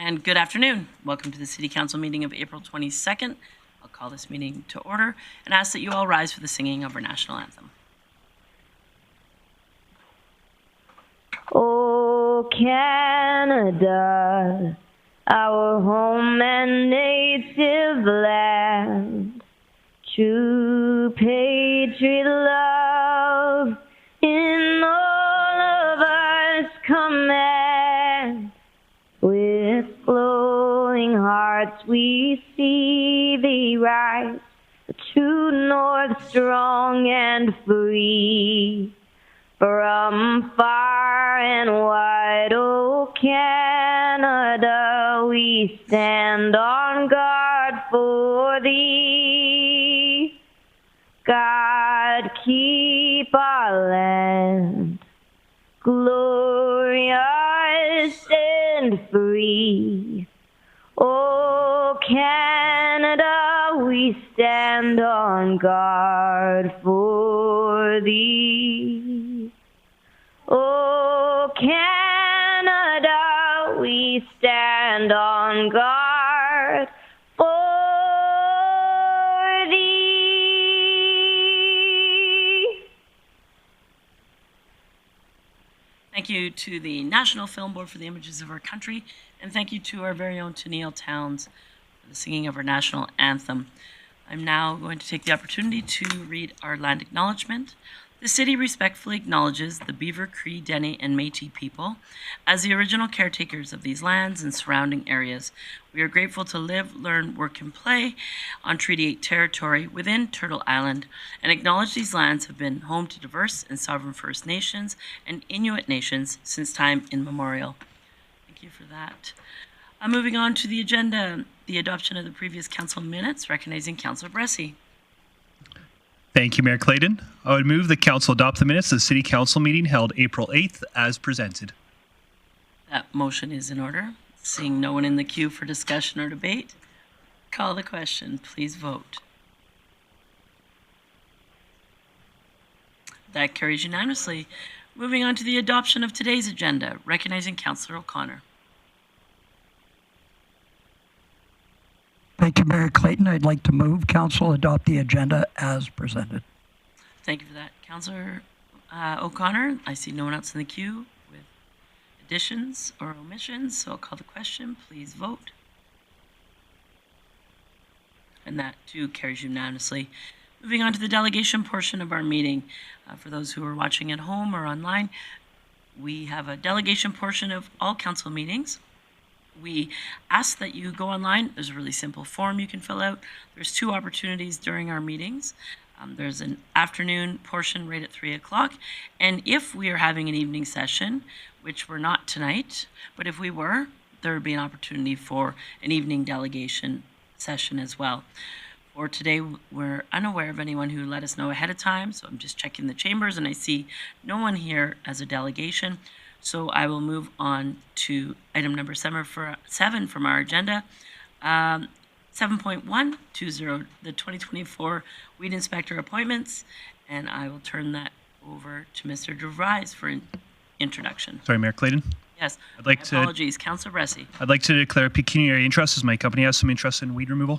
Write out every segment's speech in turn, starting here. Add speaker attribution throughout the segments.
Speaker 1: And good afternoon. Welcome to the City Council meeting of April 22nd. I'll call this meeting to order and ask that you all rise for the singing of our national anthem.
Speaker 2: Oh, Canada, our home and native land, true patriot love in all of us command. With glowing hearts we see thee rise, the true north strong and free. From far and wide, oh Canada, we stand on guard for thee. God, keep our land glorious and free. Oh Canada, we stand on guard for thee. Oh Canada, we stand on guard for thee.
Speaker 1: Thank you to the National Film Board for the images of our country, and thank you to our very own Tennille Towns for the singing of our national anthem. I'm now going to take the opportunity to read our land acknowledgement. The city respectfully acknowledges the Beaver, Cree, Dene, and Métis people as the original caretakers of these lands and surrounding areas. We are grateful to live, learn, work, and play on Treaty 8 territory within Turtle Island, and acknowledge these lands have been home to diverse and sovereign First Nations and Inuit nations since time immemorial. Thank you for that. Moving on to the agenda, the adoption of the previous council minutes, recognizing Councillor Bressie.
Speaker 3: Thank you, Mayor Clayton. I would move the council adopt the minutes of the City Council meeting held April 8th as presented.
Speaker 1: That motion is in order. Seeing no one in the queue for discussion or debate, call the question. Please vote. That carries unanimously. Moving on to the adoption of today's agenda, recognizing Councillor O'Connor.
Speaker 4: Thank you, Mayor Clayton. I'd like to move council adopt the agenda as presented.
Speaker 1: Thank you for that, Councillor O'Connor. I see no one else in the queue with additions or omissions, so I'll call the question. Please vote. And that too carries unanimously. Moving on to the delegation portion of our meeting. For those who are watching at home or online, we have a delegation portion of all council meetings. We ask that you go online. There's a really simple form you can fill out. There's two opportunities during our meetings. There's an afternoon portion right at 3 o'clock. And if we are having an evening session, which we're not tonight, but if we were, there would be an opportunity for an evening delegation session as well. For today, we're unaware of anyone who let us know ahead of time, so I'm just checking the chambers and I see no one here as a delegation. So I will move on to item number 7 from our agenda. 7.120, the 2024 Weed Inspector appointments. And I will turn that over to Mr. DeVries for an introduction.
Speaker 3: Sorry, Mayor Clayton.
Speaker 1: Yes,
Speaker 3: apologies,
Speaker 1: Councillor Bressie.
Speaker 3: I'd like to declare pecuniary interest as my company has some interest in weed removal.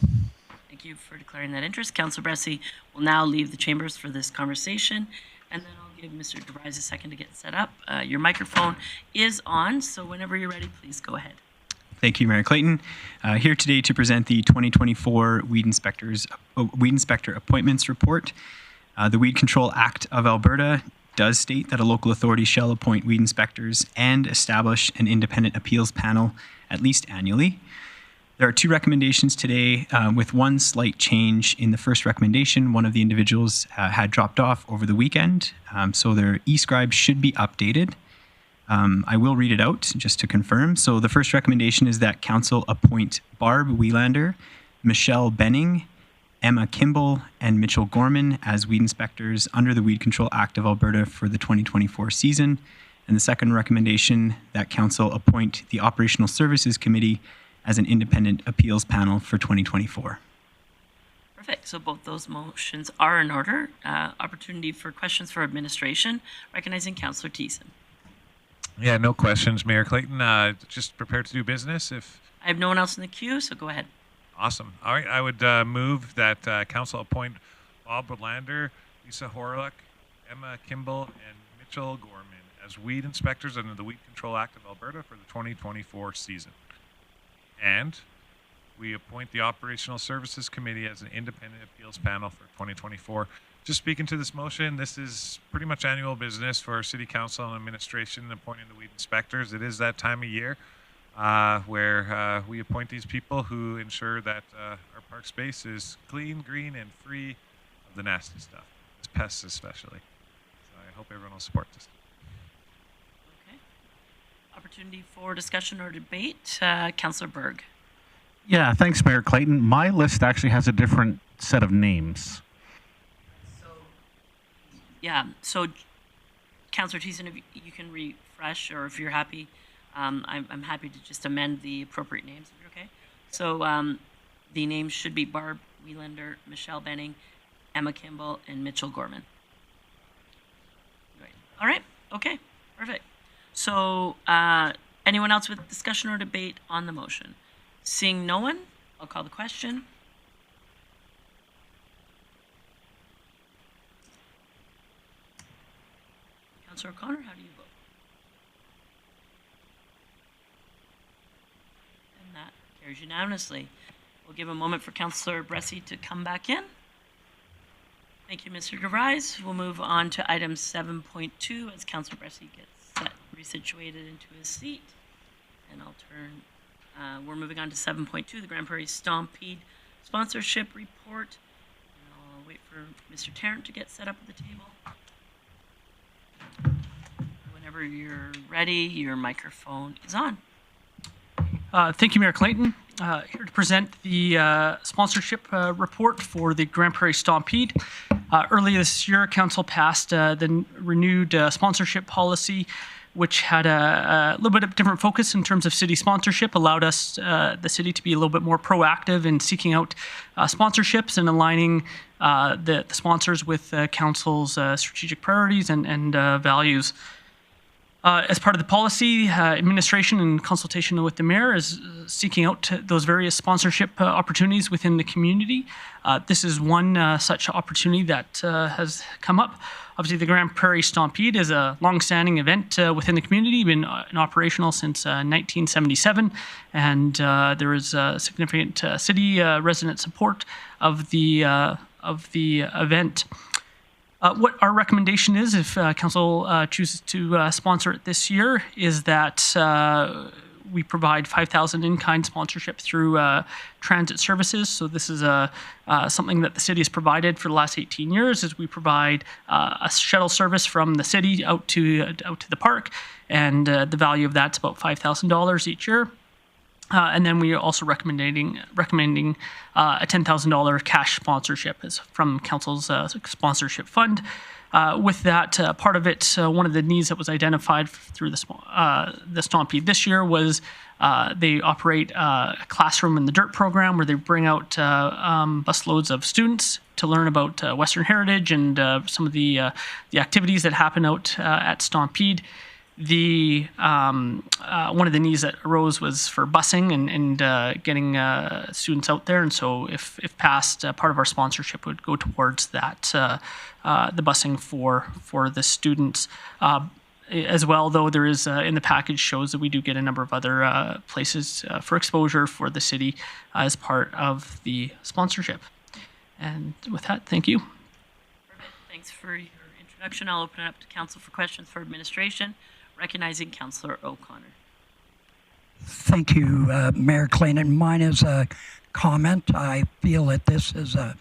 Speaker 1: Thank you for declaring that interest. Councillor Bressie will now leave the chambers for this conversation, and then I'll give Mr. DeVries a second to get set up. Your microphone is on, so whenever you're ready, please go ahead.
Speaker 5: Thank you, Mayor Clayton. Here today to present the 2024 Weed Inspector Appointments Report. The Weed Control Act of Alberta does state that a local authority shall appoint weed inspectors and establish an independent appeals panel at least annually. There are two recommendations today with one slight change. In the first recommendation, one of the individuals had dropped off over the weekend, so their e-scribe should be updated. I will read it out just to confirm. So the first recommendation is that council appoint Barb Wiellander, Michelle Benning, Emma Kimball, and Mitchell Gorman as weed inspectors under the Weed Control Act of Alberta for the 2024 season. And the second recommendation, that council appoint the Operational Services Committee as an independent appeals panel for 2024.
Speaker 1: Perfect. So both those motions are in order. Opportunity for questions for administration, recognizing Councillor Thiessen.
Speaker 6: Yeah, no questions, Mayor Clayton. Just prepared to do business if
Speaker 1: I have no one else in the queue, so go ahead.
Speaker 6: Awesome. All right, I would move that council appoint Bob Lander, Lisa Horlock, Emma Kimball, and Mitchell Gorman as weed inspectors under the Weed Control Act of Alberta for the 2024 season. And we appoint the Operational Services Committee as an independent appeals panel for 2024. Just speaking to this motion, this is pretty much annual business for City Council and administration appointing the weed inspectors. It is that time of year where we appoint these people who ensure that our park space is clean, green, and free of the nasty stuff, pests especially. So I hope everyone will support this.
Speaker 1: Okay. Opportunity for discussion or debate. Councillor Berg.
Speaker 7: Yeah, thanks, Mayor Clayton. My list actually has a different set of names.
Speaker 1: Yeah, so Councillor Thiessen, if you can refresh, or if you're happy, I'm happy to just amend the appropriate names, if you're okay. So the names should be Barb Wielander, Michelle Benning, Emma Kimball, and Mitchell Gorman. Right. All right, okay, perfect. So anyone else with discussion or debate on the motion? Seeing no one, I'll call the question. Councillor O'Connor, how do you vote? And that carries unanimously. We'll give a moment for Councillor Bressie to come back in. Thank you, Mr. DeVries. We'll move on to item 7.2 as Councillor Bressie gets resituated into his seat. And I'll turn, we're moving on to 7.2, the Grande Prairie Stompede sponsorship report. And I'll wait for Mr. Tarrant to get set up at the table. Whenever you're ready, your microphone is on.
Speaker 8: Thank you, Mayor Clayton. Here to present the sponsorship report for the Grande Prairie Stompede. Earlier this year, Council passed the renewed sponsorship policy, which had a little bit of different focus in terms of city sponsorship, allowed us, the city, to be a little bit more proactive in seeking out sponsorships and aligning the sponsors with Council's strategic priorities and values. As part of the policy, administration in consultation with the mayor is seeking out those various sponsorship opportunities within the community. This is one such opportunity that has come up. Obviously, the Grande Prairie Stompede is a long-standing event within the community, been operational since 1977, and there is significant city resident support of the event. What our recommendation is, if Council chooses to sponsor it this year, is that we provide $5,000 in-kind sponsorship through transit services. So this is something that the city has provided for the last 18 years. Is we provide a shuttle service from the city out to the park, and the value of that's about $5,000 each year. And then we are also recommending a $10,000 cash sponsorship from Council's sponsorship fund. With that, part of it, one of the needs that was identified through the Stompede this year was they operate a classroom in the dirt program where they bring out busloads of students to learn about Western heritage and some of the activities that happen out at Stompede. One of the needs that arose was for busing and getting students out there, and so if passed, part of our sponsorship would go towards that, the busing for the students. As well, though, there is in the package shows that we do get a number of other places for exposure for the city as part of the sponsorship. And with that, thank you.
Speaker 1: Perfect. Thanks for your introduction. I'll open it up to Council for questions for administration. Recognizing Councillor O'Connor.
Speaker 4: Thank you, Mayor Clayton. Mine is a comment. I feel that this is a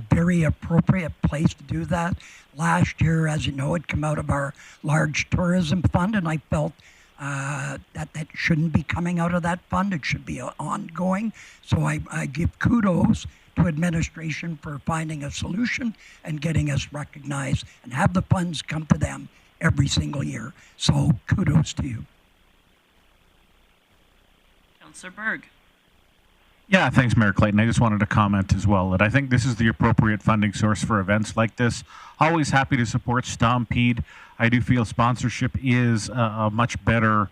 Speaker 4: very appropriate place to do that. Last year, as you know, it came out of our large tourism fund, and I felt that shouldn't be coming out of that fund. It should be ongoing. So I give kudos to administration for finding a solution and getting us recognized and have the funds come to them every single year. So kudos to you.
Speaker 1: Councillor Berg.
Speaker 7: Yeah, thanks, Mayor Clayton. I just wanted to comment as well that I think this is the appropriate funding source for events like this. Always happy to support Stompede. I do feel sponsorship is a much better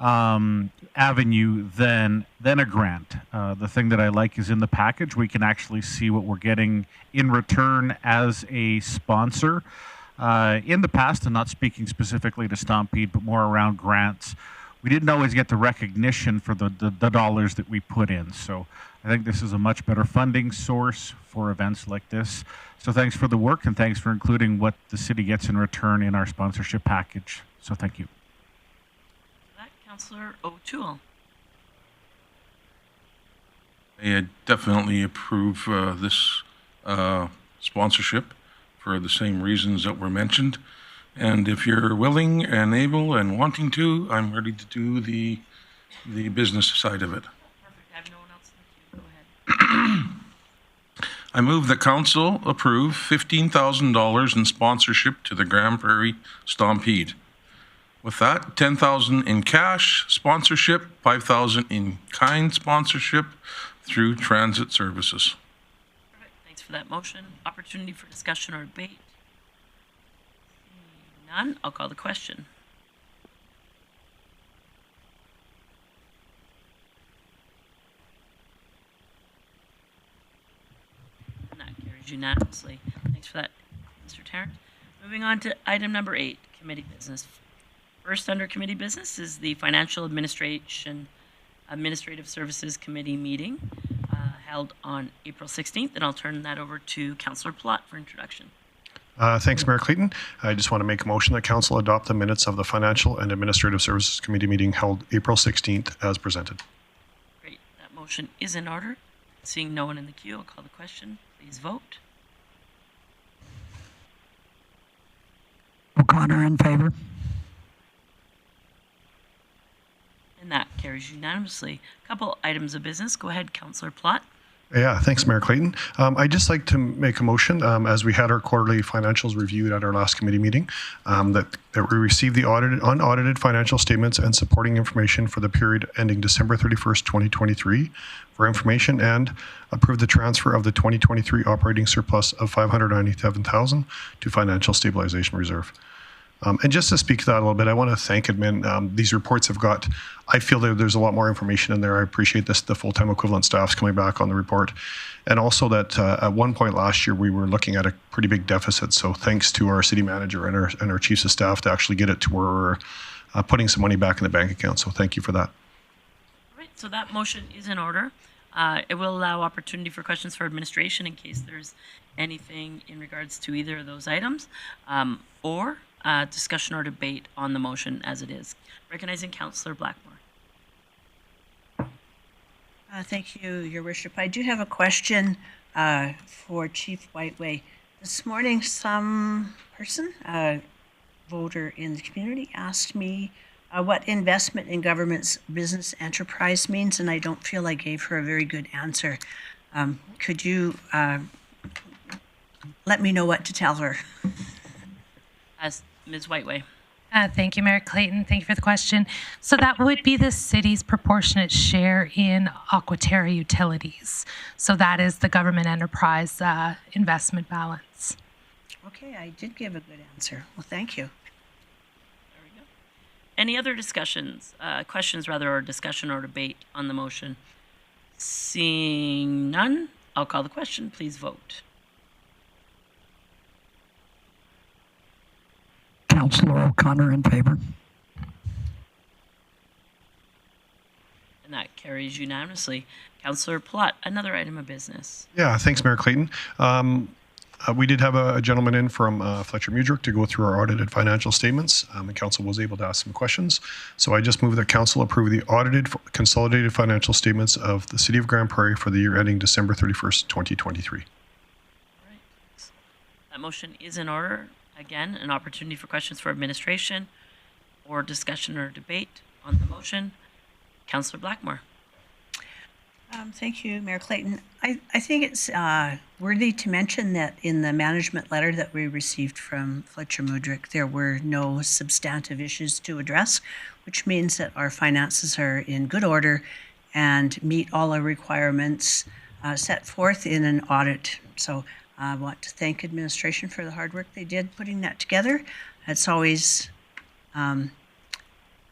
Speaker 7: avenue than a grant. The thing that I like is in the package, we can actually see what we're getting in return as a sponsor. In the past, and not speaking specifically to Stompede, but more around grants, we didn't always get the recognition for the dollars that we put in. So I think this is a much better funding source for events like this. So thanks for the work, and thanks for including what the city gets in return in our sponsorship package. So thank you.
Speaker 1: Councillor O'Toole.
Speaker 9: I definitely approve this sponsorship for the same reasons that were mentioned. And if you're willing and able and wanting to, I'm ready to do the business side of it.
Speaker 1: Perfect. I have no one else in the queue. Go ahead.
Speaker 9: I move that council approve $15,000 in sponsorship to the Grande Prairie Stompede. With that, $10,000 in cash sponsorship, $5,000 in kind sponsorship through transit services.
Speaker 1: Perfect. Thanks for that motion. Opportunity for discussion or debate. Seeing none, I'll call the question. And that carries unanimously. Thanks for that, Mr. Tarrant. Moving on to item number 8, committee business. First under committee business is the Financial Administrative Services Committee meeting held on April 16th, and I'll turn that over to Councillor Plott for introduction.
Speaker 10: Thanks, Mayor Clayton. I just want to make a motion that Council adopt the minutes of the Financial and Administrative Services Committee meeting held April 16th as presented.
Speaker 1: Great. That motion is in order. Seeing no one in the queue, I'll call the question. Please vote.
Speaker 4: O'Connor in favor.
Speaker 1: And that carries unanimously. A couple items of business. Go ahead, Councillor Plott.
Speaker 10: Yeah, thanks, Mayor Clayton. I'd just like to make a motion, as we had our quarterly financials reviewed at our last committee meeting, that we received the unaudited financial statements and supporting information for the period ending December 31st, 2023 for information, and approve the transfer of the 2023 operating surplus of $597,000 to Financial Stabilization Reserve. And just to speak to that a little bit, I want to thank admin. These reports have got, I feel that there's a lot more information in there. I appreciate this, the full-time equivalent staff's coming back on the report. And also that at one point last year, we were looking at a pretty big deficit. So thanks to our city manager and our chiefs of staff to actually get it to where we're putting some money back in the bank account. So thank you for that.
Speaker 1: All right, so that motion is in order. It will allow opportunity for questions for administration in case there's anything in regards to either of those items, or discussion or debate on the motion as it is. Recognizing Councillor Blackmore.
Speaker 11: Thank you, Your Worship. I do have a question for Chief Whiteway. This morning, some person, a voter in the community, asked me what investment in government's business enterprise means, and I don't feel I gave her a very good answer. Could you let me know what to tell her?
Speaker 1: As Ms. Whiteway.
Speaker 12: Thank you, Mayor Clayton. Thank you for the question. So that would be the city's proportionate share in Aquaterra Utilities. So that is the government enterprise investment balance.
Speaker 11: Okay, I did give a good answer. Well, thank you.
Speaker 1: There we go. Any other discussions, questions rather, or discussion or debate on the motion? Seeing none, I'll call the question. Please vote.
Speaker 4: Councillor O'Connor in favor.
Speaker 1: And that carries unanimously. Councillor Plott, another item of business.
Speaker 10: Yeah, thanks, Mayor Clayton. We did have a gentleman in from Fletcher Mudrick to go through our audited financial statements. The council was able to ask some questions. So I just move that council approve the audited consolidated financial statements of the City of Grande Prairie for the year ending December 31st, 2023.
Speaker 1: All right. That motion is in order. Again, an opportunity for questions for administration or discussion or debate on the motion. Councillor Blackmore.
Speaker 11: Thank you, Mayor Clayton. I think it's worthy to mention that in the management letter that we received from Fletcher Mudrick, there were no substantive issues to address, which means that our finances are in good order and meet all our requirements set forth in an audit. So I want to thank administration for the hard work they did putting that together. It's always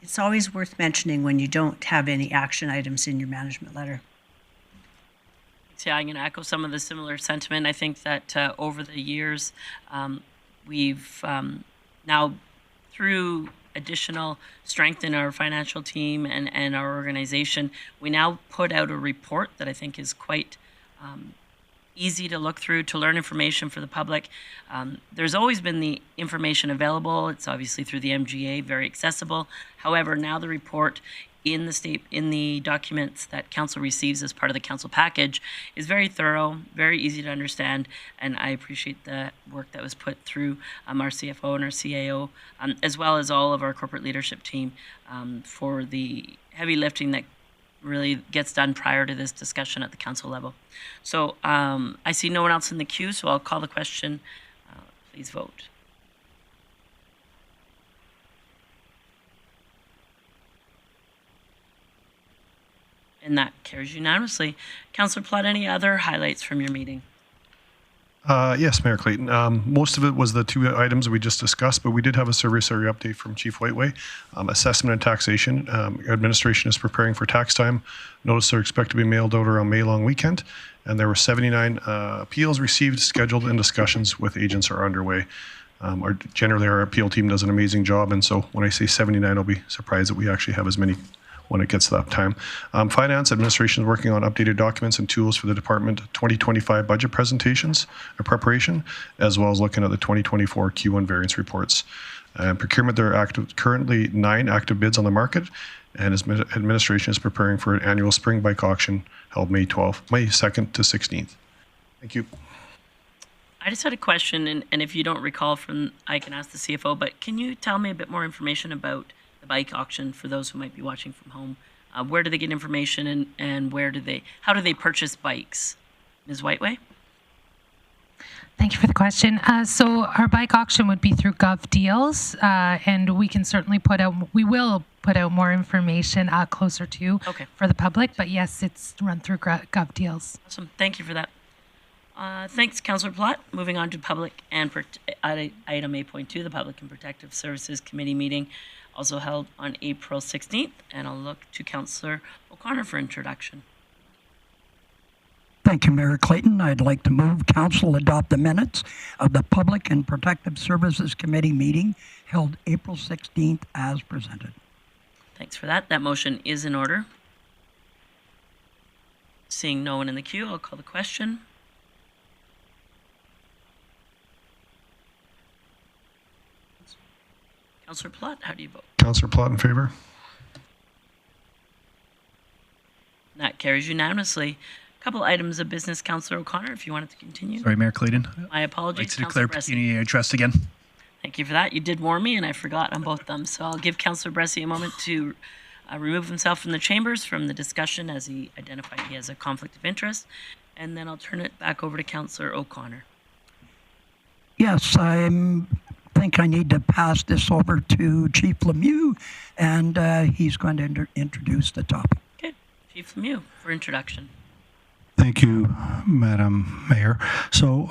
Speaker 11: it's always worth mentioning when you don't have any action items in your management letter.
Speaker 1: Yeah, I'm going to echo some of the similar sentiment. I think that over the years, we've now, through additional strength in our financial team and our organization, we now put out a report that I think is quite easy to look through, to learn information for the public. There's always been the information available. It's obviously through the MGA, very accessible. However, now the report in the documents that council receives as part of the council package is very thorough, very easy to understand, and I appreciate the work that was put through our CFO and our CAO, as well as all of our corporate leadership team for the heavy lifting that really gets done prior to this discussion at the council level. So I see no one else in the queue, so I'll call the question. Please vote. And that carries unanimously. Councillor Plott, any other highlights from your meeting?
Speaker 10: Yes, Mayor Clayton. Most of it was the two items we just discussed, but we did have a service area update from Chief Whiteway. Assessment and taxation. Administration is preparing for tax time. Notices are expected to be mailed out around May long weekend. And there were 79 appeals received, scheduled, and discussions with agents are underway. Generally, our appeal team does an amazing job. And so when I say 79, I'll be surprised that we actually have as many when it gets to that time. Finance administration is working on updated documents and tools for the department 2025 budget presentations or preparation, as well as looking at the 2024 Q1 variance reports. Procurement, there are currently 9 active bids on the market, and administration is preparing for an annual spring bike auction held May 2nd to 16th. Thank you.
Speaker 1: I just had a question, and if you don't recall I can ask the CFO, but can you tell me a bit more information about the bike auction for those who might be watching from home? Where do they get information, and how do they purchase bikes? Ms. Whiteway?
Speaker 12: Thank you for the question. So our bike auction would be through Gov Deals, and we will put out more information closer to for the public, but yes, it's run through Gov Deals.
Speaker 1: Awesome. Thank you for that. Thanks, Councillor Plott. Moving on to public and item 8.2, the Public and Protective Services Committee meeting, also held on April 16th, and I'll look to Councillor O'Connor for introduction.
Speaker 4: Thank you, Mayor Clayton. I'd like to move council adopt the minutes of the Public and Protective Services Committee meeting held April 16th as presented.
Speaker 1: Thanks for that. That motion is in order. Seeing no one in the queue, I'll call the question. Councillor Plott, how do you vote?
Speaker 10: Councillor Plott in favor.
Speaker 1: That carries unanimously. A couple items of business, Councillor O'Connor, if you wanted to continue.
Speaker 3: Sorry, Mayor Clayton.
Speaker 1: My apologies.
Speaker 3: I'd like to declare pecuniary interest again.
Speaker 1: Thank you for that. You did warn me, and I forgot on both of them. So I'll give Councillor Bressie a moment to remove himself from the chambers from the discussion as he identified he has a conflict of interest. And then I'll turn it back over to Councillor O'Connor.
Speaker 4: Yes, I think I need to pass this over to Chief Lemieux, and he's going to introduce the topic.
Speaker 1: Okay, Chief Lemieux for introduction.
Speaker 13: Thank you, Madam Mayor. So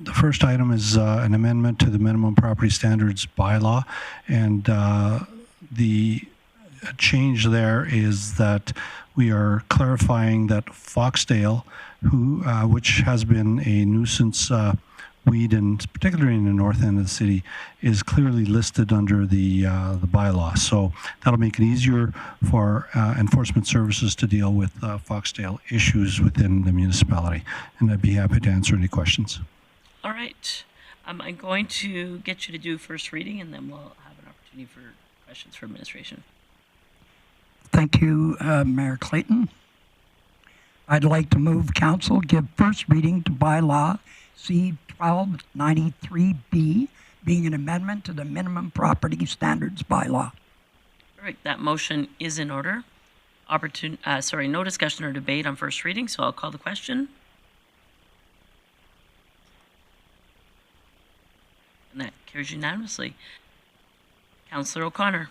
Speaker 13: the first item is an amendment to the minimum property standards bylaw, and the change there is that we are clarifying that Foxtail, which has been a nuisance weed, and particularly in the north end of the city, is clearly listed under the bylaw. So that'll make it easier for enforcement services to deal with Foxtail issues within the municipality. And I'd be happy to answer any questions.
Speaker 1: All right. I'm going to get you to do first reading, and then we'll have an opportunity for questions for administration.
Speaker 4: Thank you, Mayor Clayton. I'd like to move council give first reading to bylaw C-1293B, being an amendment to the minimum property standards bylaw.
Speaker 1: All right, that motion is in order. No discussion or debate on first reading, so I'll call the question. And that carries unanimously. Councillor O'Connor.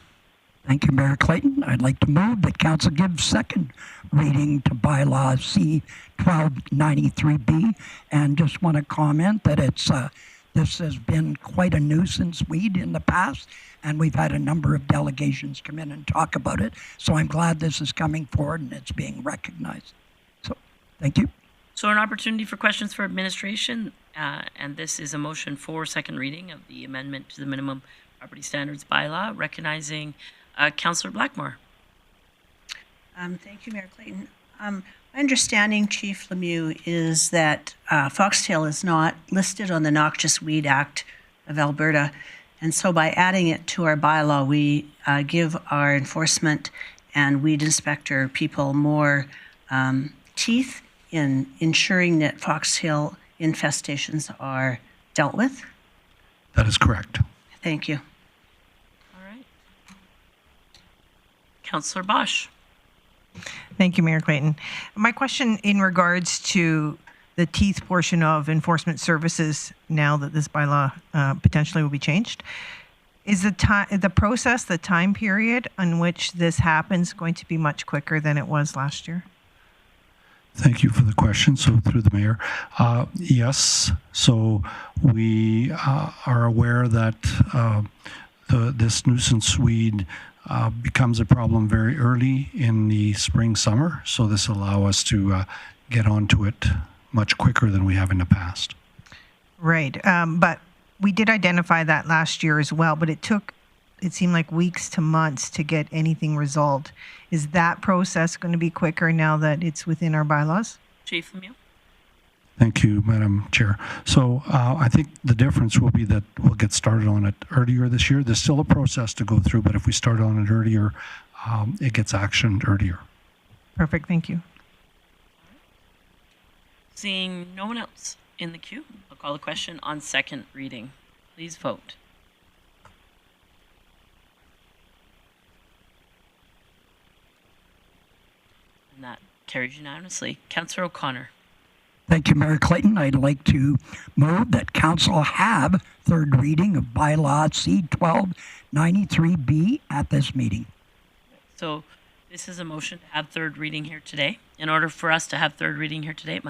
Speaker 4: Thank you, Mayor Clayton. I'd like to move that council give second reading to bylaw C-1293B, and just want to comment that it's This has been quite a nuisance weed in the past, and we've had a number of delegations come in and talk about it. So I'm glad this is coming forward and it's being recognized. So thank you.
Speaker 1: So an opportunity for questions for administration, and this is a motion for second reading of the amendment to the minimum property standards bylaw, recognizing Councillor Blackmore.
Speaker 11: Thank you, Mayor Clayton. My understanding, Chief Lemieux, is that Foxtail is not listed on the Noxious Weed Act of Alberta, and so by adding it to our bylaw, we give our enforcement and weed inspector people more teeth in ensuring that foxtail infestations are dealt with.
Speaker 13: That is correct.
Speaker 11: Thank you.
Speaker 1: All right. Councillor Bosch.
Speaker 14: Thank you, Mayor Clayton. My question in regards to the teeth portion of enforcement services, now that this bylaw potentially will be changed, is the time period on which this happens going to be much quicker than it was last year?
Speaker 13: Thank you for the question. So through the mayor, yes. So we are aware that this nuisance weed becomes a problem very early in the spring, summer. So this will allow us to get onto it much quicker than we have in the past.
Speaker 14: Right. But we did identify that last year as well, but it seemed like weeks to months to get anything resolved. Is that process going to be quicker now that it's within our bylaws?
Speaker 1: Chief Lemieux.
Speaker 13: Thank you, Madam Chair. So I think the difference will be that we'll get started on it earlier this year. There's still a process to go through, but if we start on it earlier, it gets actioned earlier.
Speaker 14: Perfect. Thank you.
Speaker 1: Seeing no one else in the queue, I'll call the question on second reading. Please vote. And that carries unanimously. Councillor O'Connor.
Speaker 4: Thank you, Mayor Clayton. I'd like to move that Council have third reading of Bylaw C-1293B at this meeting.
Speaker 1: So this is a motion to have third reading here today. In order for us to have third reading here today,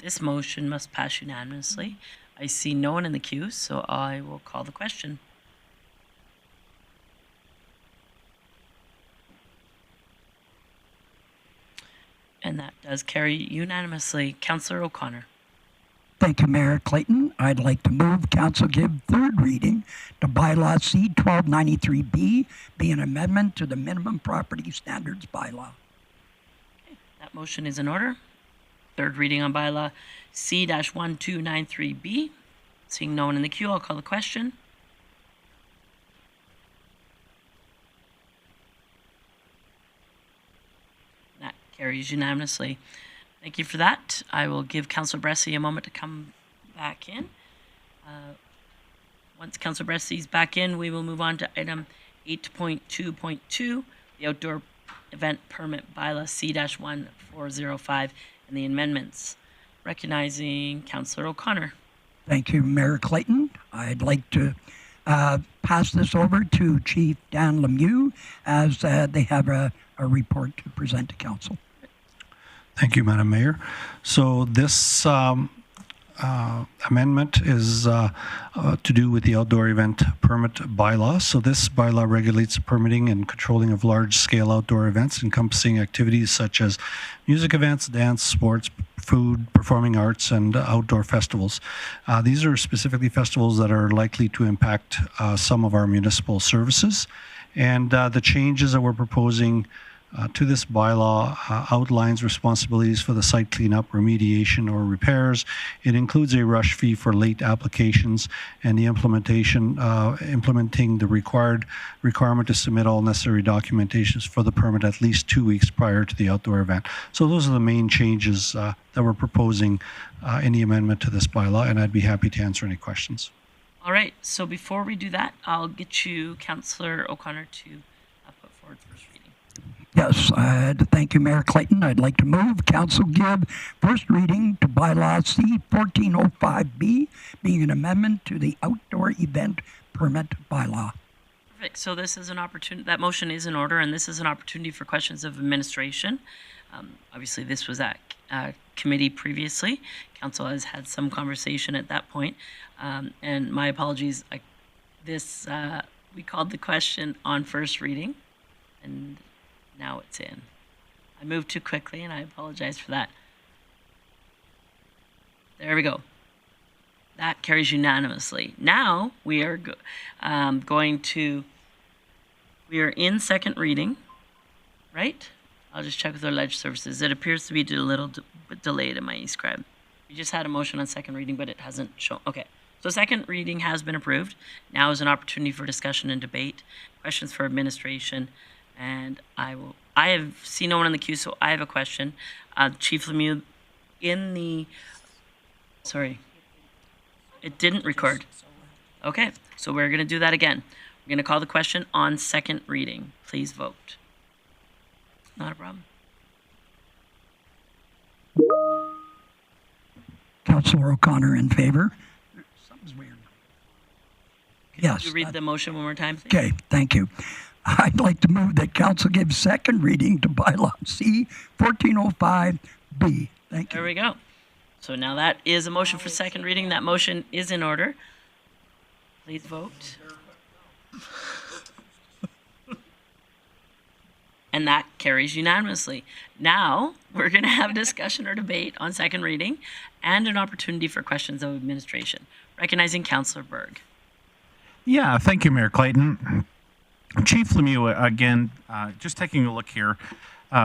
Speaker 1: this motion must pass unanimously. I see no one in the queue, so I will call the question. And that does carry unanimously. Councillor O'Connor.
Speaker 4: Thank you, Mayor Clayton. I'd like to move Council give third reading to Bylaw C-1293B, be an amendment to the minimum property standards bylaw.
Speaker 1: Okay, that motion is in order. Third reading on Bylaw C-1293B. Seeing no one in the queue, I'll call the question. That carries unanimously. Thank you for that. I will give Councillor Bressie a moment to come back in. Once Councillor Bressie's back in, we will move on to item 8.2.2, the outdoor event permit bylaw C-1405 and the amendments. Recognizing Councillor O'Connor.
Speaker 4: Thank you, Mayor Clayton. I'd like to pass this over to Chief Dan Lemieux as they have a report to present to Council.
Speaker 13: Thank you, Madam Mayor. So this amendment is to do with the outdoor event permit bylaw. So this bylaw regulates the permitting and controlling of large-scale outdoor events encompassing activities such as music events, dance, sports, food, performing arts, and outdoor festivals. These are specifically festivals that are likely to impact some of our municipal services. And the changes that we're proposing to this bylaw outlines responsibilities for the site cleanup, remediation, or repairs. It includes a rush fee for late applications and the implementing the requirement to submit all necessary documentations for the permit at least 2 weeks prior to the outdoor event. So those are the main changes that we're proposing in the amendment to this bylaw, and I'd be happy to answer any questions.
Speaker 1: All right, so before we do that, I'll get you, Councillor O'Connor, to put forward first reading.
Speaker 4: Yes, thank you, Mayor Clayton. I'd like to move Council give first reading to Bylaw C-1405B, being an amendment to the outdoor event permit bylaw.
Speaker 1: Perfect. So this is an opportunity, that motion is in order, and this is an opportunity for questions of administration. Obviously, this was at committee previously. Council has had some conversation at that point. And my apologies, we called the question on first reading, and now it's in. I moved too quickly, and I apologize for that. There we go. That carries unanimously. Now we are we are in second reading, right? I'll just check with our ledge services. It appears to be a little delayed in my e-scribe. We just had a motion on second reading, but it hasn't shown. Okay, so second reading has been approved. Now is an opportunity for discussion and debate, questions for administration, and I have seen no one in the queue, so I have a question. Chief Lemieux, it didn't record. Okay, so we're going to do that again. We're going to call the question on second reading. Please vote. Not a problem.
Speaker 4: Councillor O'Connor in favor.
Speaker 13: Something's weird.
Speaker 4: Yes.
Speaker 1: Could you read the motion one more time, please?
Speaker 4: Okay, thank you. I'd like to move that council gives second reading to bylaw C 1405B. Thank you.
Speaker 1: There we go. So now that is a motion for second reading. That motion is in order. Please vote. And that carries unanimously. Now, we're going to have discussion or debate on second reading and an opportunity for questions of administration. Recognizing Councillor Berg.
Speaker 7: Yeah, thank you, Mayor Clayton. Chief Lemieux, again, just taking a look here,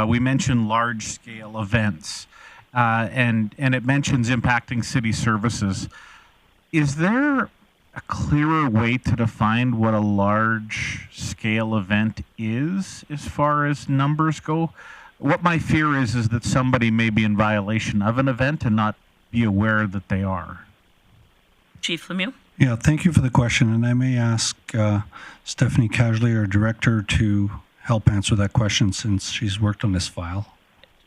Speaker 7: we mentioned large-scale events, and it mentions impacting city services. Is there a clearer way to define what a large-scale event is as far as numbers go? What my fear is that somebody may be in violation of an event and not be aware that they are.
Speaker 1: Chief Lemieux?
Speaker 13: Yeah, thank you for the question. And I may ask Stephanie Casually, our director, to help answer that question since she's worked on this file.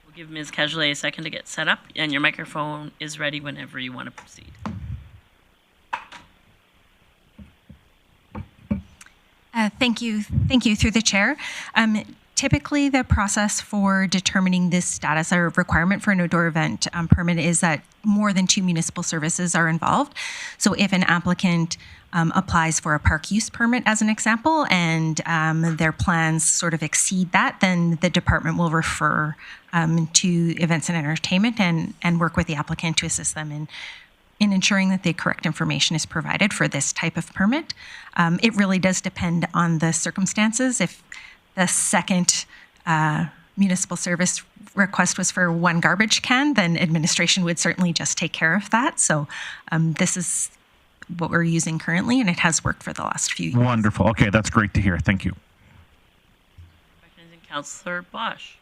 Speaker 1: We'll give Ms. Casulet a second to get set up, and your microphone is ready whenever you want to proceed.
Speaker 15: Thank you through the chair. Typically, the process for determining this status or requirement for an outdoor event permit is that more than 2 municipal services are involved. So if an applicant applies for a park use permit, as an example, and their plans sort of exceed that, then the department will refer to events and entertainment and work with the applicant to assist them in ensuring that the correct information is provided for this type of permit. It really does depend on the circumstances. If the second municipal service request was for 1 garbage can, then administration would certainly just take care of that. So this is what we're using currently, and it has worked for the last few years.
Speaker 7: Wonderful. Okay, that's great to hear. Thank you.
Speaker 1: Recognizing Councillor Bosch.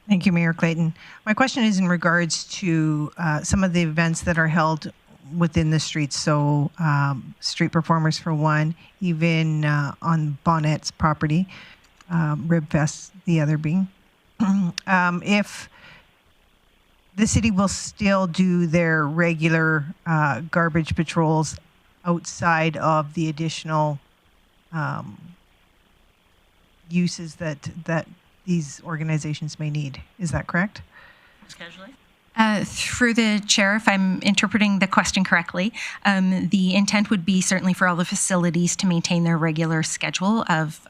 Speaker 14: Thank you, Mayor Clayton. My question is in regards to some of the events that are held within the streets. So street performers for one, even on Bonnet's property, Ribfest the other being. If the city will still do their regular garbage patrols outside of the additional uses that these organizations may need. Is that correct?
Speaker 1: Ms. Casulet?
Speaker 15: Through the chair, if I'm interpreting the question correctly, the intent would be certainly for all the facilities to maintain their regular schedule of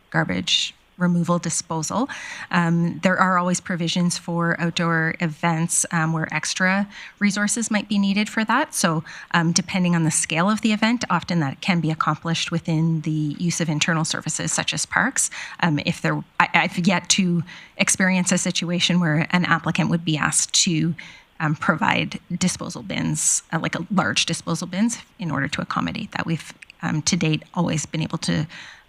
Speaker 15: garbage removal disposal. There are always provisions for outdoor events where extra resources might be needed for that. So depending on the scale of the event, often that can be accomplished within the use of internal services such as parks. I've yet to experience a situation where an applicant would be asked to provide disposal bins, like a large disposal bins, in order to accommodate that. We've to date always been able to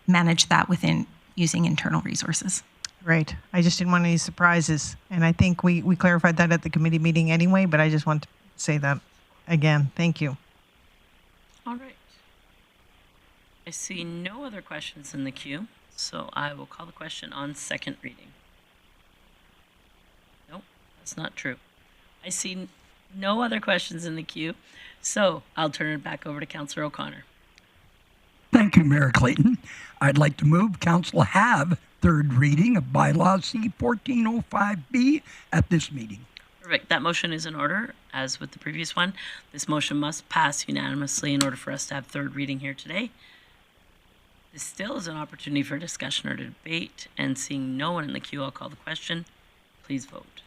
Speaker 15: manage that within using internal resources.
Speaker 14: Right. I just didn't want any surprises. And I think we clarified that at the committee meeting anyway, but I just want to say that again. Thank you.
Speaker 1: All right. I see no other questions in the queue, so I will call the question on second reading. Nope, that's not true. I see no other questions in the queue, so I'll turn it back over to Councillor O'Connor.
Speaker 4: Thank you, Mayor Clayton. I'd like to move council have third reading of Bylaw C 1405B at this meeting.
Speaker 1: Perfect. That motion is in order. As with the previous one, this motion must pass unanimously in order for us to have third reading here today. This still is an opportunity for discussion or debate, and seeing no one in the queue, I'll call the question. Please vote.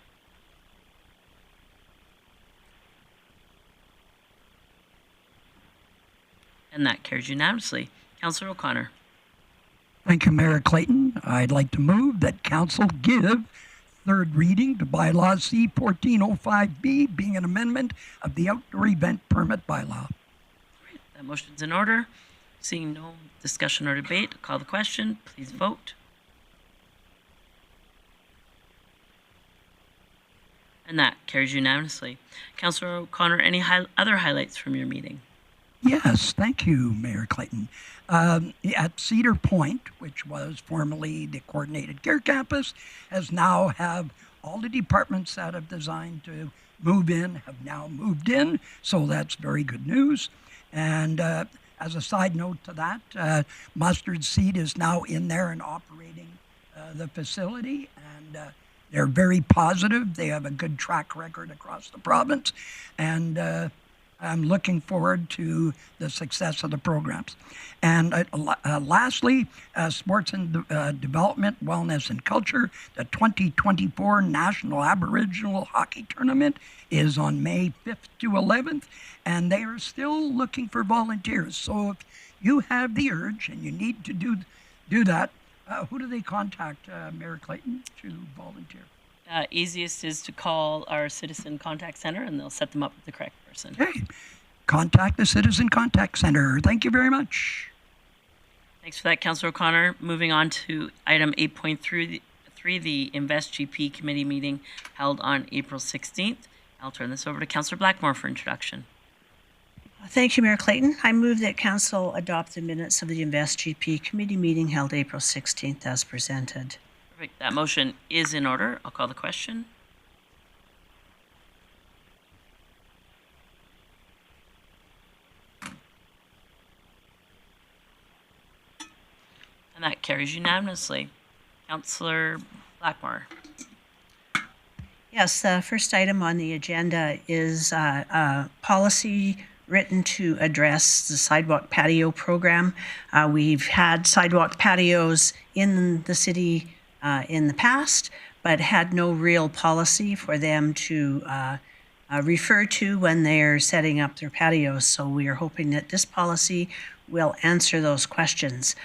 Speaker 1: And that carries unanimously. Councillor O'Connor.
Speaker 4: Thank you, Mayor Clayton. I'd like to move that council give third reading to Bylaw C 1405B, being an amendment of the outdoor event permit bylaw.
Speaker 1: That motion's in order. Seeing no discussion or debate, I'll call the question. Please vote. And that carries unanimously. Councillor O'Connor, any other highlights from your meeting?
Speaker 4: Yes, thank you, Mayor Clayton. At Cedar Point, which was formerly the Coordinated Care Campus, has now have all the departments that have designed to move in have now moved in, so that's very good news. And as a side note to that, Mustard Seed is now in there and operating the facility, and they're very positive. They have a good track record across the province, and I'm looking forward to the success of the programs. And lastly, Sports and Development, Wellness and Culture, the 2024 National Aboriginal Hockey Tournament is on May 5th to 11th, and they are still looking for volunteers. So if you have the urge and you need to do that, who do they contact, Mayor Clayton, to volunteer?
Speaker 1: Easiest is to call our Citizen Contact Center, and they'll set them up with the correct person.
Speaker 4: Okay. Contact the Citizen Contact Center. Thank you very much.
Speaker 1: Thanks for that, Councillor O'Connor. Moving on to item 8.3, the Invest GP Committee meeting held on April 16th. I'll turn this over to Councillor Blackmore for introduction.
Speaker 11: Thank you, Mayor Clayton. I move that Council adopt the minutes of the Invest GP Committee meeting held April 16th as presented.
Speaker 1: Perfect. That motion is in order. I'll call the question. And that carries unanimously. Councillor Blackmore.
Speaker 11: Yes, the first item on the agenda is a policy written to address the Sidewalk Patio program. We've had sidewalk patios in the city in the past, but had no real policy for them to refer to when they're setting up their patios. So we are hoping that this policy will answer those questions.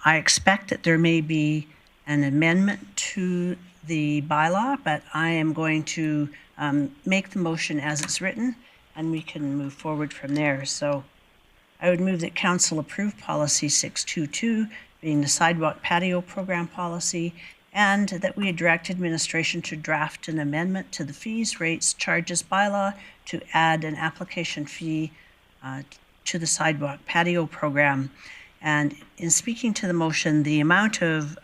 Speaker 11: I expect that there may be an amendment to the bylaw, but I am going to make the motion as it's written, and we can move forward from there. So I would move that Council approve Policy 622, being the Sidewalk Patio Program Policy, and that we direct administration to draft an amendment to the fees, rates, charges bylaw to add an application fee to the Sidewalk Patio Program. And in speaking to the motion, the amount of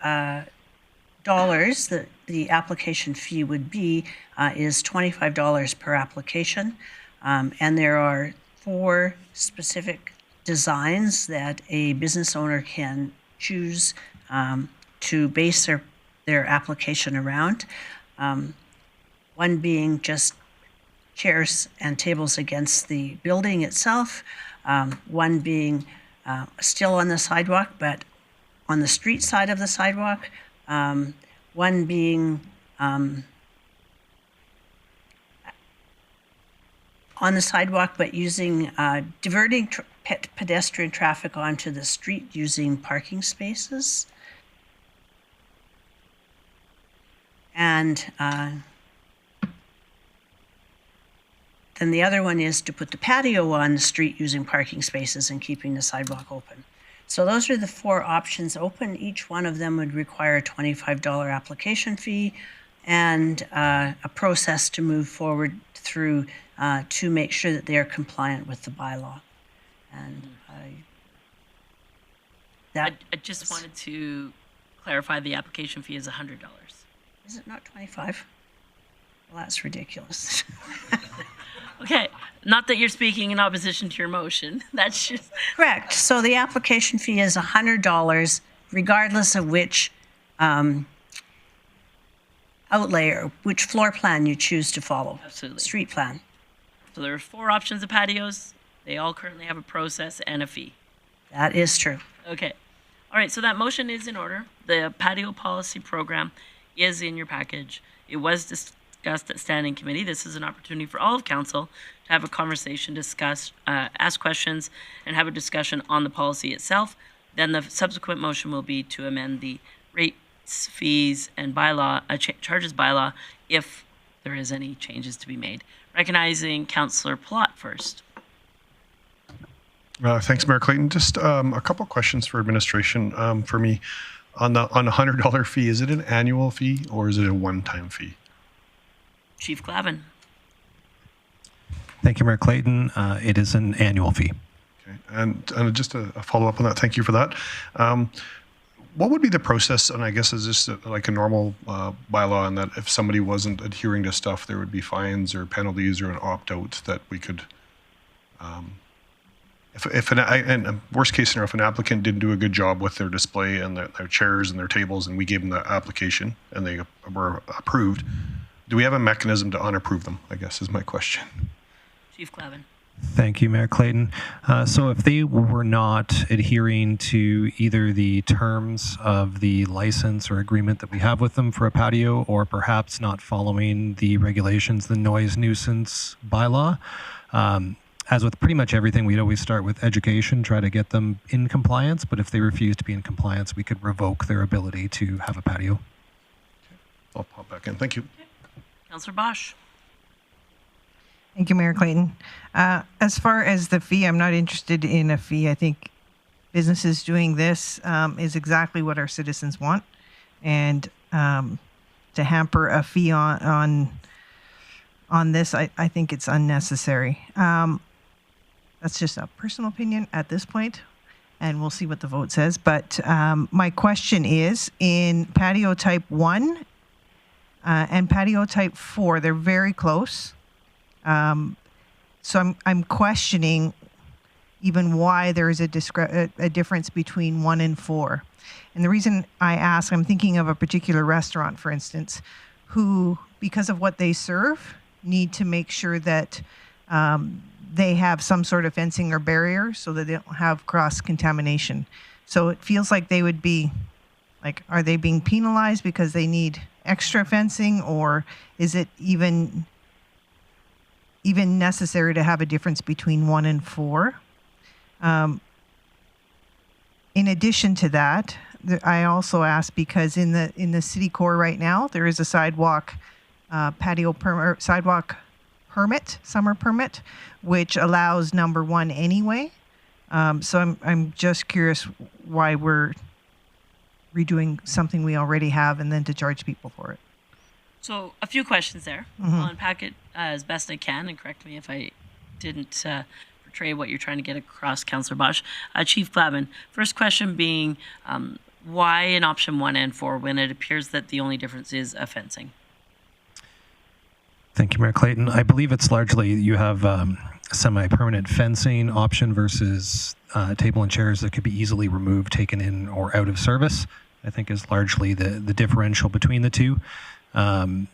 Speaker 11: dollars that the application fee would be is $25 per application. And there are 4 specific designs that a business owner can choose to base their application around. One being just chairs and tables against the building itself. One being still on the sidewalk, but on the street side of the sidewalk. One being on the sidewalk, but using diverting pedestrian traffic onto the street using parking spaces. And then the other one is to put the patio on the street using parking spaces and keeping the sidewalk open. So those are the 4 options open. Each one of them would require a $25 application fee and a process to move forward through to make sure that they are compliant with the bylaw. And
Speaker 1: I just wanted to clarify the application fee is $100.
Speaker 11: Is it not 25? Well, that's ridiculous.
Speaker 1: Okay, not that you're speaking in opposition to your motion. That's just
Speaker 11: correct. So the application fee is $100, regardless of which outlay or which floor plan you choose to follow.
Speaker 1: Absolutely.
Speaker 11: Street plan.
Speaker 1: So there are 4 options of patios. They all currently have a process and a fee.
Speaker 11: That is true.
Speaker 1: Okay. All right, so that motion is in order. The patio policy program is in your package. It was discussed at standing committee. This is an opportunity for all of council to have a conversation, discuss, ask questions, and have a discussion on the policy itself. Then the subsequent motion will be to amend the rates, fees, and bylaw, charges bylaw if there is any changes to be made. Recognizing Councillor Plott first.
Speaker 10: Thanks, Mayor Clayton. Just a couple questions for administration for me. On the $100 fee, is it an annual fee or is it a one-time fee?
Speaker 1: Chief Glavin.
Speaker 16: Thank you, Mayor Clayton. It is an annual fee.
Speaker 10: Okay. And just a follow-up on that, thank you for that. What would be the process, and I guess is this like a normal bylaw, and that if somebody wasn't adhering to stuff, there would be fines or penalties or an opt-out that we could, and worst case scenario, if an applicant didn't do a good job with their display and their chairs and their tables, and we gave them the application and they were approved, do we have a mechanism to unapprove them, I guess is my question.
Speaker 1: Chief Glavin.
Speaker 16: Thank you, Mayor Clayton. So if they were not adhering to either the terms of the license or agreement that we have with them for a patio, or perhaps not following the regulations, the noise nuisance bylaw, as with pretty much everything, we'd always start with education, try to get them in compliance. But if they refuse to be in compliance, we could revoke their ability to have a patio.
Speaker 10: I'll pop back in. Thank you.
Speaker 1: Councillor Bosch.
Speaker 14: Thank you, Mayor Clayton. As far as the fee, I'm not interested in a fee. I think businesses doing this is exactly what our citizens want. And to hamper a fee on this, I think it's unnecessary. That's just a personal opinion at this point, and we'll see what the vote says. But my question is, in patio type 1 and patio type 4, they're very close. So I'm questioning even why there is a difference between 1 and 4. And the reason I ask, I'm thinking of a particular restaurant, for instance, who, because of what they serve, need to make sure that they have some sort of fencing or barrier so that they don't have cross-contamination. So it feels like they would be, like, are they being penalized because they need extra fencing, or is it even necessary to have a difference between 1 and 4? In addition to that, I also ask because in the city core right now, there is a sidewalk sidewalk permit, summer permit, which allows number 1 anyway. So I'm just curious why we're redoing something we already have and then to charge people for it.
Speaker 1: So a few questions there. I'll unpack it as best I can, and correct me if I didn't portray what you're trying to get across, Councillor Bosch. Chief Glavin, first question being, why in option 1 and 4 when it appears that the only difference is a fencing?
Speaker 16: Thank you, Mayor Clayton. I believe it's largely you have semi-permanent fencing option versus table and chairs that could be easily removed, taken in, or out of service. I think is largely the differential between the two. And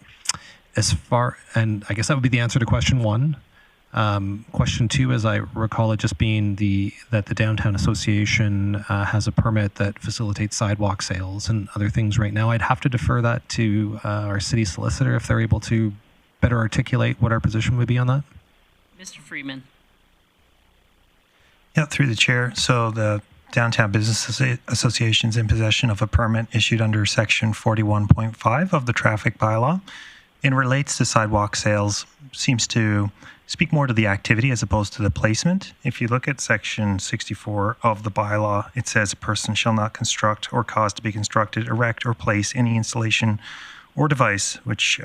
Speaker 16: I guess that would be the answer to question 1. Question 2, as I recall it just being that the Downtown Association has a permit that facilitates sidewalk sales and other things right now. I'd have to defer that to our city solicitor if they're able to better articulate what our position would be on that.
Speaker 1: Mr. Freeman.
Speaker 17: Yeah, through the chair. So the Downtown Business Association is in possession of a permit issued under Section 41.5 of the Traffic Bylaw. It relates to sidewalk sales, seems to speak more to the activity as opposed to the placement. If you look at Section 64 of the bylaw, it says a person shall not construct or cause to be constructed, erect, or place any installation or device which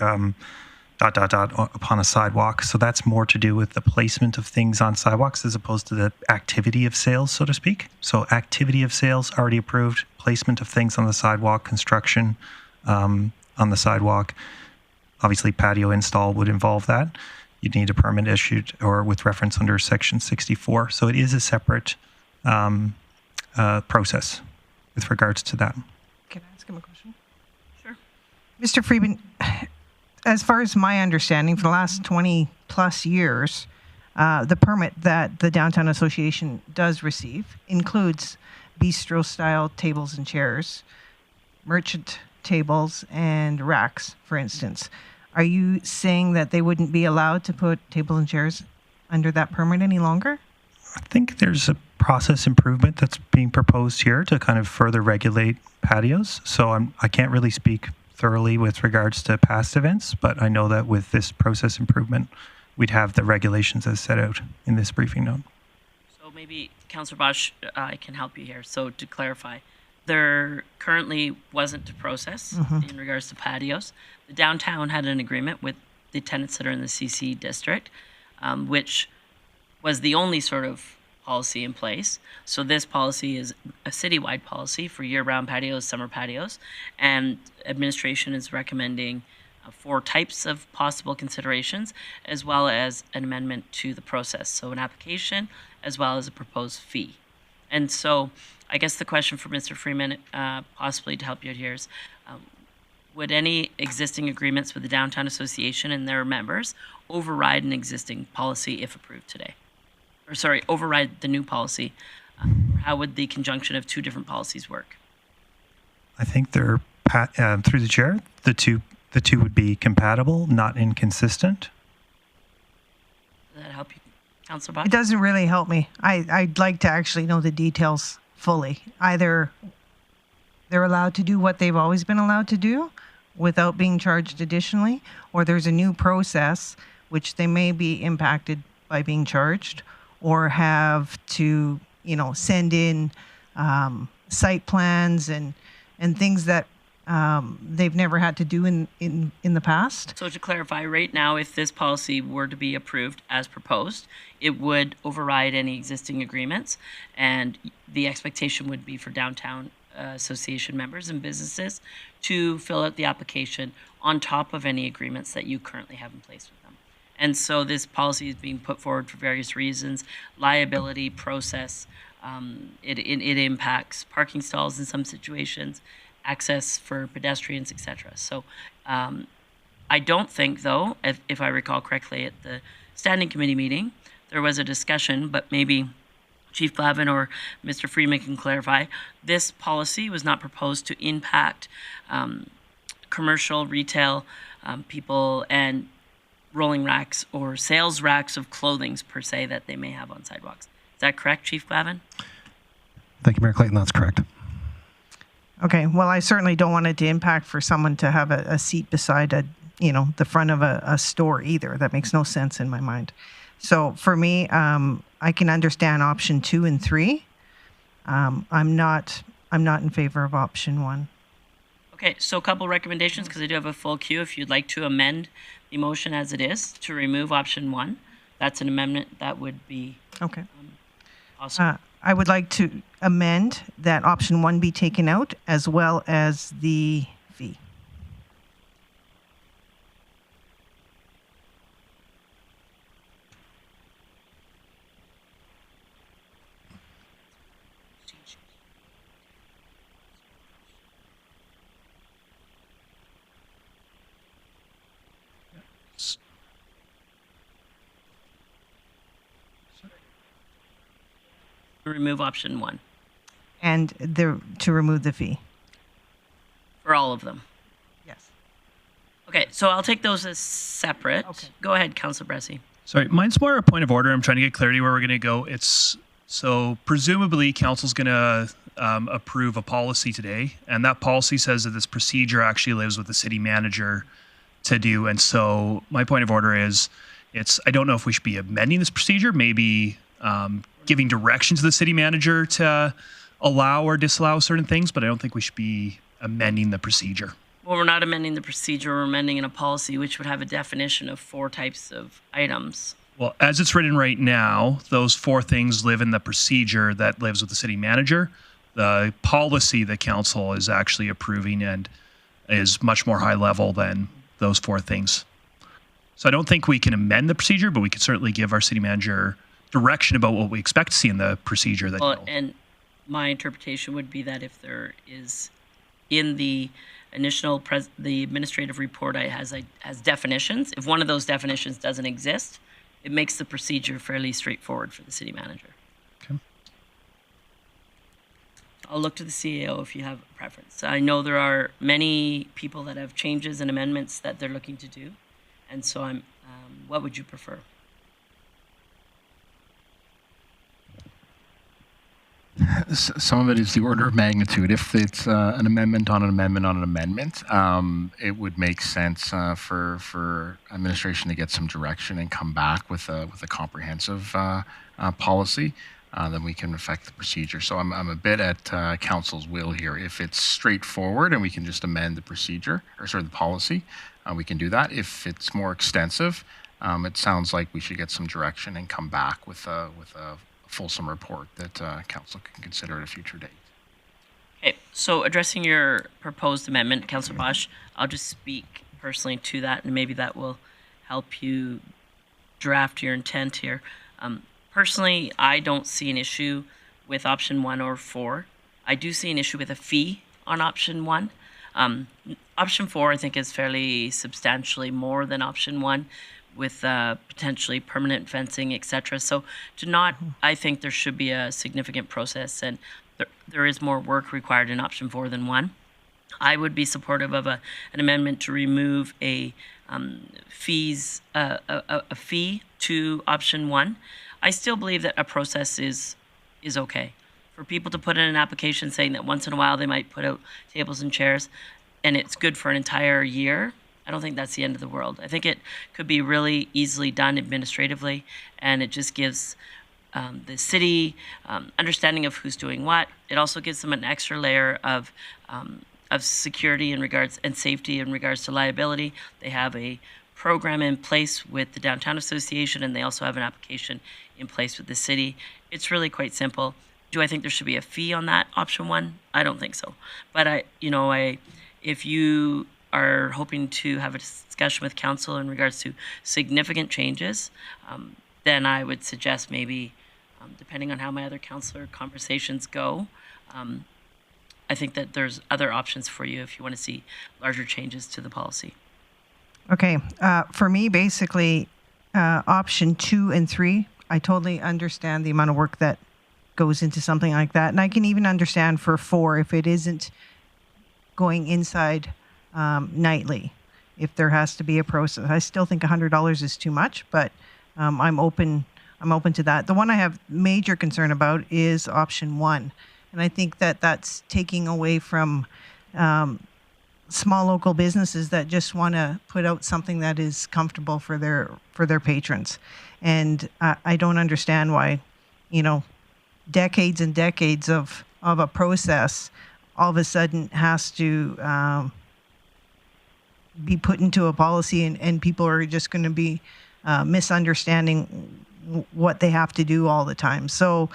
Speaker 17: upon a sidewalk. So that's more to do with the placement of things on sidewalks as opposed to the activity of sales, so to speak. So activity of sales already approved, placement of things on the sidewalk, construction on the sidewalk. Obviously, patio install would involve that. You'd need a permit issued or with reference under Section 64. So it is a separate process with regards to that.
Speaker 14: Can I ask him a question? Mr. Freeman, as far as my understanding, for the last 20 plus years, the permit that the Downtown Association does receive includes bistro-style tables and chairs, merchant tables, and racks, for instance. Are you saying that they wouldn't be allowed to put tables and chairs under that permit any longer?
Speaker 17: I think there's a process improvement that's being proposed here to kind of further regulate patios. So I can't really speak thoroughly with regards to past events, but I know that with this process improvement, we'd have the regulations as set out in this briefing note.
Speaker 1: So maybe, Councillor Bosch, I can help you here. So to clarify, there currently wasn't a process in regards to patios. The downtown had an agreement with the tenants that are in the CC district, which was the only sort of policy in place. So this policy is a citywide policy for year-round patios, summer patios, and administration is recommending 4 types of possible considerations, as well as an amendment to the process. So an application, as well as a proposed fee. And so I guess the question for Mr. Freeman, possibly to help you out here, is would any existing agreements with the Downtown Association and their members override an existing policy if approved today? Or sorry, override the new policy? How would the conjunction of 2 different policies work?
Speaker 17: I think they're, through the chair, the two would be compatible, not inconsistent.
Speaker 1: Does that help you, Councillor Bosch?
Speaker 14: It doesn't really help me. I'd like to actually know the details fully. Either they're allowed to do what they've always been allowed to do without being charged additionally, or there's a new process which they may be impacted by being charged, or have to, send in site plans and things that they've never had to do in the past.
Speaker 1: So to clarify, right now, if this policy were to be approved as proposed, it would override any existing agreements, and the expectation would be for Downtown Association members and businesses to fill out the application on top of any agreements that you currently have in place with them. And so this policy is being put forward for various reasons: liability, process. It impacts parking stalls in some situations, access for pedestrians, etc. So I don't think, though, if I recall correctly, at the standing committee meeting, there was a discussion, but maybe Chief Glavin or Mr. Freeman can clarify. This policy was not proposed to impact commercial, retail people and rolling racks or sales racks of clothing per se that they may have on sidewalks. Is that correct, Chief Glavin?
Speaker 16: Thank you, Mayor Clayton. That's correct.
Speaker 14: Okay, well, I certainly don't want it to impact for someone to have a seat beside the front of a store either. That makes no sense in my mind. So for me, I can understand option 2 and 3. I'm not in favor of option 1.
Speaker 1: Okay, so a couple recommendations, because I do have a full queue. If you'd like to amend the motion as it is to remove option 1, that's an amendment that would be
Speaker 14: okay.
Speaker 1: Awesome.
Speaker 14: I would like to amend that option 1 be taken out, as well as the fee.
Speaker 1: Remove option 1
Speaker 14: And to remove the fee.
Speaker 1: for all of them.
Speaker 14: Yes.
Speaker 1: Okay, so I'll take those as separate. Okay. Go ahead, Councillor Bressie.
Speaker 3: Sorry, mine's more a point of order. I'm trying to get clarity where we're going to go. So presumably council's going to approve a policy today, and that policy says that this procedure actually lives with the city manager to do. And so my point of order is, I don't know if we should be amending this procedure, maybe giving direction to the city manager to allow or disallow certain things, but I don't think we should be amending the procedure.
Speaker 1: Well, we're not amending the procedure, we're amending in a policy which would have a definition of 4 types of items.
Speaker 3: Well, as it's written right now, those 4 things live in the procedure that lives with the city manager. The policy the council is actually approving and is much more high level than those 4 things. So I don't think we can amend the procedure, but we could certainly give our city manager direction about what we expect to see in the procedure. That
Speaker 1: Well, and my interpretation would be that if there is in the the administrative report has definitions. If one of those definitions doesn't exist, it makes the procedure fairly straightforward for the city manager.
Speaker 3: Okay.
Speaker 1: I'll look to the CAO if you have a preference. I know there are many people that have changes and amendments that they're looking to do, and so what would you prefer?
Speaker 18: Some of it is the order of magnitude. If it's an amendment on an amendment on an amendment, it would make sense for administration to get some direction and come back with a comprehensive policy. Then we can affect the procedure. So I'm a bit at council's will here. If it's straightforward and we can just amend the procedure, the policy, we can do that. If it's more extensive, it sounds like we should get some direction and come back with a fulsome report that council can consider at a future date.
Speaker 1: Okay, so addressing your proposed amendment, Councillor Bosch, I'll just speak personally to that, and maybe that will help you draft your intent here. Personally, I don't see an issue with option 1 or 4. I do see an issue with a fee on option 1. Option 4, I think, is fairly substantially more than option 1, with potentially permanent fencing, etc. So I think there should be a significant process, and there is more work required in option 4 than 1. I would be supportive of an amendment to remove a fee to option 1. I still believe that a process is okay. For people to put in an application saying that once in a while they might put out tables and chairs, and it's good for an entire year, I don't think that's the end of the world. I think it could be really easily done administratively, and it just gives the city understanding of who's doing what. It also gives them an extra layer of security and safety in regards to liability. They have a program in place with the Downtown Association, and they also have an application in place with the city. It's really quite simple. Do I think there should be a fee on that option 1? I don't think so. But if you are hoping to have a discussion with council in regards to significant changes, then I would suggest maybe, depending on how my other councillor conversations go, I think that there's other options for you if you want to see larger changes to the policy.
Speaker 14: Okay. For me, basically, option 2 and 3, I totally understand the amount of work that goes into something like that. And I can even understand for 4 if it isn't going inside nightly, if there has to be a process. I still think $100 is too much, but I'm open to that. The one I have major concern about is option 1, and I think that that's taking away from small local businesses that just want to put out something that is comfortable for their patrons. And I don't understand why, decades and decades of a process all of a sudden has to be put into a policy, and people are just going to be misunderstanding what they have to do all the time. So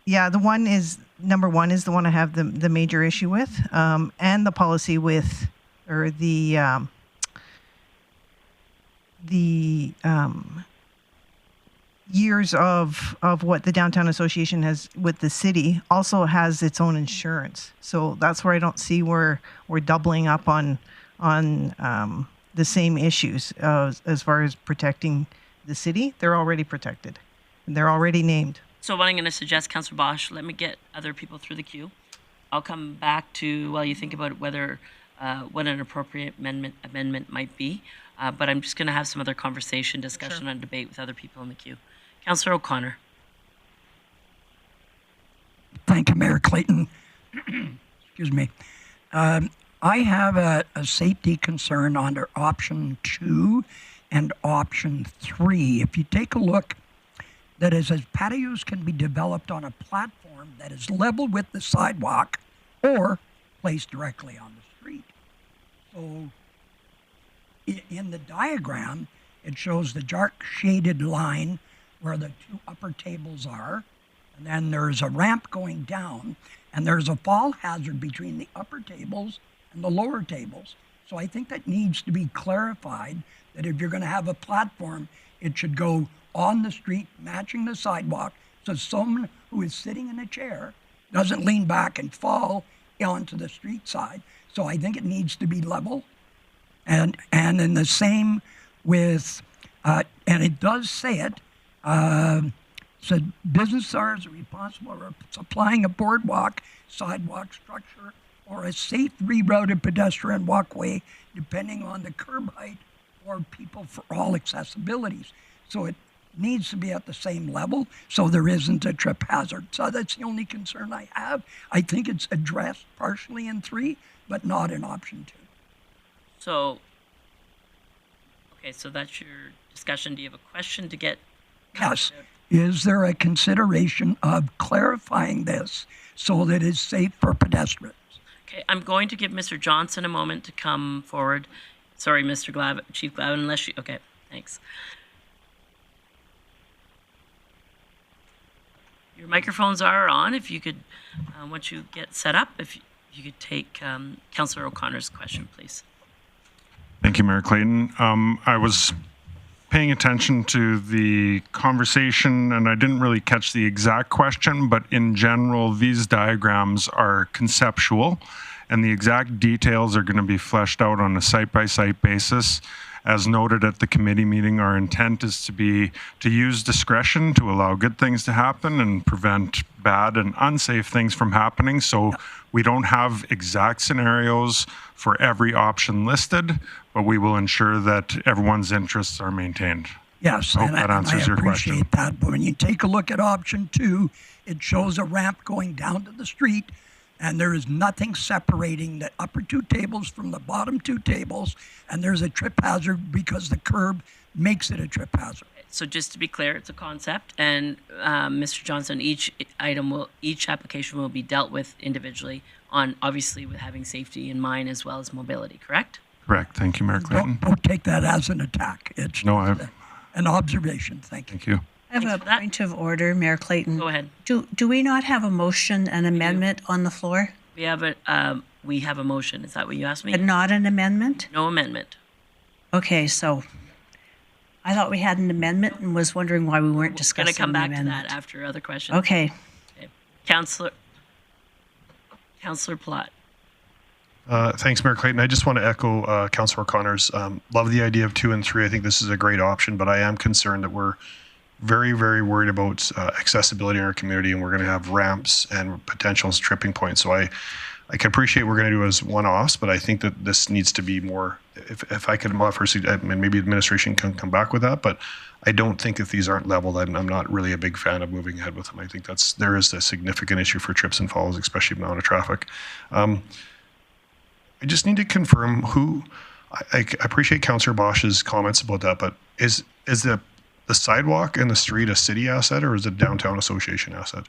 Speaker 14: yeah, number 1 is the one I have the major issue with, and the policy with, or the years of what the Downtown Association has with the city also has its own insurance. So that's where I don't see where we're doubling up on the same issues as far as protecting the city. They're already protected, and they're already named.
Speaker 1: So what I'm going to suggest, Councillor Bosch, let me get other people through the queue. I'll come back to while you think about what an appropriate amendment might be. But I'm just going to have some other discussion, and debate with other people in the queue. Councillor O'Connor.
Speaker 4: Thank you, Mayor Clayton. Excuse me. I have a safety concern under option 2 and option 3. If you take a look, that is, as patios can be developed on a platform that is level with the sidewalk or placed directly on the street. So in the diagram, it shows the dark shaded line where the 2 upper tables are, and then there's a ramp going down, and there's a fall hazard between the upper tables and the lower tables. So I think that needs to be clarified, that if you're going to have a platform, it should go on the street, matching the sidewalk, so someone who is sitting in a chair doesn't lean back and fall onto the street side. So I think it needs to be level. And in the same with, and it does say it, said business owners are responsible for supplying a boardwalk, sidewalk structure, or a safe rerouted pedestrian walkway, depending on the curb height or people for all accessibilities. So it needs to be at the same level so there isn't a trip hazard. So that's the only concern I have. I think it's addressed partially in 3, but not in option 2.
Speaker 1: So, okay, so that's your discussion. Do you have a question to get?
Speaker 4: Yes. Is there a consideration of clarifying this so that it's safe for pedestrians?
Speaker 1: Okay, I'm going to give Mr. Johnson a moment to come forward. Sorry, Mr. Chief Glavin, unless you, okay, thanks. Your microphones are on. If you could, once you get set up, if you could take Councillor O'Connor's question, please.
Speaker 19: Thank you, Mayor Clayton. I was paying attention to the conversation and I didn't really catch the exact question, but in general, these diagrams are conceptual and the exact details are going to be fleshed out on a site-by-site basis. As noted at the committee meeting, our intent is to use discretion to allow good things to happen and prevent bad and unsafe things from happening. So we don't have exact scenarios for every option listed, but we will ensure that everyone's interests are maintained.
Speaker 4: Yes,
Speaker 19: I hope that answers your question.
Speaker 4: I appreciate that. But when you take a look at option 2, it shows a ramp going down to the street, and there is nothing separating the upper 2 tables from the bottom 2 tables, and there's a trip hazard because the curb makes it a trip hazard.
Speaker 1: So just to be clear, it's a concept, and Mr. Johnson, each application will be dealt with individually on, obviously, with having safety in mind as well as mobility, correct?
Speaker 19: Correct. Thank you, Mayor Clayton.
Speaker 4: Don't take that as an attack. It's an observation. Thank you.
Speaker 19: Thank you.
Speaker 11: I have a point of order, Mayor Clayton.
Speaker 1: Go ahead.
Speaker 11: Do we not have a motion, an amendment on the floor?
Speaker 1: We have a motion. Is that what you asked me?
Speaker 11: But not an amendment?
Speaker 1: No amendment.
Speaker 11: Okay, so I thought we had an amendment and was wondering why we weren't discussing the
Speaker 1: Going to come back
Speaker 11: amendment.
Speaker 1: to that after other questions.
Speaker 11: Okay.
Speaker 1: Councillor Platt.
Speaker 10: Thanks, Mayor Clayton. I just want to echo Councillor O'Connor's. Love the idea of 2 and 3. I think this is a great option, but I am concerned that we're very, very worried about accessibility in our community, and we're going to have ramps and potential tripping points. So I can appreciate we're going to do as one-offs, but I think that this needs to be more. If I could offer, and maybe administration can come back with that, but I don't think if these aren't leveled, I'm not really a big fan of moving ahead with them. I think there is a significant issue for trips and falls, especially the amount of traffic. I just need to confirm who. I appreciate Councillor Bosch's comments about that, but is the sidewalk and the street a city asset or is it a downtown association asset?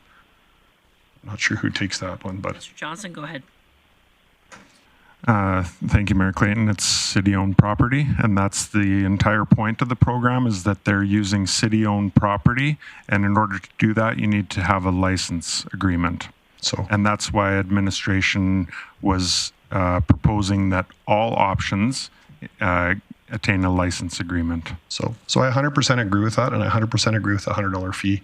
Speaker 10: I'm not sure who takes that one, but.
Speaker 1: Mr. Johnson, go ahead.
Speaker 19: Thank you, Mayor Clayton. It's city-owned property, and that's the entire point of the program is that they're using city-owned property, and in order to do that, you need to have a license agreement. And that's why administration was proposing that all options attain a license agreement.
Speaker 10: So I 100% agree with that, and I 100% agree with the $100 fee.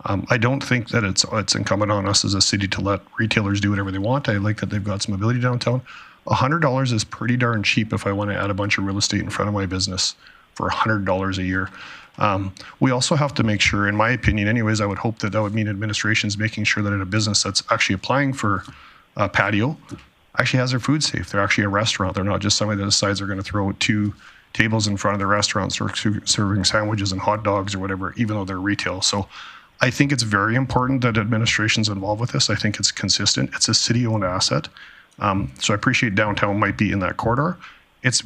Speaker 10: I don't think that it's incumbent on us as a city to let retailers do whatever they want. I like that they've got some ability downtown. $100 is pretty darn cheap if I want to add a bunch of real estate in front of my business for $100 a year. We also have to make sure, in my opinion anyways, I would hope that would mean administration's making sure that a business that's actually applying for a patio actually has their food safe. They're actually a restaurant. They're not just somebody that decides they're going to throw 2 tables in front of the restaurant serving sandwiches and hot dogs or whatever, even though they're retail. So I think it's very important that administration's involved with this. I think it's consistent. It's a city-owned asset. So I appreciate downtown might be in that corridor.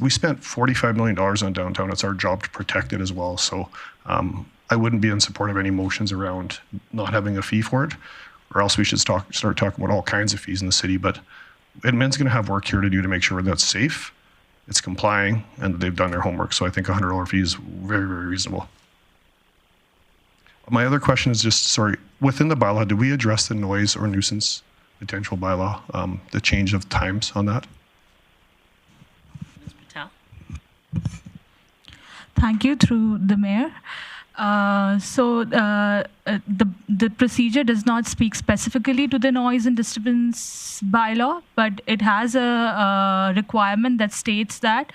Speaker 10: We spent $45 million on downtown. It's our job to protect it as well. So I wouldn't be in support of any motions around not having a fee for it, or else we should start talking about all kinds of fees in the city. But admin's going to have work here to do to make sure that's safe, it's complying, and that they've done their homework. So I think $100 fee is very, very reasonable. My other question is just, within the bylaw, did we address the noise or nuisance potential bylaw, the change of times on that?
Speaker 1: Ms. Patel.
Speaker 20: Thank you, through the mayor. The procedure does not speak specifically to the noise and disturbance bylaw, but it has a requirement that states that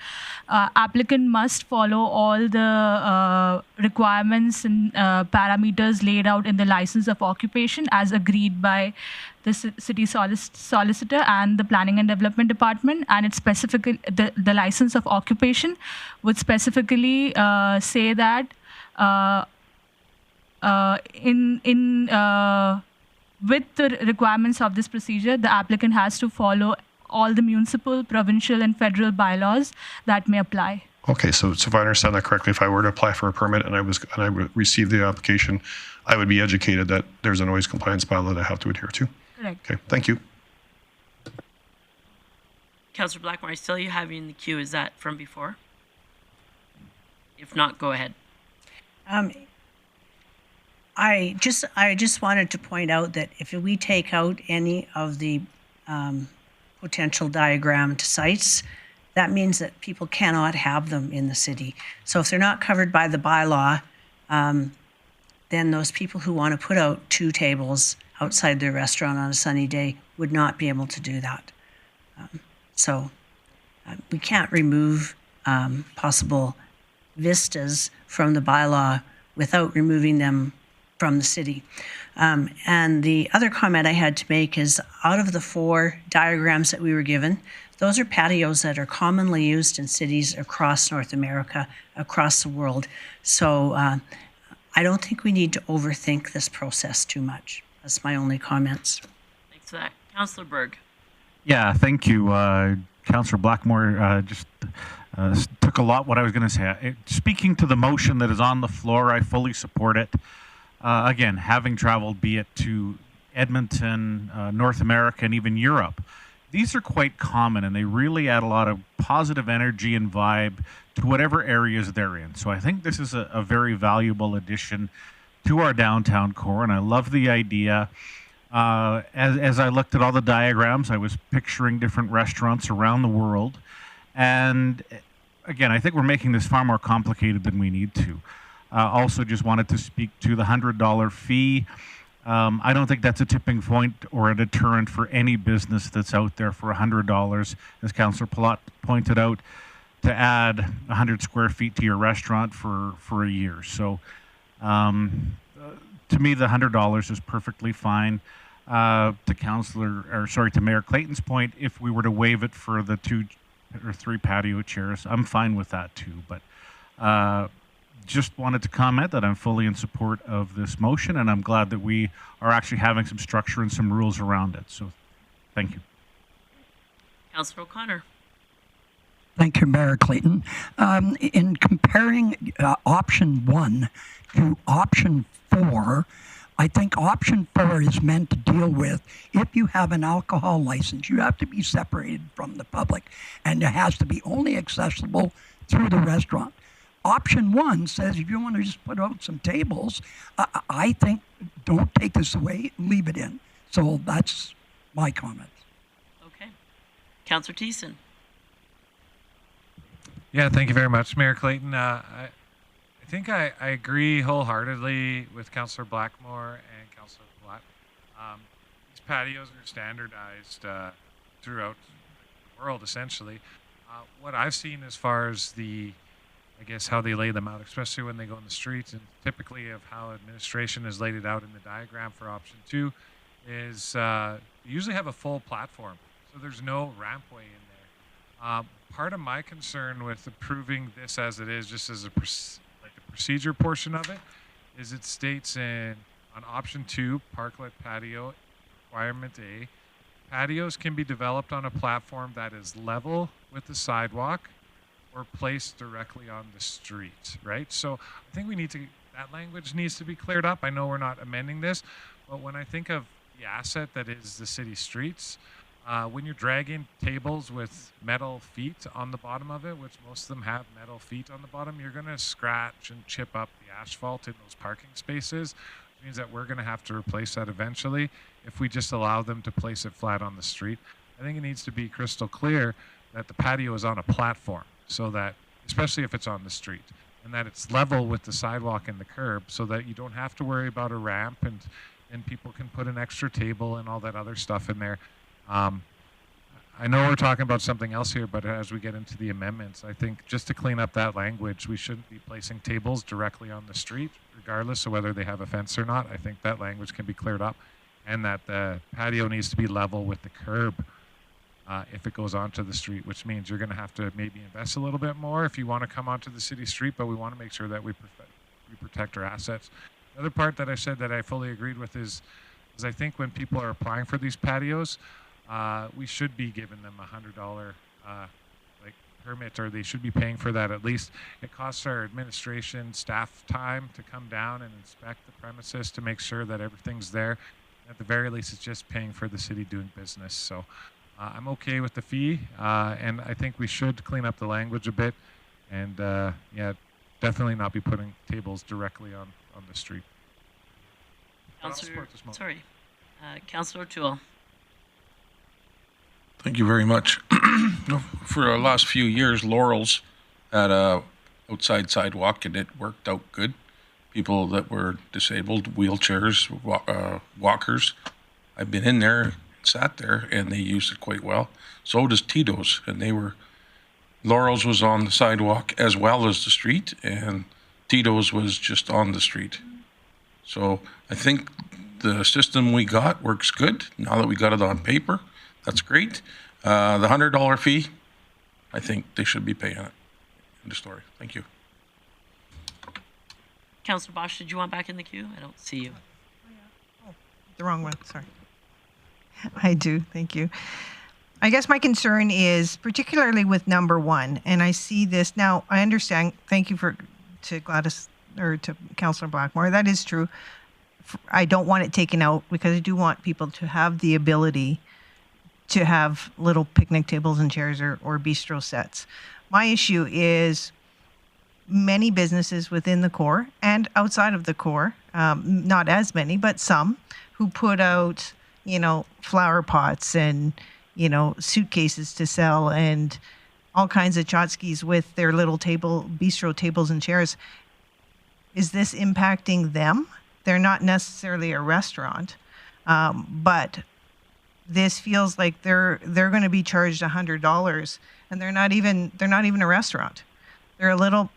Speaker 20: applicant must follow all the requirements and parameters laid out in the license of occupation as agreed by the city solicitor and the planning and development department. And it specifically, the license of occupation would specifically say that with the requirements of this procedure, the applicant has to follow all the municipal, provincial, and federal bylaws that may apply.
Speaker 10: Okay, so if I understand that correctly, if I were to apply for a permit and I received the application, I would be educated that there's a noise compliance bylaw that I have to adhere to.
Speaker 20: Correct.
Speaker 10: Okay, thank you.
Speaker 1: Councillor Blackmore, I still have you in the queue. Is that from before? If not, go ahead.
Speaker 11: I just wanted to point out that if we take out any of the potential diagrammed sites, that means that people cannot have them in the city. So if they're not covered by the bylaw, then those people who want to put out 2 tables outside their restaurant on a sunny day would not be able to do that. We can't remove possible vistas from the bylaw without removing them from the city. And the other comment I had to make is, out of the 4 diagrams that we were given, those are patios that are commonly used in cities across North America, across the world. So I don't think we need to overthink this process too much. That's my only comments.
Speaker 1: Thanks for that. Councillor Berg.
Speaker 7: Yeah, thank you. Councillor Blackmore just took a lot what I was going to say. Speaking to the motion that is on the floor, I fully support it. Again, having traveled, be it to Edmonton, North America, and even Europe, these are quite common, and they really add a lot of positive energy and vibe to whatever areas they're in. So I think this is a very valuable addition to our downtown core, and I love the idea. As I looked at all the diagrams, I was picturing different restaurants around the world. And again, I think we're making this far more complicated than we need to. Also just wanted to speak to the $100 fee. I don't think that's a tipping point or a deterrent for any business that's out there for $100, as Councillor Palat pointed out, to add 100 square feet to your restaurant for a year. So to me, the $100 is perfectly fine. To Mayor Clayton's point, if we were to waive it for the 2 or 3 patio chairs, I'm fine with that too. But just wanted to comment that I'm fully in support of this motion, and I'm glad that we are actually having some structure and some rules around it. So thank you.
Speaker 1: Councillor O'Connor.
Speaker 4: Thank you, Mayor Clayton. In comparing option 1 to option 4, I think option 4 is meant to deal with, if you have an alcohol license, you have to be separated from the public, and it has to be only accessible through the restaurant. Option 1 says if you want to just put out some tables, I think don't take this away, leave it in. So that's my comment.
Speaker 1: Okay. Councillor Thiessen.
Speaker 6: Yeah, thank you very much, Mayor Clayton. I think I agree wholeheartedly with Councillor Blackmore and Councillor Platt. These patios are standardized throughout the world, essentially. What I've seen as far as how they lay them out, especially when they go in the streets, and typically of how administration has laid it out in the diagram for option 2, is you usually have a full platform, so there's no rampway in there. Part of my concern with approving this as it is, just as the procedure portion of it, is it states on option 2, parklet patio, requirement A, patios can be developed on a platform that is level with the sidewalk or placed directly on the street, right? So I think that language needs to be cleared up. I know we're not amending this, but when I think of the asset that is the city streets, when you're dragging tables with metal feet on the bottom of it, which most of them have metal feet on the bottom, you're going to scratch and chip up the asphalt in those parking spaces, which means that we're going to have to replace that eventually if we just allow them to place it flat on the street. I think it needs to be crystal clear that the patio is on a platform, so that, especially if it's on the street, and that it's level with the sidewalk and the curb, so that you don't have to worry about a ramp, and people can put an extra table and all that other stuff in there. I know we're talking about something else here, but as we get into the amendments, I think just to clean up that language, we shouldn't be placing tables directly on the street, regardless of whether they have a fence or not. I think that language can be cleared up, and that the patio needs to be level with the curb if it goes onto the street, which means you're going to have to maybe invest a little bit more if you want to come onto the city street, but we want to make sure that we protect our assets. The other part that I said that I fully agreed with is I think when people are applying for these patios, we should be giving them $100 permit, or they should be paying for that at least. It costs our administration staff time to come down and inspect the premises to make sure that everything's there. At the very least, it's just paying for the city doing business. So I'm okay with the fee, and I think we should clean up the language a bit, and definitely not be putting tables directly on the street.
Speaker 1: Councillor O'Toole.
Speaker 9: Thank you very much. For the last few years, Laurel's had a outside sidewalk, and it worked out good. People that were disabled, wheelchairs, walkers, I've been in there, sat there, and they used it quite well. So does Tito's, and Laurel's was on the sidewalk as well as the street, and Tito's was just on the street. So I think the system we got works good. Now that we got it on paper, that's great. The $100 fee, I think they should be paying it. End of story. Thank you.
Speaker 1: Councillor Bosch, did you want back in the queue? I don't see you.
Speaker 14: The wrong one, sorry. I do, thank you. I guess my concern is particularly with number 1, and I see this now. I understand. Thank you to Gladys or to Councillor Blackmore. That is true. I don't want it taken out because I do want people to have the ability to have little picnic tables and chairs or bistro sets. My issue is many businesses within the core and outside of the core, not as many, but some, who put out, flower pots and, suitcases to sell and all kinds of tchotchkes with their little bistro tables and chairs. Is this impacting them? They're not necessarily a restaurant, but this feels like they're going to be charged $100, and they're not even a restaurant. They're a little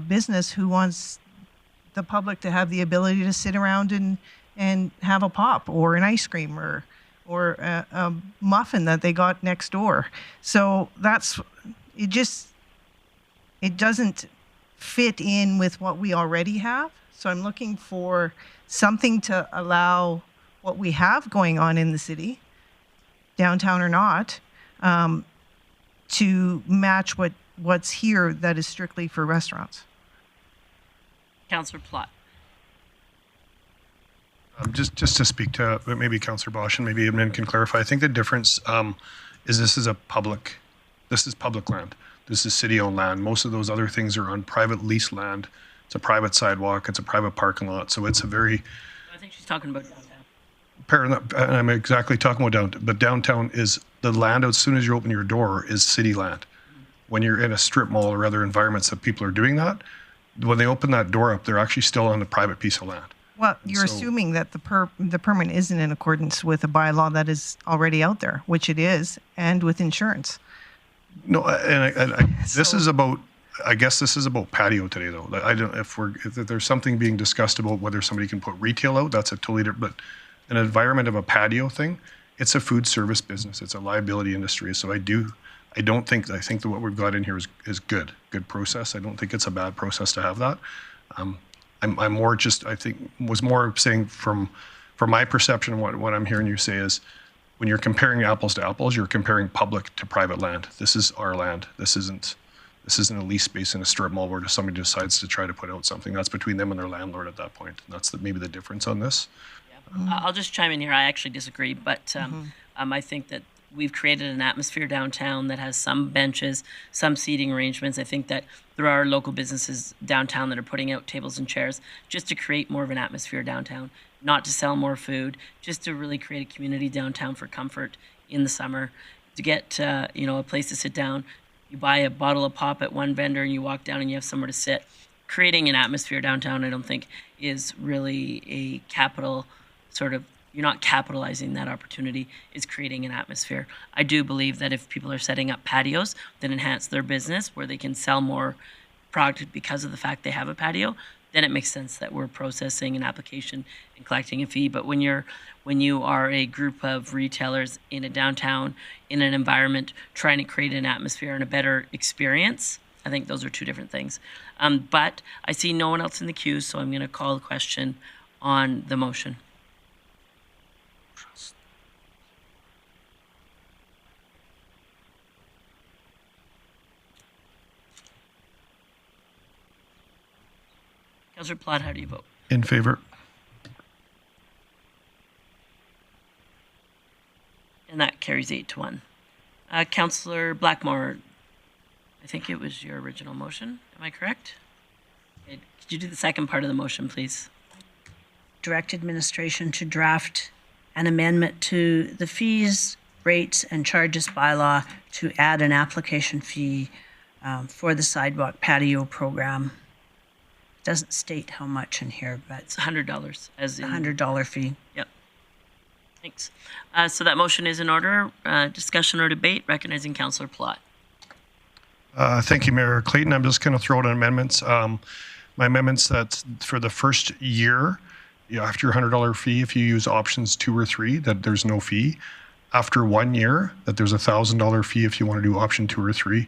Speaker 14: business who wants the public to have the ability to sit around and have a pop or an ice cream or a muffin that they got next door. So it doesn't fit in with what we already have. So I'm looking for something to allow what we have going on in the city, downtown or not, to match what's here that is strictly for restaurants.
Speaker 1: Councillor Plott.
Speaker 10: Just to speak to maybe Councillor Bosch and maybe Admin can clarify. I think the difference is this is public land. This is city-owned land. Most of those other things are on private lease land. It's a private sidewalk. It's a private parking lot. So it's a very...
Speaker 1: I think she's talking about downtown.
Speaker 10: I'm exactly talking about downtown. But downtown is the land as soon as you open your door is city land. When you're in a strip mall or other environments that people are doing that, when they open that door up, they're actually still on the private piece of land.
Speaker 14: Well, you're assuming that the permit isn't in accordance with a bylaw that is already out there, which it is, and with insurance.
Speaker 10: No, and this is about. I guess this is about patio today, though. I don't. If there's something being discussed about whether somebody can put retail out, that's a totally different. But an environment of a patio thing, it's a food service business. It's a liability industry. So I think that what we've got in here is good process. I don't think it's a bad process to have that. I'm more just, I think, was more saying from my perception, what I'm hearing you say is when you're comparing apples to apples, you're comparing public to private land. This is our land. This isn't a lease space in a strip mall where somebody decides to try to put out something. That's between them and their landlord at that point. And that's maybe the difference on this.
Speaker 1: Yeah, I'll just chime in here. I actually disagree, but I think that we've created an atmosphere downtown that has some benches, some seating arrangements. I think that there are local businesses downtown that are putting out tables and chairs just to create more of an atmosphere downtown, not to sell more food, just to really create a community downtown for comfort in the summer, to get a place to sit down. you buy a bottle of pop at one vendor and you walk down and you have somewhere to sit. Creating an atmosphere downtown, I don't think, is really a capital sort of, you're not capitalizing that opportunity, is creating an atmosphere. I do believe that if people are setting up patios that enhance their business where they can sell more product because of the fact they have a patio, then it makes sense that we're processing an application and collecting a fee. But when you are a group of retailers in a downtown, in an environment, trying to create an atmosphere and a better experience, I think those are two different things. But I see no one else in the queue, so I'm going to call the question on the motion. Councillor Plott, how do you vote?
Speaker 10: In favor.
Speaker 1: And that carries 8-1. Councillor Blackmore, I think it was your original motion. Am I correct? Okay. Could you do the second part of the motion, please?
Speaker 11: Direct administration to draft an amendment to the fees, rates, and charges bylaw to add an application fee for the Sidewalk patio program. It doesn't state how much in here, but
Speaker 1: it's $100 as in
Speaker 11: $100 fee.
Speaker 1: Yep. Thanks. So that motion is in order. Discussion or debate, recognizing Councillor Plott.
Speaker 10: Thank you, Mayor Clayton. I'm just going to throw out amendments. My amendments that for the first year, after your $100 fee, if you use options 2 or 3, that there's no fee. After 1 year, that there's a $1,000 fee if you want to do option 2 or 3.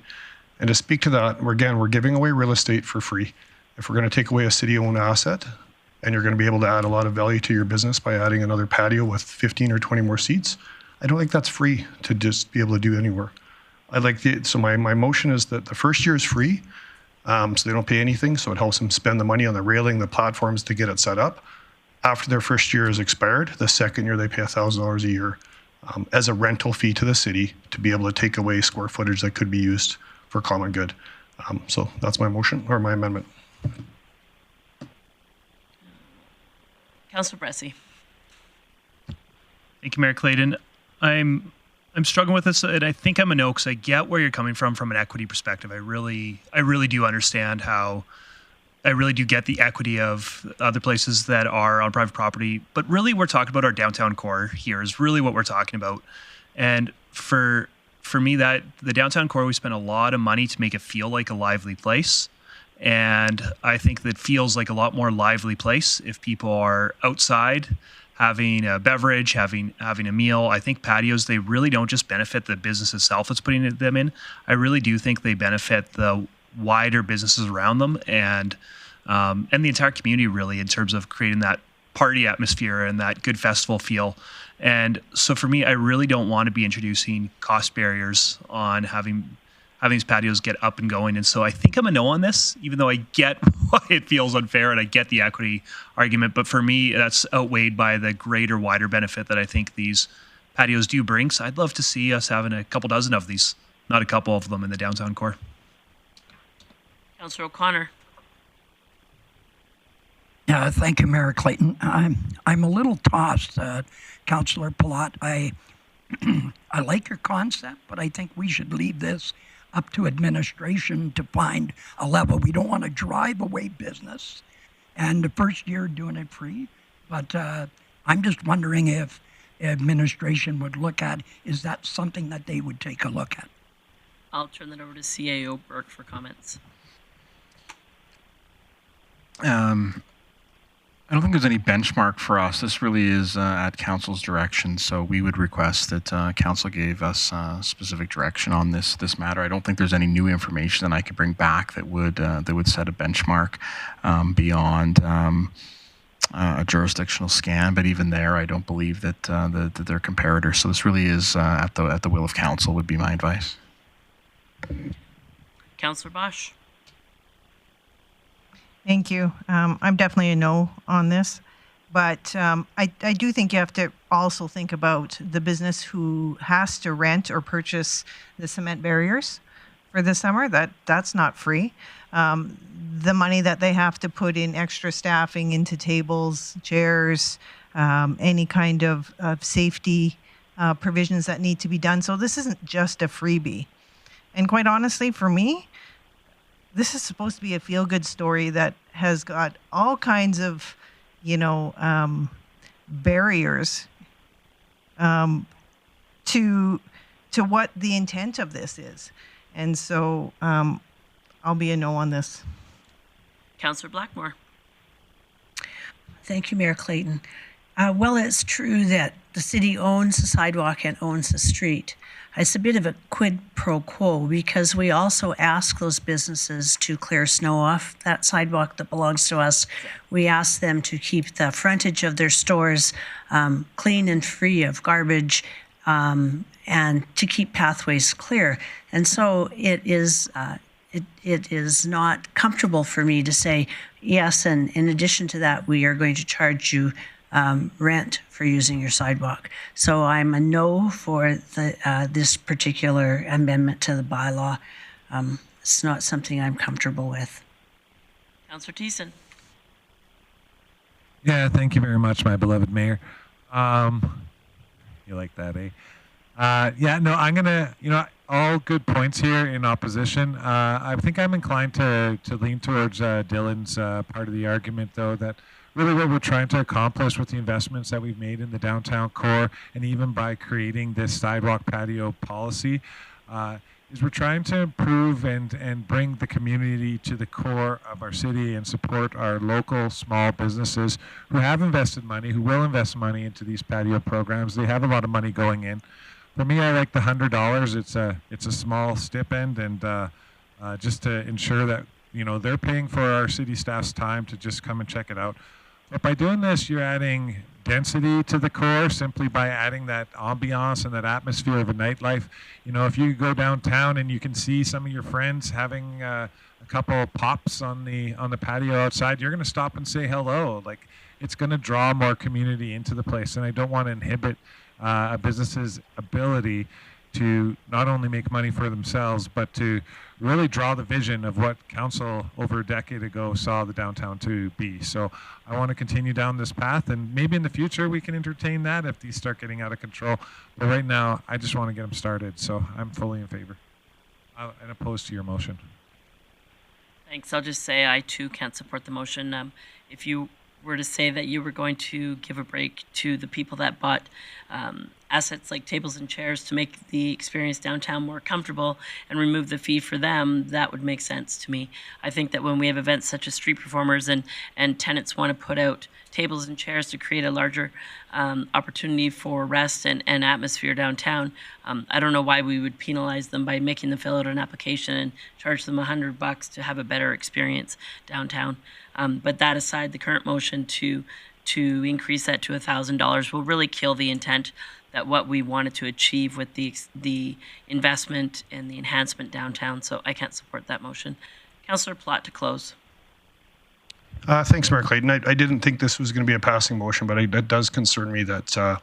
Speaker 10: And to speak to that, we're giving away real estate for free. If we're going to take away a city-owned asset, and you're going to be able to add a lot of value to your business by adding another patio with 15 or 20 more seats, I don't think that's free to just be able to do anywhere. So my motion is that the first year is free, so they don't pay anything, so it helps them spend the money on the railing, the platforms to get it set up. After their first year is expired, the second year they pay $1,000 a year as a rental fee to the city to be able to take away square footage that could be used for common good. So that's my motion, or my amendment.
Speaker 1: Councillor Bressie.
Speaker 3: Thank you, Mayor Clayton. I'm struggling with this, and I think I'm a no because I get where you're coming from an equity perspective. I really do understand how. I really do get the equity of other places that are on private property, but really we're talking about our downtown core here is really what we're talking about. And for me, that the downtown core, we spend a lot of money to make it feel like a lively place. And I think that feels like a lot more lively place if people are outside having a beverage, having a meal. I think patios, they really don't just benefit the business itself that's putting them in. I really do think they benefit the wider businesses around them and the entire community really in terms of creating that party atmosphere and that good festival feel. And so for me, I really don't want to be introducing cost barriers on having these patios get up and going. And so I think I'm a no on this, even though I get why it feels unfair and I get the equity argument. But for me, that's outweighed by the greater, wider benefit that I think these patios do bring. So I'd love to see us having a couple dozen of these, not a couple of them in the downtown core.
Speaker 1: Councillor O'Connor.
Speaker 4: Yeah, thank you, Mayor Clayton. I'm a little tossed, Councillor Plott. I like your concept, but I think we should leave this up to administration to find a level. We don't want to drive away business, and the first year doing it free. But I'm just wondering if administration would look at, is that something that they would take a look at?
Speaker 1: I'll turn that over to CAO Burke for comments.
Speaker 18: I don't think there's any benchmark for us. This really is at council's direction, so we would request that council gave us specific direction on this matter. I don't think there's any new information that I could bring back that would set a benchmark beyond a jurisdictional scan. But even there, I don't believe that that they're comparators. So this really is at the will of council. Would be my advice.
Speaker 1: Councillor Bosch.
Speaker 14: Thank you. I'm definitely a no on this, but I do think you have to also think about the business who has to rent or purchase the cement barriers for the summer. That's not free. The money that they have to put in extra staffing into tables, chairs, any kind of safety provisions that need to be done. So this isn't just a freebie. And quite honestly, for me, this is supposed to be a feel-good story that has got all kinds of, barriers to what the intent of this is. And so I'll be a no on this.
Speaker 1: Councillor Blackmore.
Speaker 11: Thank you, Mayor Clayton. Well, it's true that the city owns the sidewalk and owns the street. It's a bit of a quid pro quo because we also ask those businesses to clear snow off that sidewalk that belongs to us. We ask them to keep the frontage of their stores clean and free of garbage and to keep pathways clear. And so it is not comfortable for me to say, yes, and in addition to that, we are going to charge you rent for using your sidewalk. So I'm a no for this particular amendment to the bylaw. It's not something I'm comfortable with.
Speaker 1: Councillor Thiessen.
Speaker 21: Yeah, thank you very much, my beloved mayor. You like that, eh? Yeah, no, I'm gonna, all good points here in opposition. I think I'm inclined to lean towards Dylan's part of the argument, though, that really what we're trying to accomplish with the investments that we've made in the downtown core, and even by creating this sidewalk patio policy, is we're trying to improve and bring the community to the core of our city and support our local small businesses who have invested money, who will invest money into these patio programs. They have a lot of money going in. For me, I like the $100. It's a small stipend, and just to ensure that they're paying for our city staff's time to just come and check it out. But by doing this, you're adding density to the core simply by adding that ambiance and that atmosphere of a nightlife. If you go downtown and you can see some of your friends having a couple pops on the patio outside, you're going to stop and say hello. Like, it's going to draw more community into the place, and I don't want to inhibit a business's ability to not only make money for themselves, but to really draw the vision of what council over a decade ago saw the downtown to be. So I want to continue down this path, and maybe in the future we can entertain that if these start getting out of control. But right now, I just want to get them started. So I'm fully in favor and opposed to your motion.
Speaker 1: Thanks. I'll just say I too can't support the motion. If you were to say that you were going to give a break to the people that bought assets like tables and chairs to make the experience downtown more comfortable and remove the fee for them, that would make sense to me. I think that when we have events such as street performers and tenants want to put out tables and chairs to create a larger opportunity for rest and atmosphere downtown, I don't know why we would penalize them by making them fill out an application and charge them $100 to have a better experience downtown. But that aside, the current motion to increase that to $1,000 will really kill the intent that what we wanted to achieve with the investment and the enhancement downtown. So I can't support that motion. Councillor Plott to close.
Speaker 10: Thanks, Mayor Clayton. I didn't think this was going to be a passing motion, but it does concern me that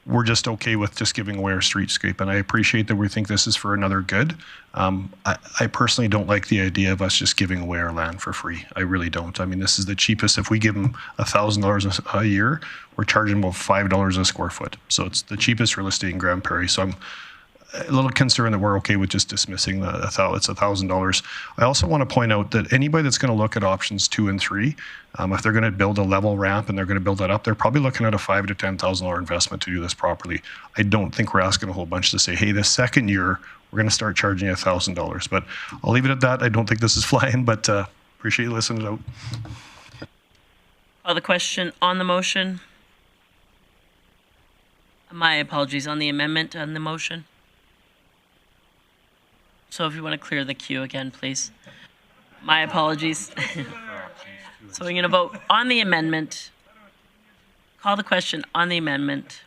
Speaker 10: we're just okay with just giving away our streetscape. And I appreciate that we think this is for another good. I personally don't like the idea of us just giving away our land for free. I really don't. I mean, this is the cheapest. If we give them $1,000 a year, we're charging about $5 a square foot. So it's the cheapest real estate in Grande Prairie. So I'm a little concerned that we're okay with just dismissing it's $1,000. I also want to point out that anybody that's going to look at options 2 and 3, if they're going to build a level ramp and they're going to build that up, they're probably looking at a $5,000 to $10,000 investment to do this properly. I don't think we're asking a whole bunch to say, hey, this second year we're going to start charging you $1,000. But I'll leave it at that. I don't think this is flying, but appreciate you listening out.
Speaker 1: The question on the motion. My apologies, on the amendment on the motion. So if you want to clear the queue again, please. My apologies. So we're going to vote on the amendment. Call the question on the amendment.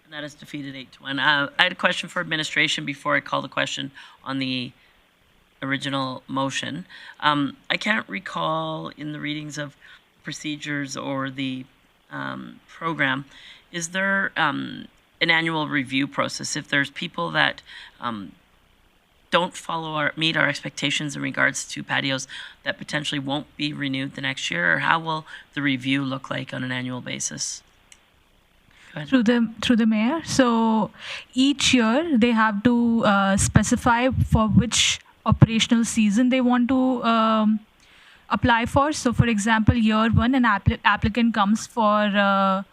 Speaker 1: And that is defeated 8-1. I had a question for administration before I call the question on the original motion. I can't recall in the readings of procedures or the program, is there an annual review process? If there's people that don't meet our expectations in regards to patios that potentially won't be renewed the next year, or how will the review look like on an annual basis?
Speaker 20: Through the mayor. So each year they have to specify for which operational season they want to apply for. So for example, year one, an applicant comes for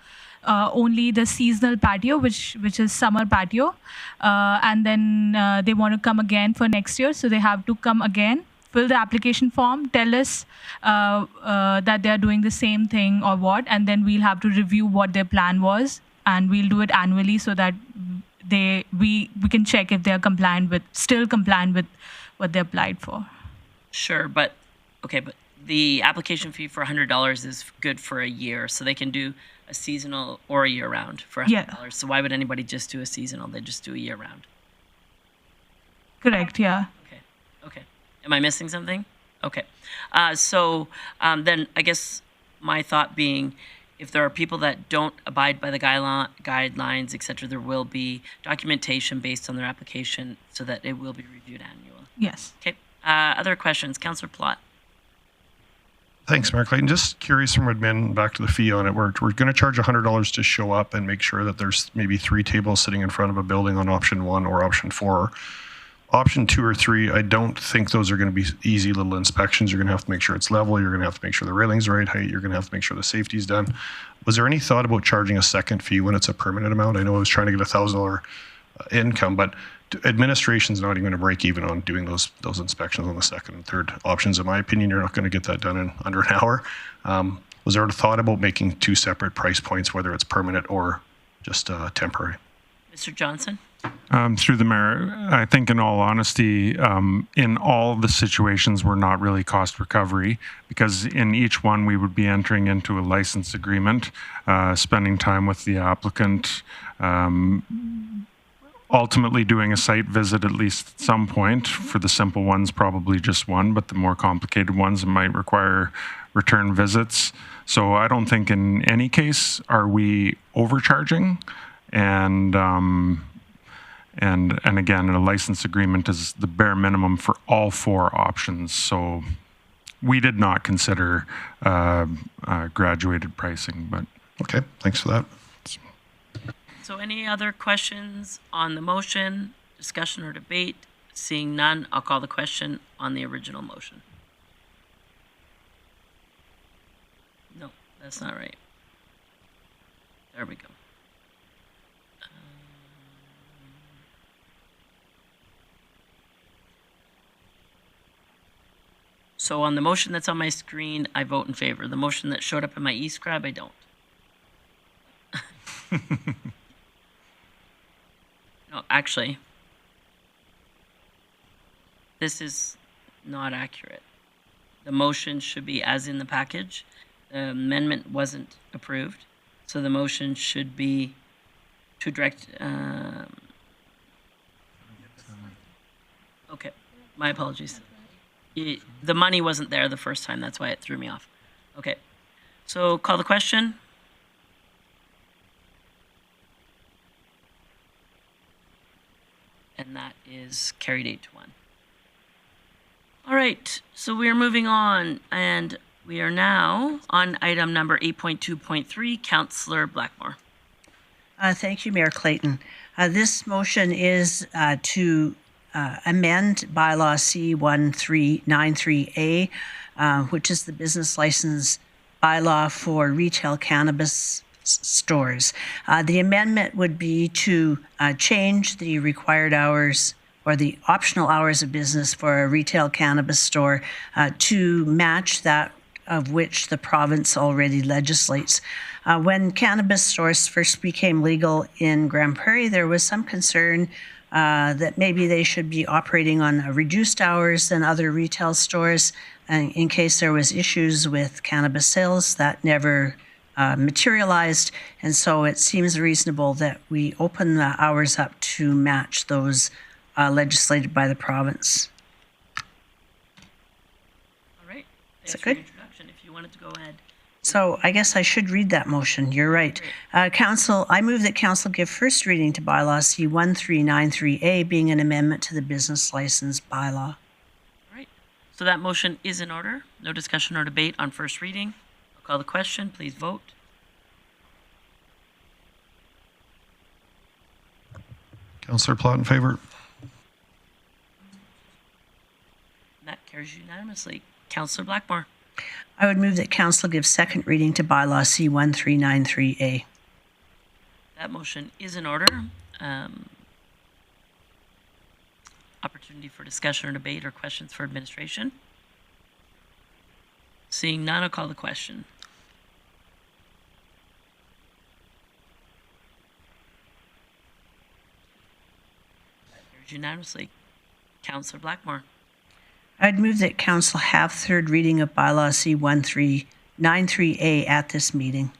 Speaker 20: only the seasonal patio, which is summer patio, and then they want to come again for next year. So they have to come again, fill the application form, tell us that they are doing the same thing or what, and then we'll have to review what their plan was, and we'll do it annually so that we can check if they are still compliant with what they applied for.
Speaker 1: Sure, but the application fee for $100 is good for a year, so they can do a seasonal or a year round for $100.
Speaker 20: Yeah.
Speaker 1: So why would anybody just do a seasonal? They just do a year round.
Speaker 20: Correct, yeah.
Speaker 1: Okay. Am I missing something? Okay. So then I guess my thought being, if there are people that don't abide by the guidelines, et cetera, there will be documentation based on their application so that it will be reviewed annually.
Speaker 20: Yes.
Speaker 1: Okay. Other questions? Councillor Plott.
Speaker 10: Thanks, Mayor Clayton. Just curious from admin, back to the fee on it. We're going to charge $100 to show up and make sure that there's maybe 3 tables sitting in front of a building on option 1 or option 4. Option 2 or 3, I don't think those are going to be easy little inspections. You're going to have to make sure it's level. You're going to have to make sure the railing's the right height. You're going to have to make sure the safety's done. Was there any thought about charging a second fee when it's a permanent amount? I know I was trying to get $1,000 income, but administration's not even going to break even on doing those inspections on the second and third options. In my opinion, you're not going to get that done in under an hour. Was there a thought about making 2 separate price points, whether it's permanent or just temporary?
Speaker 1: Mr. Johnson?
Speaker 19: Through the mayor, I think in all honesty, in all of the situations, we're not really cost recovery, because in each one we would be entering into a license agreement, spending time with the applicant, ultimately doing a site visit at least at some point. For the simple ones, probably just one, but the more complicated ones, it might require return visits. So I don't think in any case are we overcharging. And again, a license agreement is the bare minimum for all 4 options. So we did not consider graduated pricing, but.
Speaker 10: Okay, thanks for that.
Speaker 1: So any other questions on the motion, discussion or debate? Seeing none, I'll call the question on the original motion. No, that's not right. There we go. So on the motion that's on my screen, I vote in favor. The motion that showed up in my e-scribe, I don't. No, actually, this is not accurate. The motion should be as in the package. The amendment wasn't approved, so the motion should be to direct. Okay, my apologies. The money wasn't there the first time, that's why it threw me off. Okay, so call the question. And that is carried 8-1. All right, so we are moving on, and we are now on item number 8.2.3, Councillor Blackmore.
Speaker 11: Thank you, Mayor Clayton. This motion is to amend Bylaw C1393A, which is the business license bylaw for retail cannabis stores. The amendment would be to change the required hours or the optional hours of business for a retail cannabis store to match that of which the province already legislates. When cannabis stores first became legal in Grande Prairie, there was some concern that maybe they should be operating on reduced hours than other retail stores in case there was issues with cannabis sales. That never materialized, and so it seems reasonable that we open the hours up to match those legislated by the province.
Speaker 1: All right.
Speaker 11: Is that good?
Speaker 1: Introduction. If you wanted to go ahead,
Speaker 11: So I guess I should read that motion. You're right. I move that council give first reading to bylaw C1393A, being an amendment to the business license bylaw.
Speaker 1: All right. So that motion is in order. No discussion or debate on first reading. I'll call the question. Please vote.
Speaker 10: Councillor Platt in favor.
Speaker 1: That carries unanimously. Councillor Blackmore.
Speaker 11: I would move that council give second reading to bylaw C1393A.
Speaker 1: That motion is in order. Opportunity for discussion or debate or questions for administration. Seeing none, I'll call the question. That carries unanimously. Councillor Blackmore.
Speaker 11: I'd move that council have third reading of bylaw C1393A at this meeting.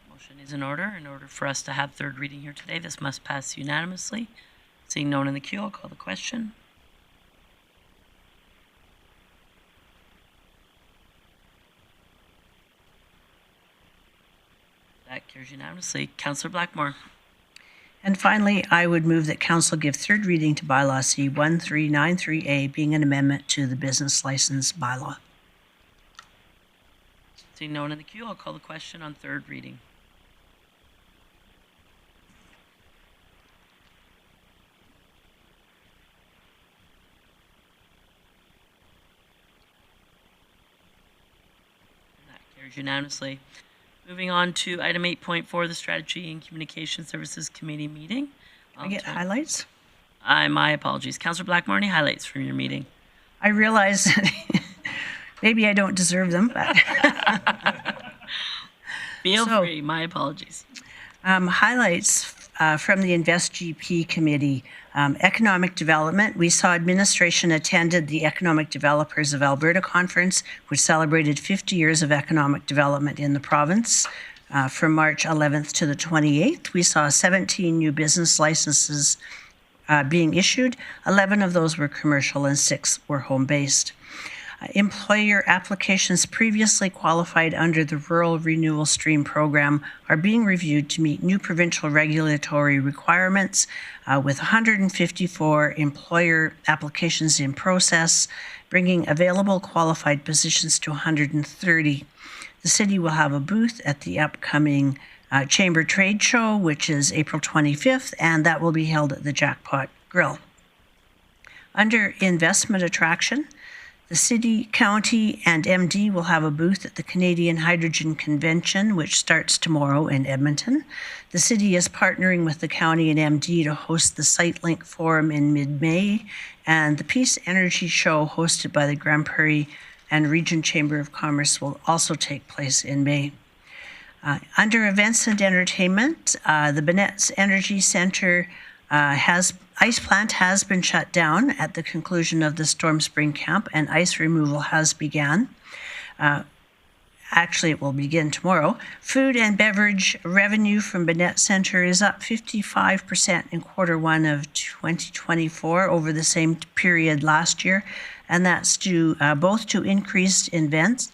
Speaker 1: Motion is in order. In order for us to have third reading here today, this must pass unanimously. Seeing no one in the queue, I'll call the question. That carries unanimously. Councillor Blackmore.
Speaker 11: And finally, I would move that council give third reading to bylaw C1393A, being an amendment to the business license bylaw.
Speaker 1: Seeing no one in the queue, I'll call the question on third reading. And that carries unanimously. Moving on to item 8.4, the Strategy and Communication Services Committee meeting.
Speaker 11: Can I get highlights?
Speaker 1: My apologies. Councillor Blackmore, any highlights from your meeting?
Speaker 11: I realize that maybe I don't deserve them, but
Speaker 1: Feel free. My apologies.
Speaker 11: Highlights from the Invest GP Committee. Economic Development. We saw administration attended the Economic Developers of Alberta Conference, which celebrated 50 years of economic development in the province. From March 11th to the 28th, we saw 17 new business licenses being issued. 11 of those were commercial and 6 were home-based. Employer applications previously qualified under the Rural Renewal Stream program are being reviewed to meet new provincial regulatory requirements, with 154 employer applications in process, bringing available qualified positions to 130. The city will have a booth at the upcoming Chamber Trade Show, which is April 25th, and that will be held at the Jackpot Grill. Under investment attraction, the City, County, and MD will have a booth at the Canadian Hydrogen Convention, which starts tomorrow in Edmonton. The City is partnering with the County and MD to host the SiteLink Forum in mid-May, and the Peace Energy Show hosted by the Grande Prairie and Region Chamber of Commerce will also take place in May. Under events and entertainment, the Bennett's Energy Centre ice plant has been shut down at the conclusion of the Storm Spring Camp, and ice removal has begun. Actually, it will begin tomorrow. Food and beverage revenue from Bennett Centre is up 55% in Q1 of 2024 over the same period last year, and that's due both to increased event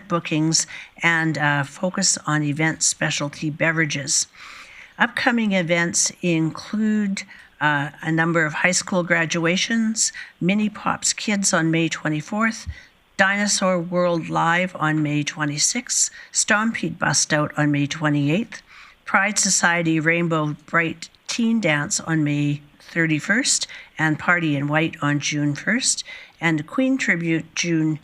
Speaker 11: bookings and focus on event specialty beverages. Upcoming events include a number of high school graduations, Mini Pops Kids on May 24th, Dinosaur World Live on May 26th, Stompede Bust Out on May 28th, Pride Society Rainbow Bright Teen Dance on May 31st, and Party in White on June 1st, and Queen Tribute June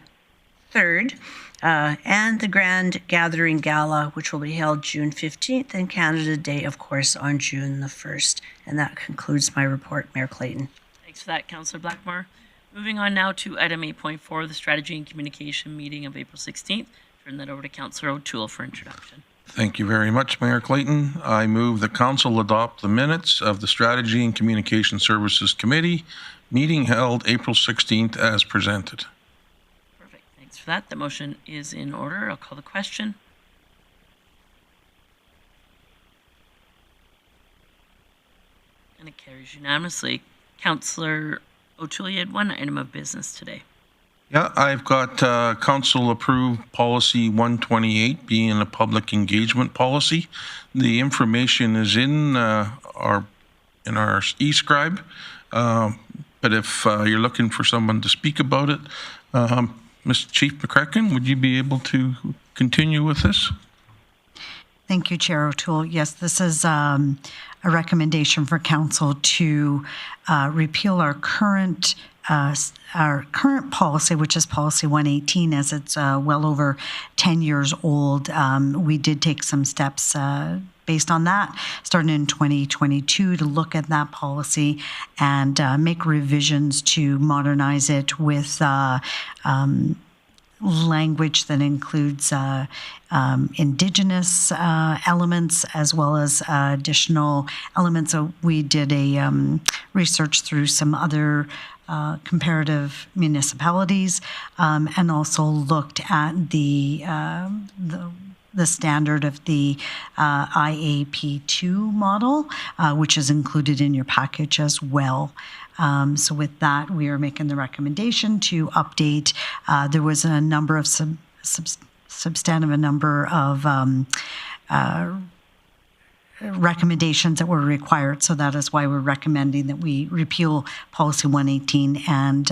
Speaker 11: 3rd, and the Grand Gathering Gala, which will be held June 15th, and Canada Day, of course, on June the 1st. And that concludes my report, Mayor Clayton.
Speaker 1: Thanks for that, Councillor Blackmore. Moving on now to item 8.4, the Strategy and Communication meeting of April 16th. Turn that over to Councillor O'Toole for introduction.
Speaker 9: Thank you very much, Mayor Clayton. I move the council adopt the minutes of the Strategy and Communication Services Committee meeting held April 16th as presented.
Speaker 1: Perfect. Thanks for that. The motion is in order. I'll call the question. And it carries unanimously. Councillor O'Toole, you had one item of business today.
Speaker 9: Yeah, I've got council approved policy 128 being a public engagement policy. The information is in our e-scribe, but if you're looking for someone to speak about it, Mr. Chief McCracken, would you be able to continue with this?
Speaker 2: Thank you, Chair O'Toole. Yes, this is a recommendation for council to repeal our current policy, which is policy 118, as it's well over 10 years old. We did take some steps based on that, starting in 2022, to look at that policy and make revisions to modernize it with language that includes Indigenous elements as well as additional elements. So we did a research through some other comparative municipalities and also looked at the standard of the IAP2 model, which is included in your package as well. So with that, we are making the recommendation to update. There was a number of substantive number of recommendations that were required. So that is why we're recommending that we repeal policy 118 and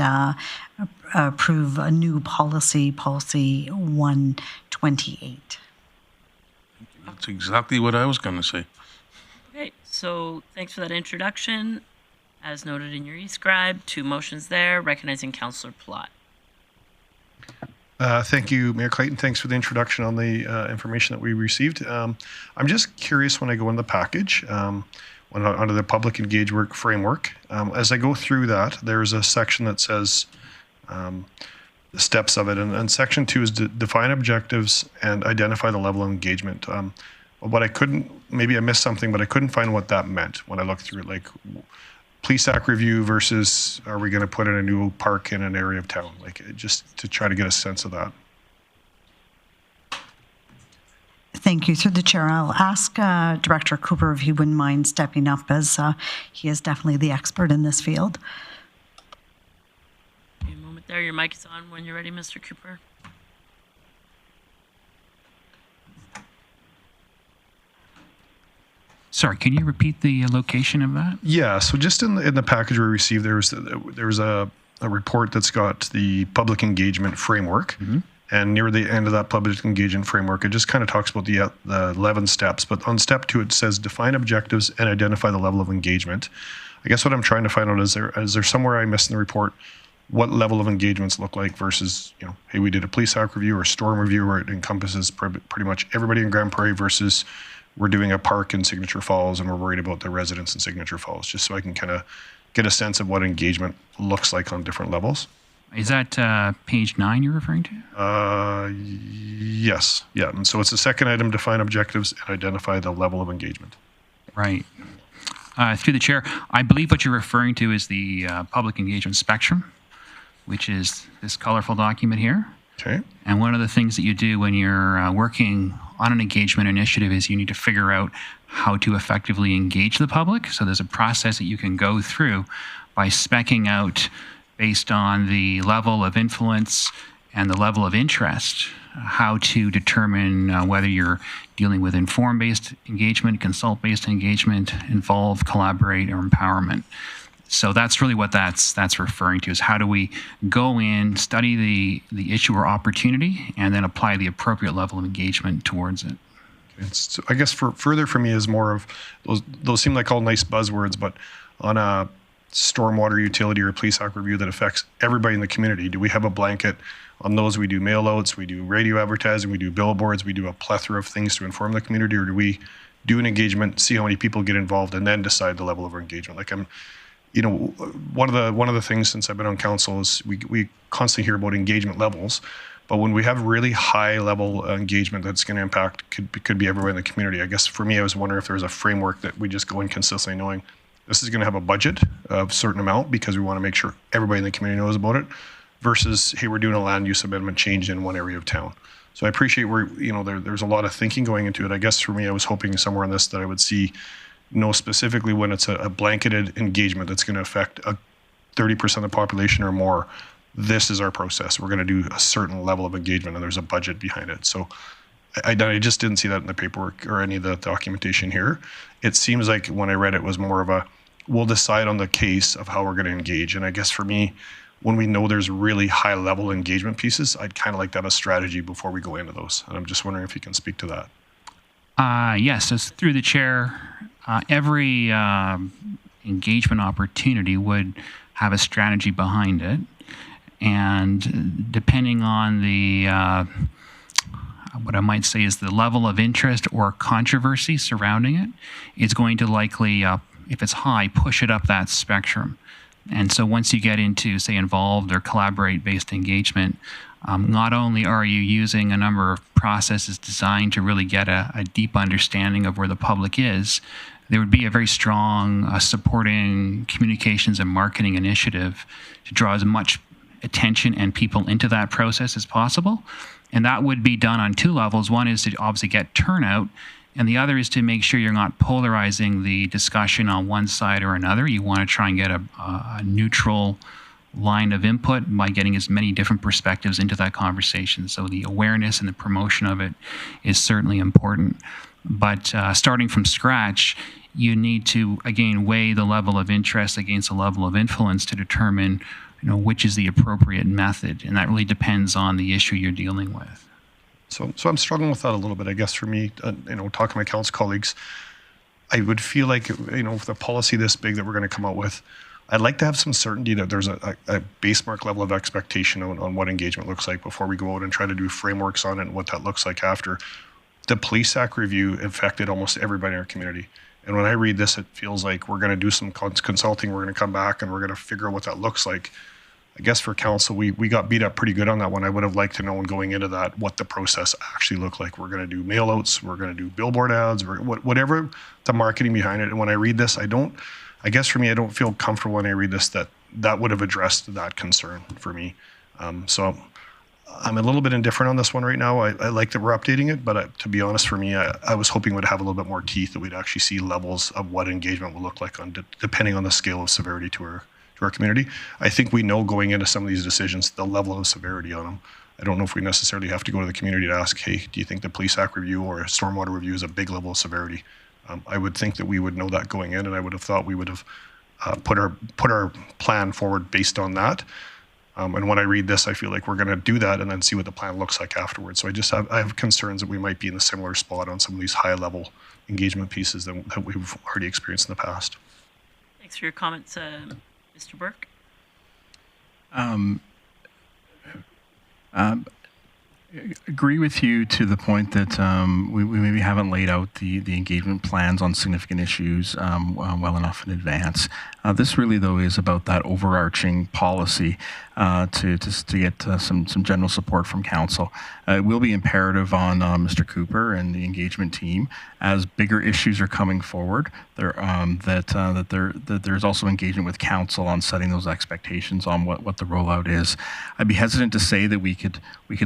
Speaker 2: approve a new policy 128.
Speaker 9: That's exactly what I was going to say.
Speaker 1: Okay, so thanks for that introduction. As noted in your e-scribe, 2 motions there, recognizing Councillor Plott.
Speaker 10: Thank you, Mayor Clayton. Thanks for the introduction on the information that we received. I'm just curious when I go in the package, under the public engagement framework, as I go through that, there's a section that says the steps of it, and section 2 is define objectives and identify the level of engagement. What I couldn't, maybe I missed something, but I couldn't find what that meant when I looked through it, like police act review versus are we going to put in a new park in an area of town, like just to try to get a sense of that.
Speaker 2: Thank you. Through the chair, I'll ask Director Cooper if he wouldn't mind stepping up, as he is definitely the expert in this field.
Speaker 1: Give me a moment there. Your mic is on when you're ready, Mr. Cooper.
Speaker 22: Sorry, can you repeat the location of that?
Speaker 10: Yeah, so just in the package we received, there was a report that's got the public engagement framework, and near the end of that public engagement framework, it just kind of talks about the 11 steps. But on step 2, it says define objectives and identify the level of engagement. I guess what I'm trying to find out is there somewhere I missed in the report what level of engagements look like versus, hey, we did a police act review or storm review where it encompasses pretty much everybody in Grande Prairie versus we're doing a park in Signature Falls and we're worried about the residents in Signature Falls, just so I can kind of get a sense of what engagement looks like on different levels.
Speaker 22: Is that page 9 you're referring to?
Speaker 10: Yes. Yeah. And so it's the second item, define objectives and identify the level of engagement.
Speaker 22: Right. Through the chair, I believe what you're referring to is the public engagement spectrum, which is this colorful document here.
Speaker 10: Okay.
Speaker 22: And one of the things that you do when you're working on an engagement initiative is you need to figure out how to effectively engage the public. So there's a process that you can go through by speccing out, based on the level of influence and the level of interest, how to determine whether you're dealing with inform-based engagement, consult-based engagement, involve, collaborate, or empowerment. So that's really what that's referring to, is how do we go in, study the issue or opportunity, and then apply the appropriate level of engagement towards it.
Speaker 10: So I guess further for me is more of those seem like all nice buzzwords, but on a stormwater utility or police act review that affects everybody in the community, do we have a blanket on those? We do mail outs, we do radio advertising, we do billboards, we do a plethora of things to inform the community, or do we do an engagement, see how many people get involved, and then decide the level of engagement? Like one of the things since I've been on council is we constantly hear about engagement levels, but when we have really high level engagement that's going to impact could be everywhere in the community. I guess for me, I was wondering if there was a framework that we just go in consistently knowing this is going to have a budget of a certain amount because we want to make sure everybody in the community knows about it, versus hey, we're doing a land use amendment change in one area of town. So I appreciate where there's a lot of thinking going into it. I guess for me, I was hoping somewhere in this that I would know specifically when it's a blanketed engagement that's going to affect 30% of the population or more, this is our process. We're going to do a certain level of engagement and there's a budget behind it. So I just didn't see that in the paperwork or any of the documentation here. It seems like when I read it was more of a, we'll decide on the case of how we're going to engage. And I guess for me, when we know there's really high level engagement pieces, I'd kind of like to have a strategy before we go into those. And I'm just wondering if you can speak to that.
Speaker 22: Yes, so through the chair, every engagement opportunity would have a strategy behind it. And depending on the, what I might say is the level of interest or controversy surrounding it, it's going to likely, if it's high, push it up that spectrum. And so once you get into, say, involved or collaborate-based engagement, not only are you using a number of processes designed to really get a deep understanding of where the public is, there would be a very strong supporting communications and marketing initiative to draw as much attention and people into that process as possible. And that would be done on two levels. One is to obviously get turnout, and the other is to make sure you're not polarizing the discussion on one side or another. You want to try and get a neutral line of input by getting as many different perspectives into that conversation. So the awareness and the promotion of it is certainly important. But starting from scratch, you need to, again, weigh the level of interest against the level of influence to determine, which is the appropriate method. And that really depends on the issue you're dealing with.
Speaker 10: So I'm struggling with that a little bit. I guess for me, talking to my council colleagues, I would feel like, with a policy this big that we're going to come out with, I'd like to have some certainty that there's a base mark level of expectation on what engagement looks like before we go out and try to do frameworks on it and what that looks like after. The Police Act review affected almost everybody in our community. And when I read this, it feels like we're going to do some consulting, we're going to come back and we're going to figure out what that looks like. I guess for council, we got beat up pretty good on that one. I would have liked to know going into that what the process actually looked like. We're going to do mail outs, we're going to do billboard ads, whatever the marketing behind it. And when I read this, I guess for me, I don't feel comfortable when I read this that would have addressed that concern for me. So I'm a little bit indifferent on this one right now. I like that we're updating it, but to be honest, for me, I was hoping it would have a little bit more teeth, that we'd actually see levels of what engagement will look like depending on the scale of severity to our community. I think we know going into some of these decisions the level of severity on them. I don't know if we necessarily have to go to the community to ask, hey, do you think the Police Act review or a stormwater review is a big level of severity? I would think that we would know that going in, and I would have thought we would have put our plan forward based on that. And when I read this, I feel like we're going to do that and then see what the plan looks like afterwards. So I have concerns that we might be in a similar spot on some of these high level engagement pieces that we've already experienced in the past.
Speaker 1: Thanks for your comments, Mr. Burke.
Speaker 18: Agree with you to the point that we maybe haven't laid out the engagement plans on significant issues well enough in advance. This really, though, is about that overarching policy to get some general support from council. It will be imperative on Mr. Cooper and the engagement team as bigger issues are coming forward. That there's also engagement with council on setting those expectations on what the rollout is. I'd be hesitant to say that we could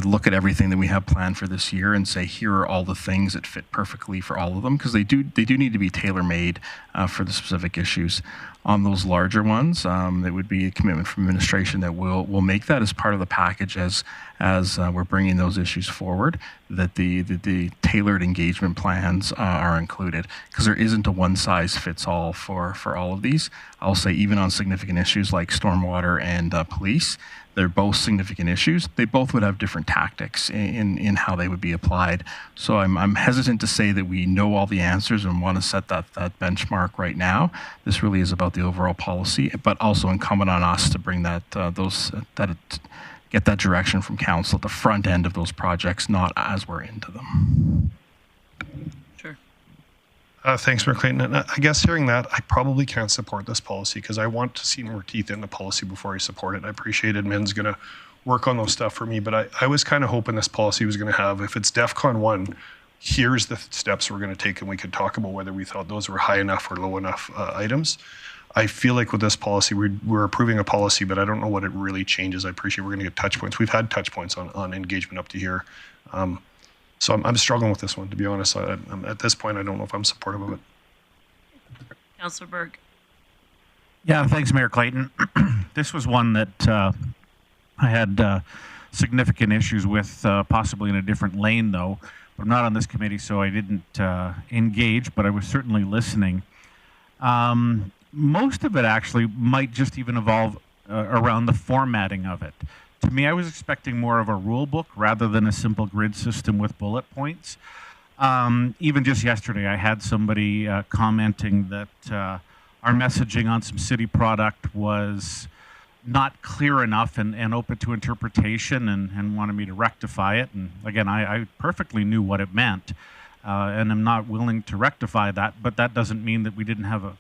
Speaker 18: look at everything that we have planned for this year and say here are all the things that fit perfectly for all of them, because they do need to be tailor-made for the specific issues. On those larger ones, it would be a commitment from administration that we'll make that as part of the package as we're bringing those issues forward, that the tailored engagement plans are included, because there isn't a one-size-fits-all for all of these. I'll say even on significant issues like stormwater and police, they're both significant issues. They both would have different tactics in how they would be applied. So I'm hesitant to say that we know all the answers and want to set that benchmark right now. This really is about the overall policy, but also incumbent on us to bring get that direction from council at the front end of those projects, not as we're into them.
Speaker 1: Sure.
Speaker 10: Thanks, Mayor Clayton. And I guess hearing that, I probably can't support this policy because I want to see more teeth in the policy before I support it. I appreciate admin's going to work on those stuff for me, but I was kind of hoping this policy was going to have, if it's DEFCON 1, here's the steps we're going to take, and we could talk about whether we thought those were high enough or low enough items. I feel like with this policy, we're approving a policy, but I don't know what it really changes. I appreciate we're going to get touch points. We've had touch points on engagement up to here. So I'm struggling with this one, to be honest. At this point, I don't know if I'm supportive of it.
Speaker 1: Councillor Berg.
Speaker 7: Yeah, thanks, Mayor Clayton. This was one that I had significant issues with, possibly in a different lane though. But I'm not on this committee, so I didn't engage, but I was certainly listening. Most of it actually might just even evolve around the formatting of it. To me, I was expecting more of a rule book rather than a simple grid system with bullet points. Even just yesterday, I had somebody commenting that our messaging on some city product was not clear enough and open to interpretation, and wanted me to rectify it. And again, I perfectly knew what it meant, and I'm not willing to rectify that, but that doesn't mean that we didn't have a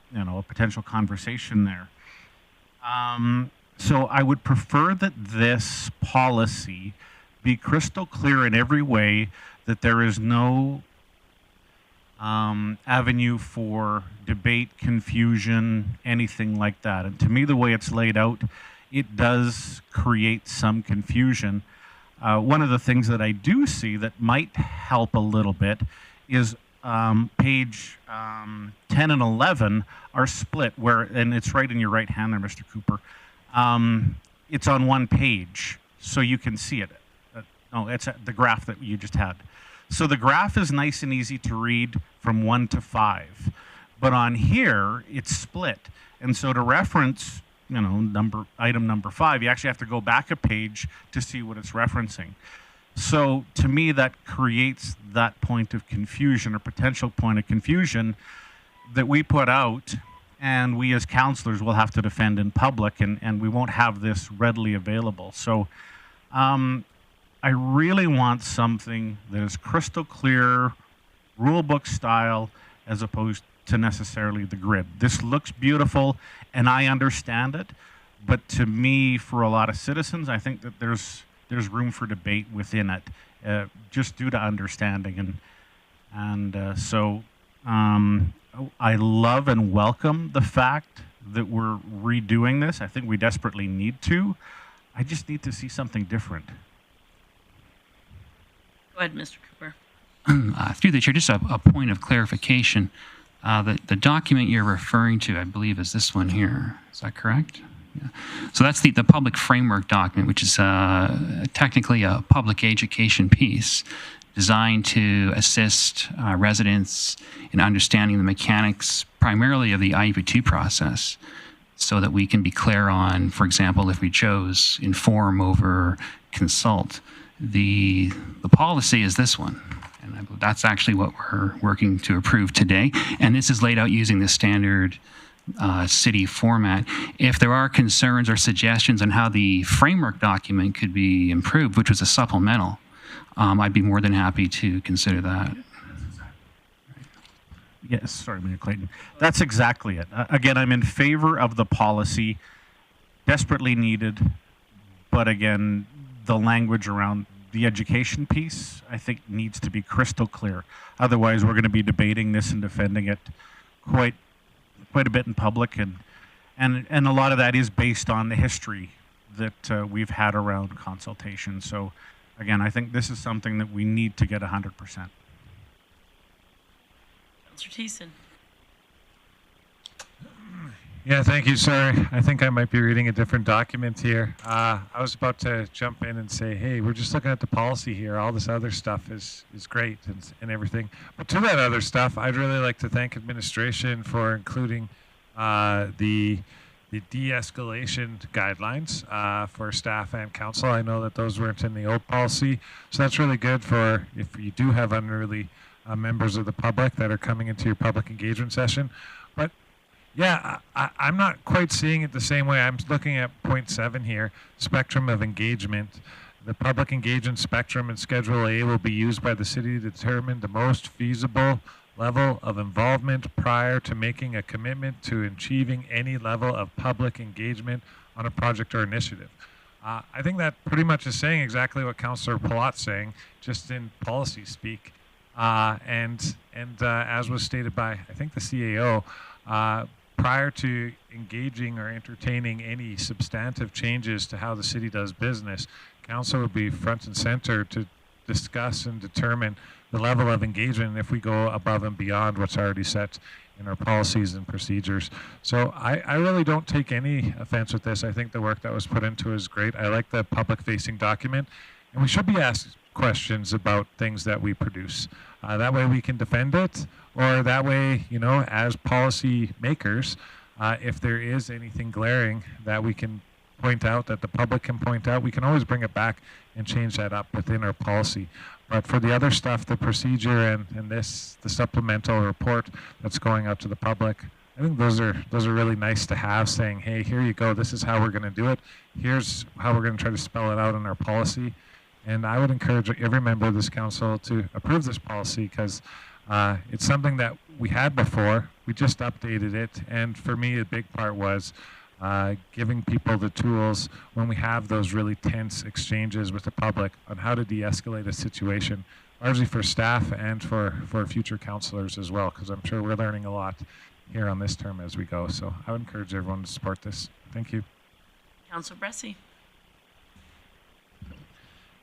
Speaker 7: potential conversation there. So I would prefer that this policy be crystal clear in every way, that there is no avenue for debate, confusion, anything like that. And to me, the way it's laid out, it does create some confusion. One of the things that I do see that might help a little bit is page 10 and 11 are split, and it's right in your right hand there, Mr. Cooper. It's on one page, so you can see it. No, it's the graph that you just had. So the graph is nice and easy to read from 1 to 5, but on here it's split. And so to reference, item number 5, you actually have to go back a page to see what it's referencing. So to me, that creates that point of confusion or potential point of confusion that we put out, and we as councillors will have to defend in public, and we won't have this readily available. So I really want something that is crystal clear, rule book style, as opposed to necessarily the grid. This looks beautiful, and I understand it, but to me, for a lot of citizens, I think that there's room for debate within it, just due to understanding. So I love and welcome the fact that we're redoing this. I think we desperately need to. I just need to see something different.
Speaker 1: Go ahead, Mr. Cooper.
Speaker 22: Through the chair, just a point of clarification. The document you're referring to, I believe, is this one here. Is that correct? Yeah. So that's the public framework document, which is technically a public education piece designed to assist residents in understanding the mechanics primarily of the IEP2 process, so that we can be clear on, for example, if we chose inform over consult. The policy is this one, and I believe that's actually what we're working to approve today. And this is laid out using the standard city format. If there are concerns or suggestions on how the framework document could be improved, which was a supplemental, I'd be more than happy to consider that.
Speaker 7: Yes, sorry, Mayor Clayton. That's exactly it. Again, I'm in favor of the policy, desperately needed, but again, the language around the education piece, I think, needs to be crystal clear. Otherwise, we're going to be debating this and defending it quite a bit in public, and a lot of that is based on the history that we've had around consultation. So, again, I think this is something that we need to get 100%.
Speaker 1: Councillor Thiessen.
Speaker 21: Yeah, thank you, sir. I think I might be reading a different document here. I was about to jump in and say, hey, we're just looking at the policy here. All this other stuff is great and everything. But to that other stuff, I'd really like to thank administration for including the de-escalation guidelines for staff and council. I know that those weren't in the old policy. So that's really good for if you do have unruly members of the public that are coming into your public engagement session. But yeah, I'm not quite seeing it the same way. I'm looking at point 7 here, spectrum of engagement. The public engagement spectrum in Schedule A will be used by the city to determine the most feasible level of involvement prior to making a commitment to achieving any level of public engagement on a project or initiative. I think that pretty much is saying exactly what Councillor Palat's saying, just in policy speak. And as was stated by, I think, the CAO, prior to engaging or entertaining any substantive changes to how the city does business, council would be front and center to discuss and determine the level of engagement if we go above and beyond what's already set in our policies and procedures. So I really don't take any offense with this. I think the work that was put into it is great. I like the public-facing document, and we should be asked questions about things that we produce. That way we can defend it, or that way, you know, as policy makers, if there is anything glaring that we can point out, that the public can point out, we can always bring it back and change that up within our policy. But for the other stuff, the procedure and this, the supplemental report that's going out to the public, I think those are really nice to have, saying, hey, here you go, this is how we're going to do it. Here's how we're going to try to spell it out in our policy. And I would encourage every member of this council to approve this policy, because it's something that we had before. We just updated it. And for me, a big part was giving people the tools when we have those really tense exchanges with the public on how to de-escalate a situation, largely for staff and for future councillors as well, because I'm sure we're learning a lot here on this term as we go. So I would encourage everyone to support this. Thank you.
Speaker 1: Councillor Bressie.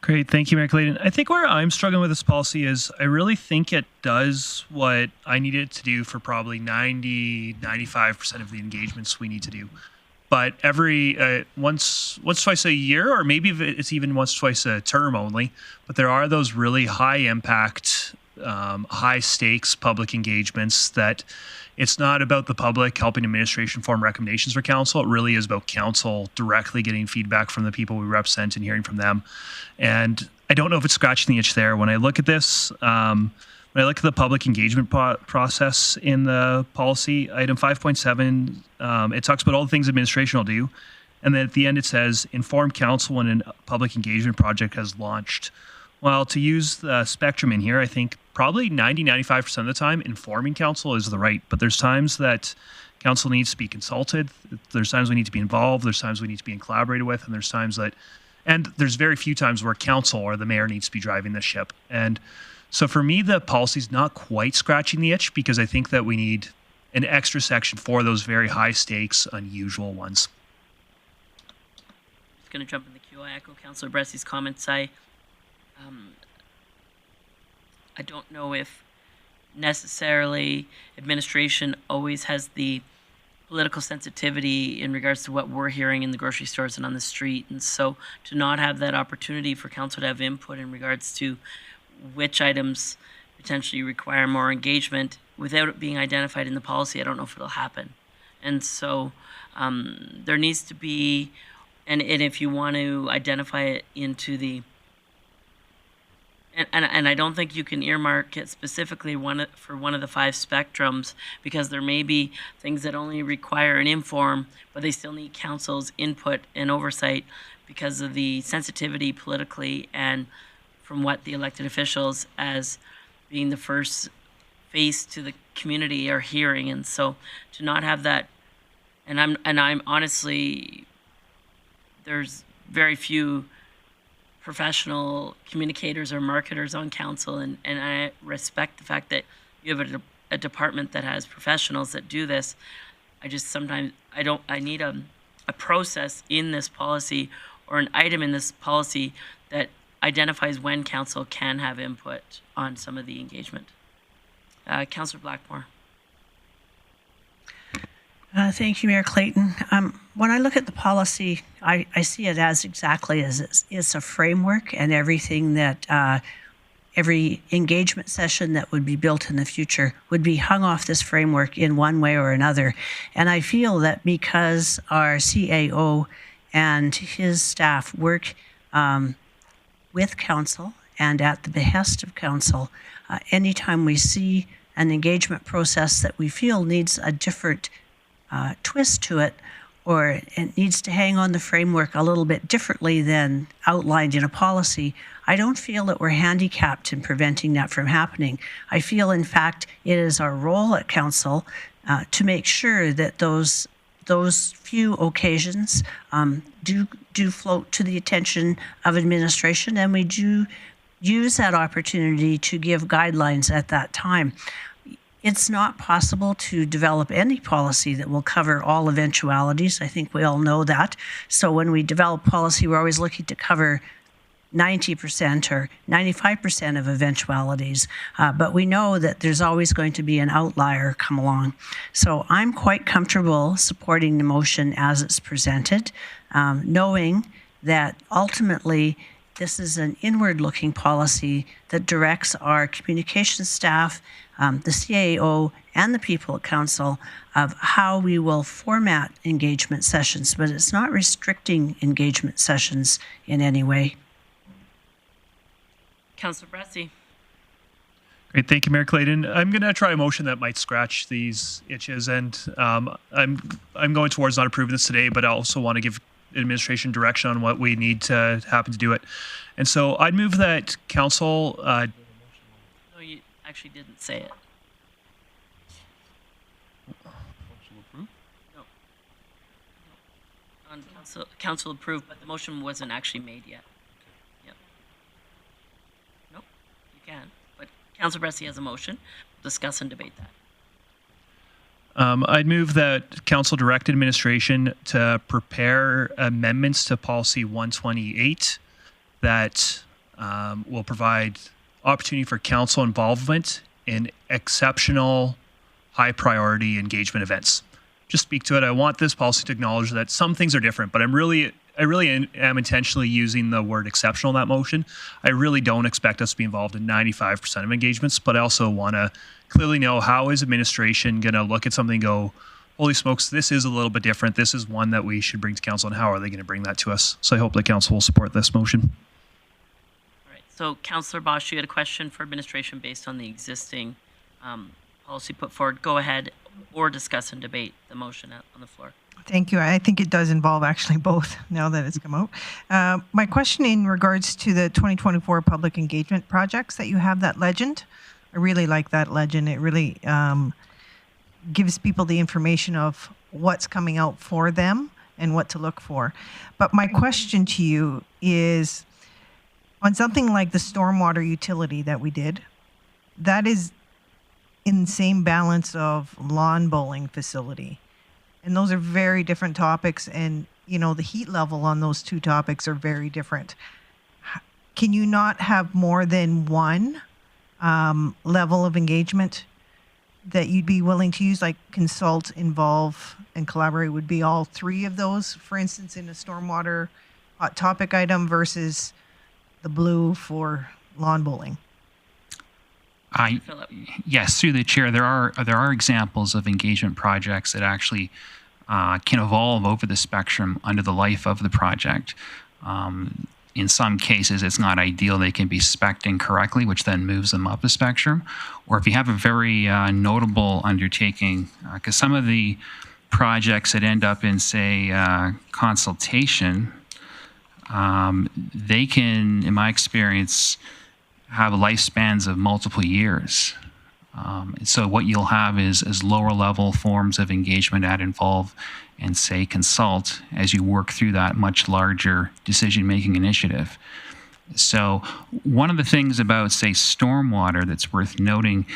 Speaker 3: Great. Thank you, Mayor Clayton. I think where I'm struggling with this policy is I really think it does what I need it to do for probably 95% of the engagements we need to do. But every once, twice a year, or maybe it's even once, twice a term only. But there are those really high impact, high stakes public engagements that it's not about the public helping administration form recommendations for council. It really is about council directly getting feedback from the people we represent and hearing from them. And I don't know if it's scratching the itch there. When I look at this, when I look at the public engagement process in the policy, item 5.7, it talks about all the things administration will do. And then at the end it says, inform council when a public engagement project has launched. Well, to use the spectrum in here, I think probably 95% of the time, informing council is the right. But there's times that council needs to be consulted. There's times we need to be involved. There's times we need to be collaborated with. And there's times that, and there's very few times where council or the mayor needs to be driving the ship. And so for me, the policy's not quite scratching the itch, because I think that we need an extra section for those very high stakes, unusual ones.
Speaker 1: Just going to jump in the queue. I echo Councillor Bressie's comments. I don't know if necessarily administration always has the political sensitivity in regards to what we're hearing in the grocery stores and on the street. And so to not have that opportunity for council to have input in regards to which items potentially require more engagement without it being identified in the policy, I don't know if it'll happen. And so there needs to be, and if you want to identify it into the, and I don't think you can earmark it specifically for one of the 5 spectrums, because there may be things that only require an inform, but they still need council's input and oversight because of the sensitivity politically and from what the elected officials as being the first face to the community are hearing. And so to not have that, and I'm honestly, there's very few professional communicators or marketers on council, and I respect the fact that you have a department that has professionals that do this. I just sometimes I need a process in this policy or an item in this policy that identifies when council can have input on some of the engagement. Councillor Blackmore.
Speaker 11: Thank you, Mayor Clayton. When I look at the policy, I see it as exactly as it's a framework, and everything that every engagement session that would be built in the future would be hung off this framework in one way or another. And I feel that because our CAO and his staff work with council and at the behest of council, anytime we see an engagement process that we feel needs a different twist to it, or it needs to hang on the framework a little bit differently than outlined in a policy, I don't feel that we're handicapped in preventing that from happening. I feel, in fact, it is our role at council to make sure that those few occasions do float to the attention of administration, and we do use that opportunity to give guidelines at that time. It's not possible to develop any policy that will cover all eventualities. I think we all know that. So when we develop policy, we're always looking to cover 90% or 95% of eventualities, but we know that there's always going to be an outlier come along. So I'm quite comfortable supporting the motion as it's presented, knowing that ultimately this is an inward-looking policy that directs our communications staff, the CAO, and the people at council of how we will format engagement sessions, but it's not restricting engagement sessions in any way.
Speaker 1: Councillor Bressie.
Speaker 3: Great, thank you, Mayor Clayton. I'm going to try a motion that might scratch these itches, and I'm going towards not approving this today, but I also want to give administration direction on what we need to happen to do it. And so I'd move that council.
Speaker 1: No, you actually didn't say it. No. On council approved, but the motion wasn't actually made yet. Yep. Nope, you can. But Councillor Bressie has a motion. We'll discuss and debate that.
Speaker 3: I'd move that council direct administration to prepare amendments to policy 128 that will provide opportunity for council involvement in exceptional high priority engagement events. Just speak to it. I want this policy to acknowledge that some things are different, but I really am intentionally using the word exceptional in that motion. I really don't expect us to be involved in 95% of engagements, but I also want to clearly know how is administration going to look at something and go, holy smokes, this is a little bit different. This is one that we should bring to council, and how are they going to bring that to us? So I hope that council will support this motion.
Speaker 1: All right. So Councillor Bosch, you had a question for administration based on the existing policy put forward. Go ahead or discuss and debate the motion on the floor.
Speaker 14: Thank you. I think it does involve actually both now that it's come out. My question in regards to the 2024 public engagement projects that you have, that legend, I really like that legend. It really gives people the information of what's coming out for them and what to look for. But my question to you is, on something like the stormwater utility that we did, that is in the same balance of lawn bowling facility. And those are very different topics, and you know the heat level on those two topics are very different. Can you not have more than one level of engagement that you'd be willing to use, like consult, involve, and collaborate would be all three of those, for instance, in a stormwater hot topic item versus the blue for lawn bowling?
Speaker 22: Yes, through the chair, there are examples of engagement projects that actually can evolve over the spectrum under the life of the project. In some cases, it's not ideal. They can be spec'd incorrectly, which then moves them up the spectrum. Or if you have a very notable undertaking, because some of the projects that end up in, say, consultation, they can, in my experience, have lifespans of multiple years. So what you'll have is lower level forms of engagement that involve and say consult as you work through that much larger decision-making initiative. So one of the things about, say, stormwater that's worth noting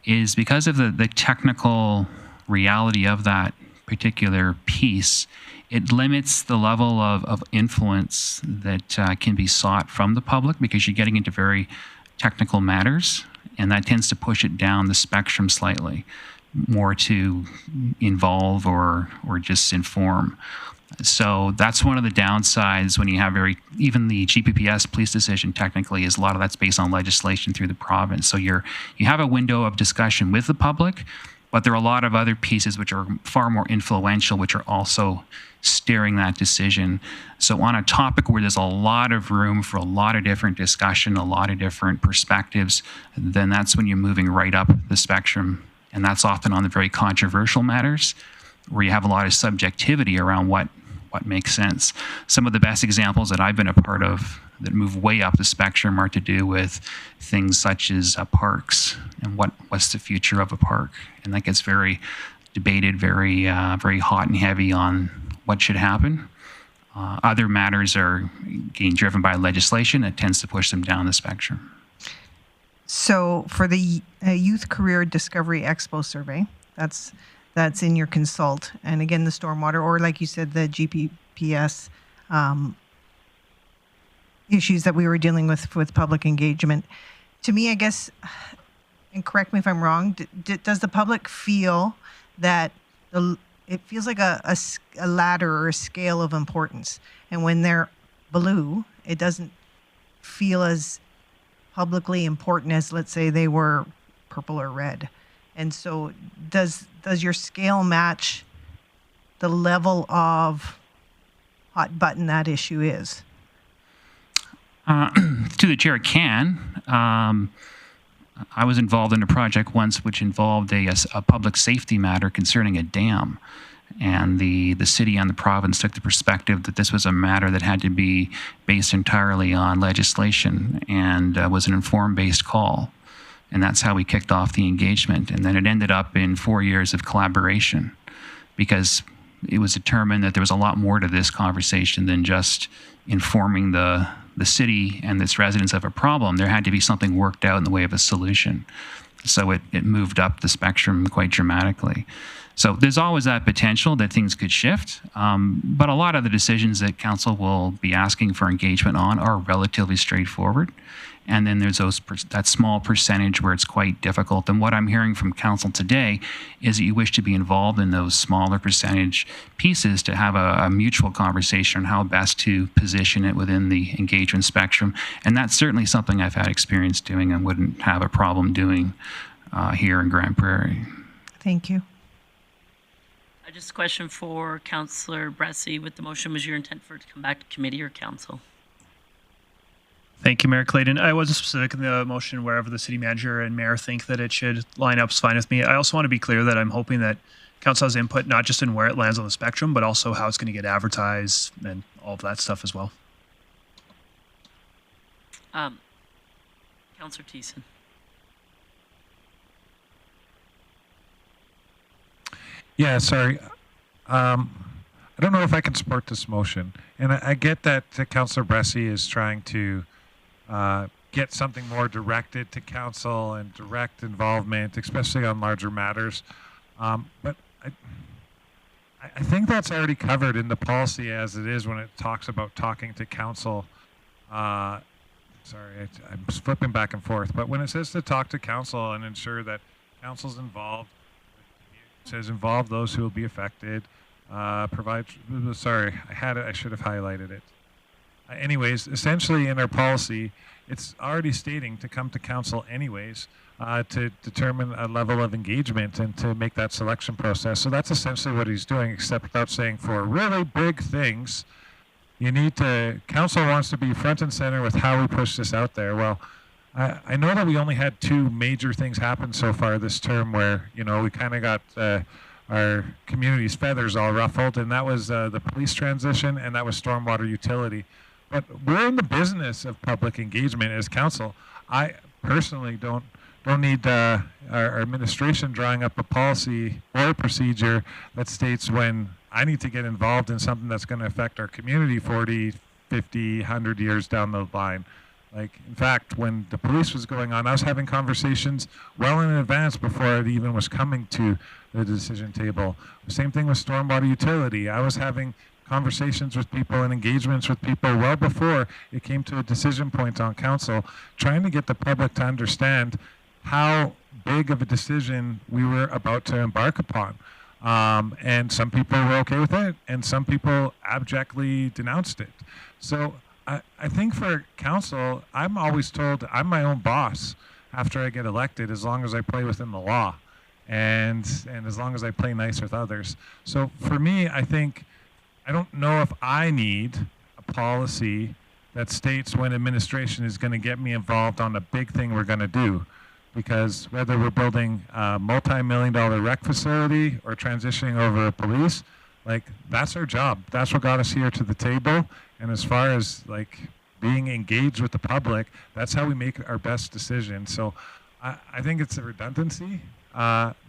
Speaker 22: is because of the technical reality of that particular piece, it limits the level of influence that can be sought from the public, because you're getting into very technical matters, and that tends to push it down the spectrum slightly, more to involve or just inform. So that's one of the downsides when you have even the GPPS police decision technically is a lot of that's based on legislation through the province. So you have a window of discussion with the public, but there are a lot of other pieces which are far more influential, which are also steering that decision. So on a topic where there's a lot of room for a lot of different discussion, a lot of different perspectives, then that's when you're moving right up the spectrum. And that's often on the very controversial matters where you have a lot of subjectivity around what makes sense. Some of the best examples that I've been a part of that move way up the spectrum are to do with things such as parks and what's the future of a park. And that gets very debated, very hot and heavy on what should happen. Other matters are being driven by legislation that tends to push them down the spectrum.
Speaker 14: So for the Youth Career Discovery Expo survey, that's in your consult, and again the stormwater, or like you said, the GPPS issues that we were dealing with public engagement. To me, I guess, and correct me if I'm wrong, does the public feel that it feels like a ladder or a scale of importance, and when they're blue, it doesn't feel as publicly important as, let's say, they were purple or red. And so does your scale match the level of hot button that issue is?
Speaker 22: To the chair, it can. I was involved in a project once which involved a public safety matter concerning a dam. And the city and the province took the perspective that this was a matter that had to be based entirely on legislation and was an informed-based call. And that's how we kicked off the engagement. And then it ended up in 4 years of collaboration, because it was determined that there was a lot more to this conversation than just informing the city and its residents of a problem. There had to be something worked out in the way of a solution. So it moved up the spectrum quite dramatically. So there's always that potential that things could shift, but a lot of the decisions that council will be asking for engagement on are relatively straightforward. And then there's that small percentage where it's quite difficult. And what I'm hearing from council today is that you wish to be involved in those smaller percentage pieces to have a mutual conversation on how best to position it within the engagement spectrum. And that's certainly something I've had experience doing and wouldn't have a problem doing here in Grande Prairie.
Speaker 14: Thank you.
Speaker 1: Just a question for Councillor Bressy. With the motion, was your intent for it to come back to committee or council?
Speaker 3: Thank you, Mayor Clayton. I wasn't specific in the motion. Wherever the city manager and mayor think that it should line up is fine with me. I also want to be clear that I'm hoping that council has input not just in where it lands on the spectrum, but also how it's going to get advertised and all of that stuff as well.
Speaker 1: Councillor Thiessen.
Speaker 21: Yeah, sorry. I don't know if I can support this motion. And I get that Councillor Bressy is trying to get something more directed to council and direct involvement, especially on larger matters. But I think that's already covered in the policy as it is when it talks about talking to council. Sorry, I'm flipping back and forth. But when it says to talk to council and ensure that council's involved, it says involve those who will be affected, sorry, I should have highlighted it. Anyways, essentially in our policy, it's already stating to come to council anyways to determine a level of engagement and to make that selection process. So that's essentially what he's doing, except without saying for really big things, council wants to be front and center with how we push this out there. Well, I know that we only had 2 major things happen so far this term where, we kind of got our community's feathers all ruffled, and that was the police transition and that was stormwater utility. But we're in the business of public engagement as council. I personally don't need our administration drawing up a policy or a procedure that states when I need to get involved in something that's going to affect our community 40, 50, 100 years down the line. Like, in fact, when the police was going on, I was having conversations well in advance before it even was coming to the decision table. The same thing with stormwater utility. I was having conversations with people and engagements with people well before it came to a decision point on council, trying to get the public to understand how big of a decision we were about to embark upon. And some people were okay with it, and some people abjectly denounced it. So I think for council, I'm always told I'm my own boss after I get elected, as long as I play within the law and as long as I play nice with others. So for me, I think I don't know if I need a policy that states when administration is going to get me involved on a big thing we're going to do. Because whether we're building a multi-million-dollar rec facility or transitioning over a police, that's our job. That's what got us here to the table. And as far as being engaged with the public, that's how we make our best decision. So I think it's a redundancy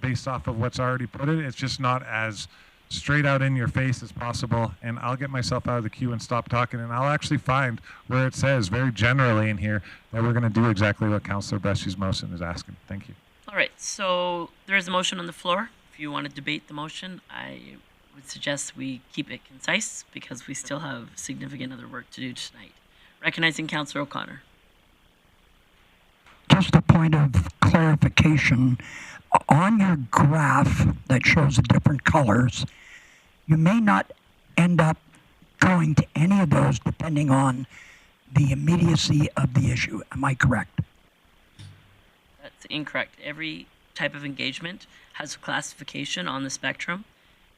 Speaker 21: based off of what's already put in. It's just not as straight out in your face as possible. And I'll get myself out of the queue and stop talking. And I'll actually find where it says very generally in here that we're going to do exactly what Councillor Bresci's motion is asking. Thank you.
Speaker 1: All right. So there is a motion on the floor. If you want to debate the motion, I would suggest we keep it concise because we still have significant other work to do tonight. Recognizing Councillor O'Connor.
Speaker 4: Just a point of clarification. On your graph that shows the different colors, you may not end up going to any of those depending on the immediacy of the issue. Am I correct?
Speaker 1: That's incorrect. Every type of engagement has a classification on the spectrum.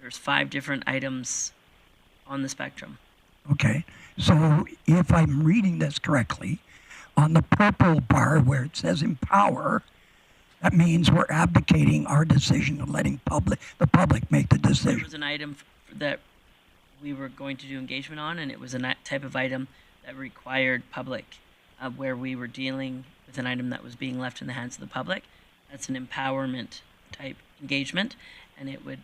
Speaker 1: There's 5 different items on the spectrum.
Speaker 4: Okay. So if I'm reading this correctly, on the purple bar where it says empower, that means we're abdicating our decision of letting the public make the
Speaker 1: There
Speaker 4: decision.
Speaker 1: was an item that we were going to do engagement on, and it was a type of item that required public, where we were dealing with an item that was being left in the hands of the public. That's an empowerment type engagement, and it would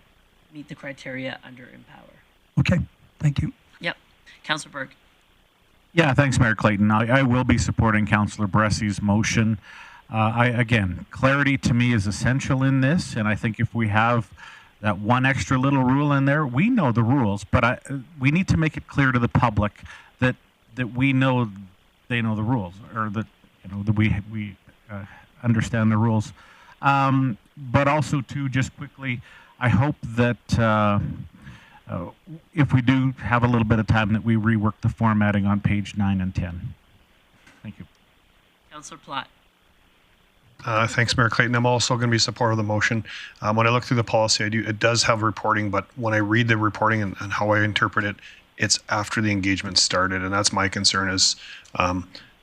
Speaker 1: meet the criteria under empower.
Speaker 4: Okay, thank you.
Speaker 1: Yep. Councillor Berg.
Speaker 7: Yeah, thanks, Mayor Clayton. I will be supporting Councillor Bressy's motion. Again, clarity to me is essential in this, and I think if we have that one extra little rule in there, we know the rules, but we need to make it clear to the public that we know they know the rules, or that that we understand the rules. But also, too, just quickly, I hope that if we do have a little bit of time, that we rework the formatting on page 9 and 10. Thank you.
Speaker 1: Councillor Platt.
Speaker 10: Thanks, Mayor Clayton. I'm also going to be supportive of the motion. When I look through the policy, it does have reporting, but when I read the reporting and how I interpret it, it's after the engagement started, and that's my concern. Is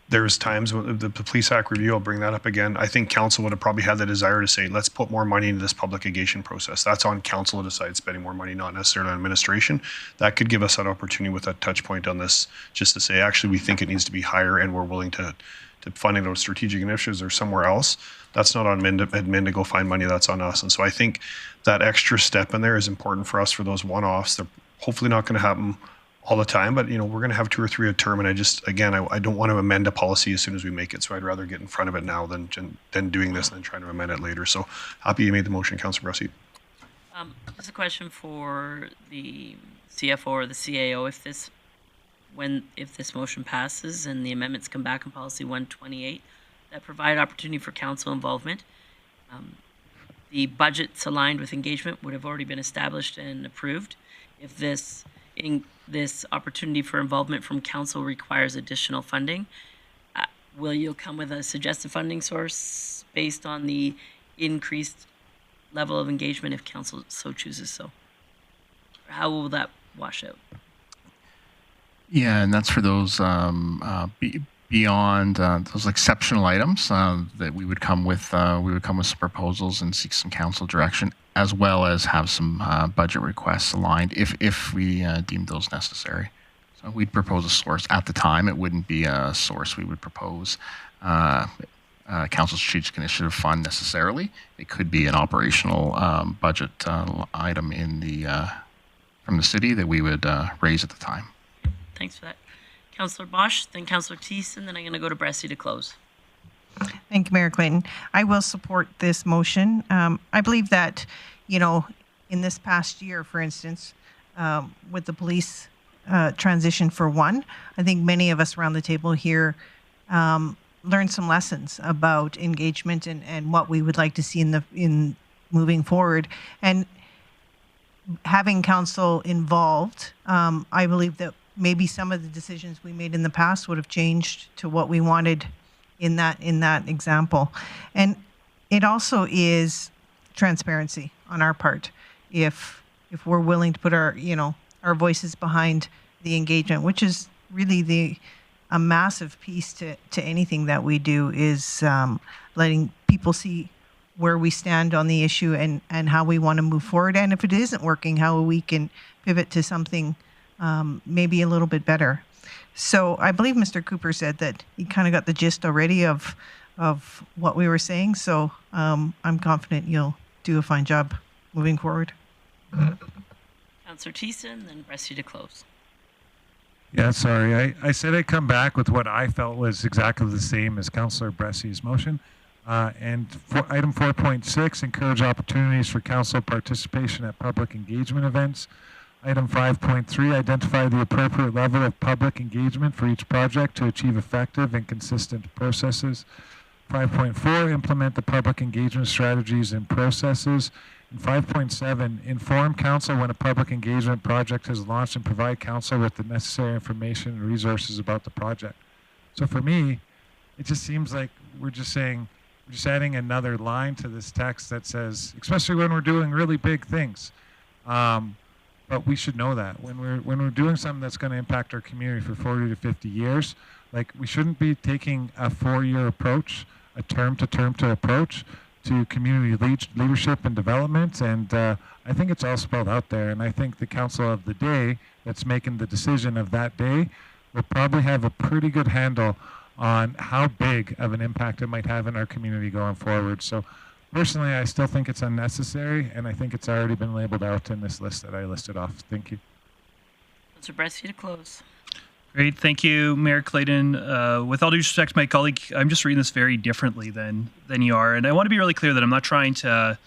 Speaker 10: there's times when the Police Act review, I'll bring that up again. I think council would have probably had the desire to say, let's put more money into this public engagement process. That's on council to decide spending more money, not necessarily on administration. That could give us that opportunity with that touch point on this, just to say, actually, we think it needs to be higher, and we're willing to funding those strategic initiatives or somewhere else. That's not on admin to go find money, that's on us. And so I think that extra step in there is important for us for those one-offs. They're hopefully not going to happen all the time, but we're going to have 2 or 3 a term. And I don't want to amend a policy as soon as we make it. So I'd rather get in front of it now than doing this and then trying to amend it later. So happy you made the motion, Councillor Bressy.
Speaker 1: Just a question for the CFO or the CAO. If this motion passes and the amendments come back in policy 128 that provide opportunity for council involvement, the budgets aligned with engagement would have already been established and approved. If this opportunity for involvement from council requires additional funding, will you come with a suggested funding source based on the increased level of engagement if council so chooses so? How will that wash out?
Speaker 18: Yeah, and that's for those beyond those exceptional items that we would come with. We would come with some proposals and seek some council direction, as well as have some budget requests aligned if we deem those necessary. So we'd propose a source at the time. It wouldn't be a source we would propose council strategic initiative fund necessarily. It could be an operational budget item from the city that we would raise at the time.
Speaker 1: Thanks for that. Councillor Bosch, then Councillor Thiessen, then I'm going to go to Bressie to close.
Speaker 14: Thank you, Mayor Clayton. I will support this motion. I believe that, in this past year, for instance, with the police transition for one, I think many of us around the table here learned some lessons about engagement and what we would like to see in moving forward. And having council involved, I believe that maybe some of the decisions we made in the past would have changed to what we wanted in that example. And it also is transparency on our part. If we're willing to put our voices behind the engagement, which is really a massive piece to anything that we do, is letting people see where we stand on the issue and how we want to move forward. And if it isn't working, how we can pivot to something maybe a little bit better. So I believe Mr. Cooper said that he kind of got the gist already of what we were saying. So I'm confident you'll do a fine job moving forward.
Speaker 1: Councillor Thiessen, then Bressie to close.
Speaker 21: Yeah, sorry. I said I'd come back with what I felt was exactly the same as Councillor Bressy's motion. And for item 4.6, encourage opportunities for council participation at public engagement events. Item 5.3, identify the appropriate level of public engagement for each project to achieve effective and consistent processes. 5.4, implement the public engagement strategies and processes. And 5.7, inform council when a public engagement project has launched and provide council with the necessary information and resources about the project. So for me, it just seems like we're just adding another line to this text that says, especially when we're doing really big things. But we should know that when we're doing something that's going to impact our community for 40 to 50 years, like we shouldn't be taking a 4-year approach, a term-to-term approach to community leadership and development. And I think it's all spelled out there. And I think the council of the day that's making the decision of that day will probably have a pretty good handle on how big of an impact it might have in our community going forward. So personally, I still think it's unnecessary, and I think it's already been labeled out in this list that I listed off. Thank you.
Speaker 1: Councillor Brescia to close.
Speaker 3: Great. Thank you, Mayor Clayton. With all due respect to my colleague, I'm just reading this very differently than you are. And I want to be really clear that I'm not trying to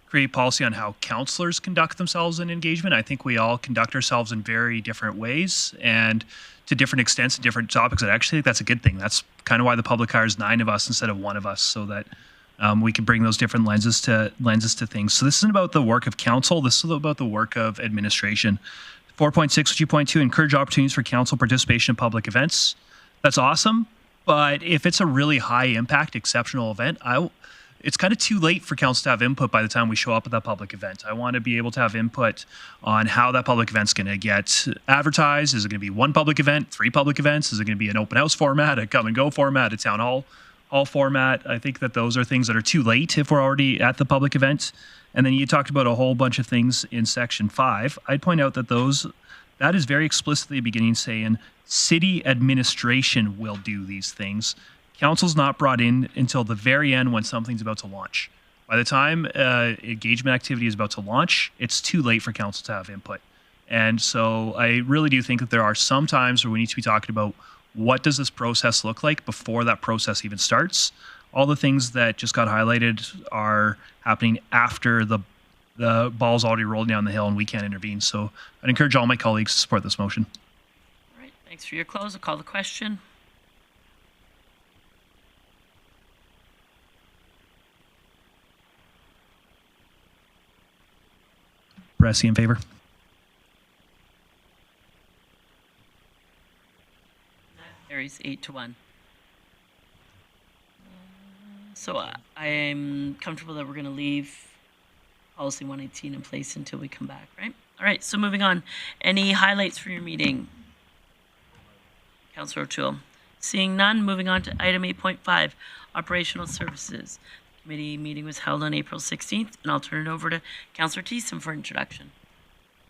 Speaker 3: create policy on how councillors conduct themselves in engagement. I think we all conduct ourselves in very different ways and to different extents and different topics. And I actually think that's a good thing. That's kind of why the public hires 9 of us instead of 1 of us, so that we can bring those different lenses to things. So this isn't about the work of council. This is about the work of administration. 4.6, 2.2, encourage opportunities for council participation in public events. That's awesome. But if it's a really high impact, exceptional event, it's kind of too late for council to have input by the time we show up at that public event. I want to be able to have input on how that public event's going to get advertised. Is it going to be 1 public event, 3 public events? Is it going to be an open house format, a come and go format, a town hall format? I think that those are things that are too late if we're already at the public event. And then you talked about a whole bunch of things in section 5. I'd point out that that is very explicitly beginning saying city administration will do these things. Council's not brought in until the very end when something's about to launch. By the time engagement activity is about to launch, it's too late for council to have input. And so I really do think that there are some times where we need to be talking about what does this process look like before that process even starts. All the things that just got highlighted are happening after the ball's already rolled down the hill and we can't intervene. So I'd encourage all my colleagues to support this motion.
Speaker 1: All right, thanks for your close. I'll call the question.
Speaker 3: Brescia in favor.
Speaker 1: Carries 8-1. So I'm comfortable that we're going to leave policy 118 in place until we come back, right? All right, so moving on. Any highlights for your meeting? Councillor O'Toole. Seeing none, moving on to item 8.5, operational services. The committee meeting was held on April 16th, and I'll turn it over to Councillor Thiessen for introduction.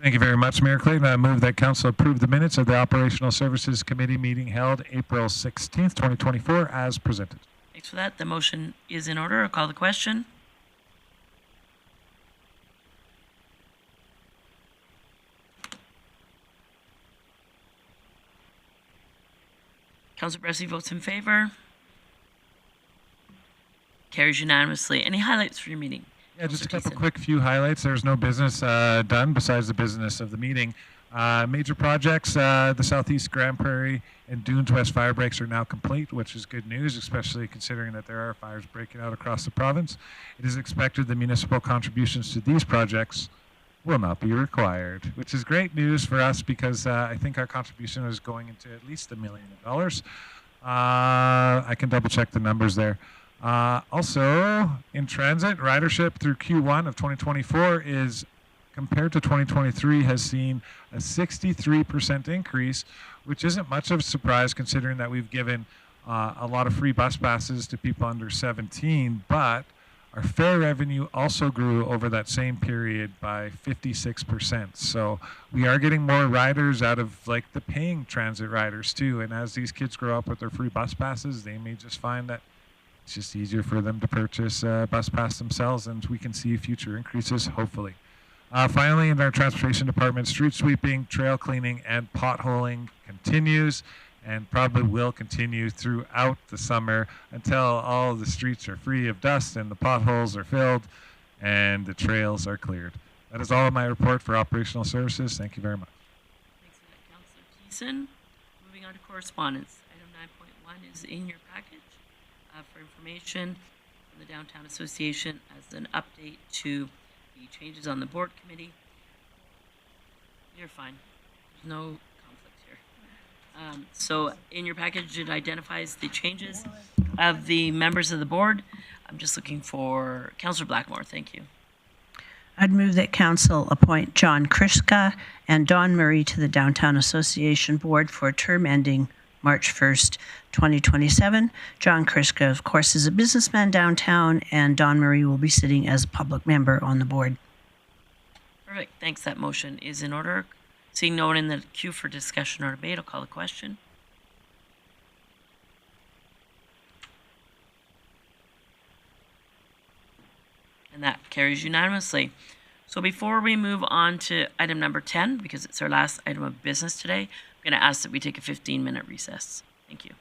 Speaker 21: Thank you very much, Mayor Clayton. I move that council approve the minutes of the Operational Services Committee meeting held April 16th, 2024, as presented.
Speaker 1: Thanks for that. The motion is in order. I'll call the question. Councillor Brescia votes in favor. Carries unanimously. Any highlights for your meeting?
Speaker 21: Yeah, just a couple quick few highlights. There's no business done besides the business of the meeting. Major projects, the Southeast Grande Prairie and Dunes West fire breaks are now complete, which is good news, especially considering that there are fires breaking out across the province. It is expected the municipal contributions to these projects will not be required, which is great news for us because I think our contribution is going into at least $1 million. I can double check the numbers there. Also, in transit, ridership through Q1 of 2024 is, compared to 2023, has seen a 63% increase, which isn't much of a surprise considering that we've given a lot of free bus passes to people under 17, but our fare revenue also grew over that same period by 56%. So we are getting more riders out of like the paying transit riders too. And as these kids grow up with their free bus passes, they may just find that it's just easier for them to purchase a bus pass themselves, and we can see future increases, hopefully. Finally, in our transportation department, street sweeping, trail cleaning, and potholing continues and probably will continue throughout the summer until all the streets are free of dust and the potholes are filled and the trails are cleared. That is all of my report for operational services. Thank you very much.
Speaker 1: Thanks for that, Councillor Thiessen. Moving on to correspondence. Item 9.1 is in your package for information from the Downtown Association as an update to the changes on the board committee. You're fine. There's no conflict here. So in your package, it identifies the changes of the members of the board. I'm just looking for Councillor Blackmore. Thank you.
Speaker 11: I'd move that council appoint John Kriska and Don Murray to the Downtown Association Board for a term ending March 1st, 2027. John Kriska, of course, is a businessman downtown, and Don Murray will be sitting as a public member on the board.
Speaker 1: Perfect. Thanks. That motion is in order. Seeing no one in the queue for discussion or debate, I'll call the question. And that carries unanimously. So before we move on to item number 10, because it's our last item of business today, I'm going to ask that we take a 15-minute recess. Thank you.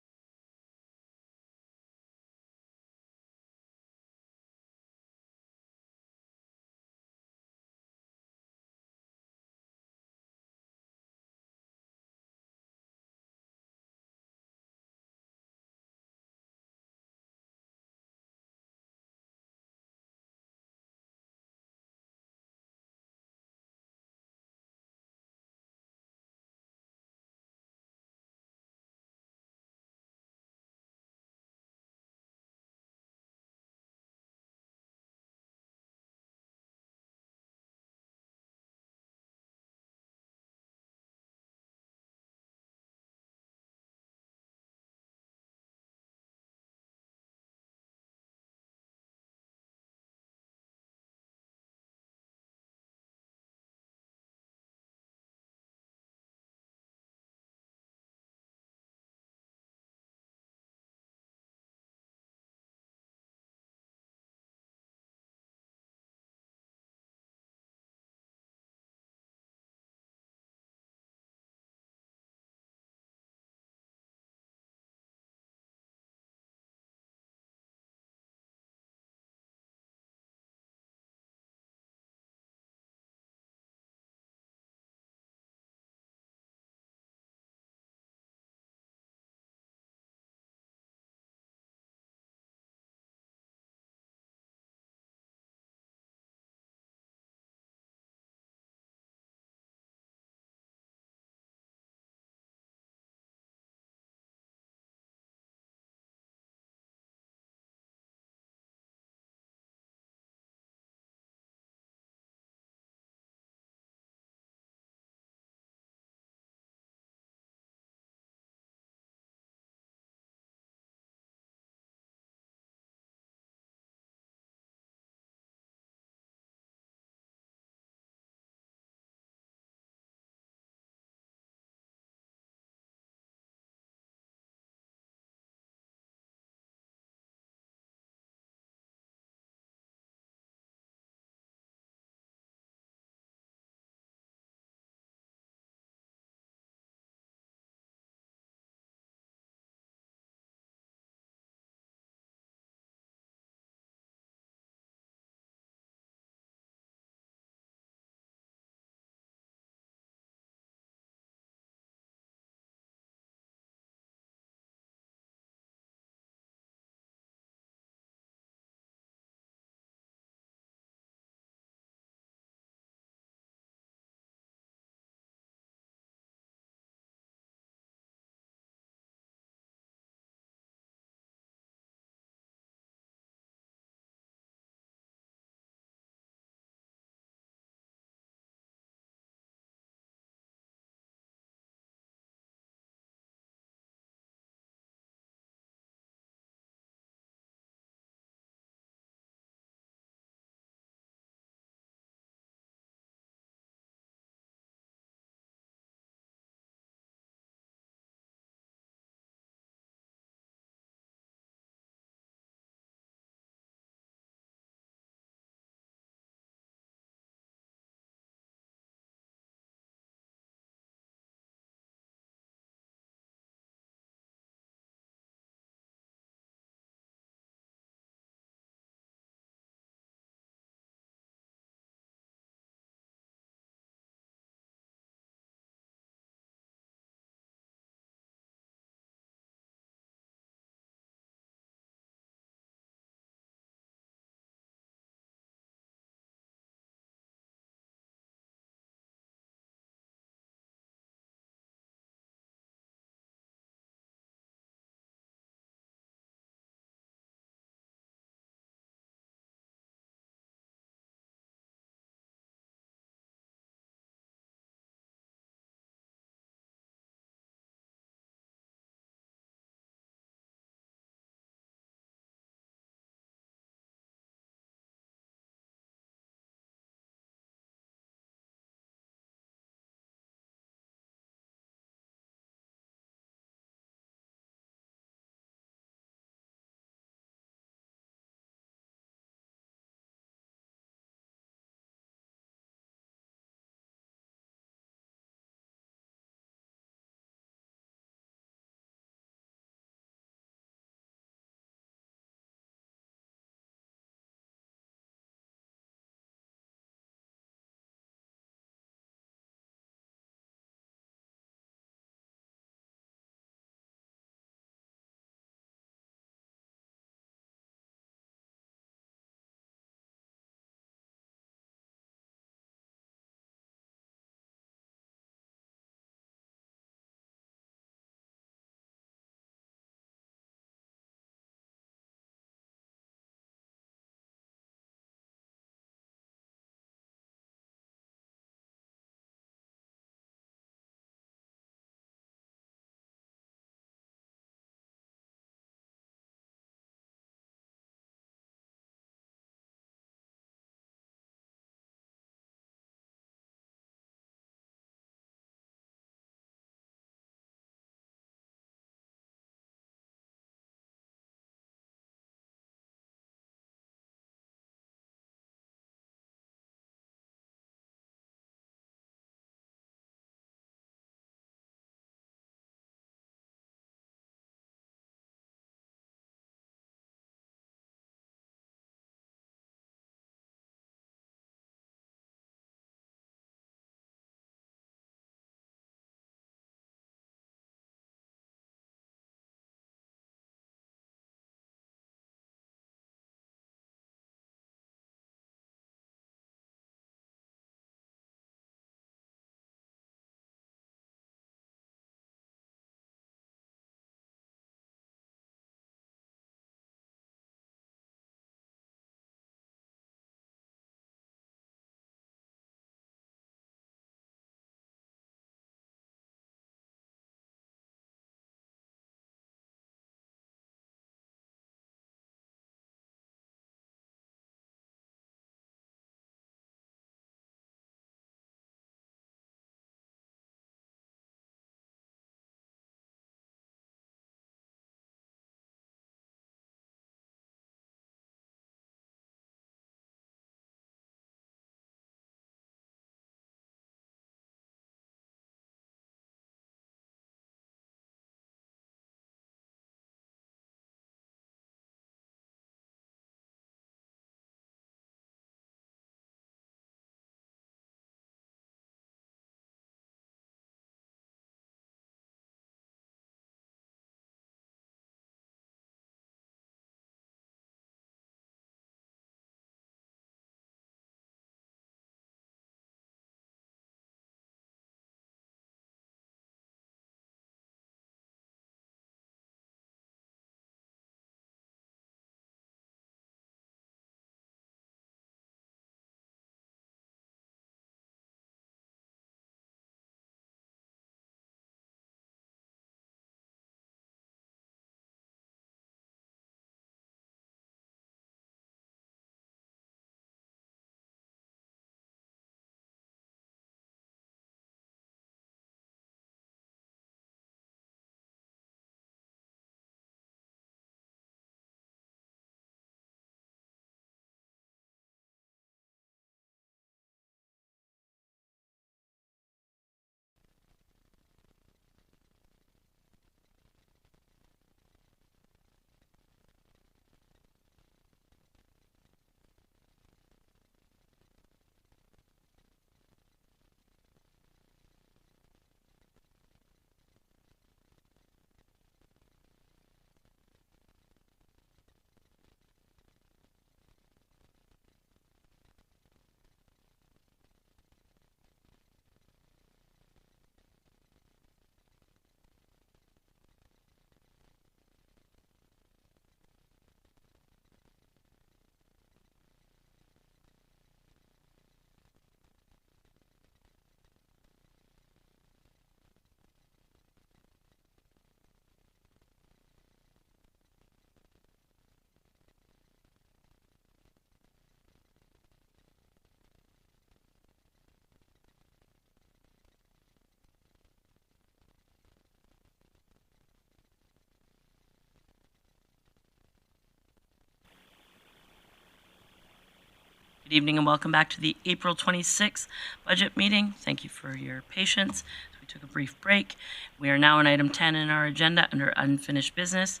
Speaker 1: Good evening and welcome back to the April 26th budget meeting. Thank you for your patience. We took a brief break. We are now on item 10 in our agenda under unfinished business.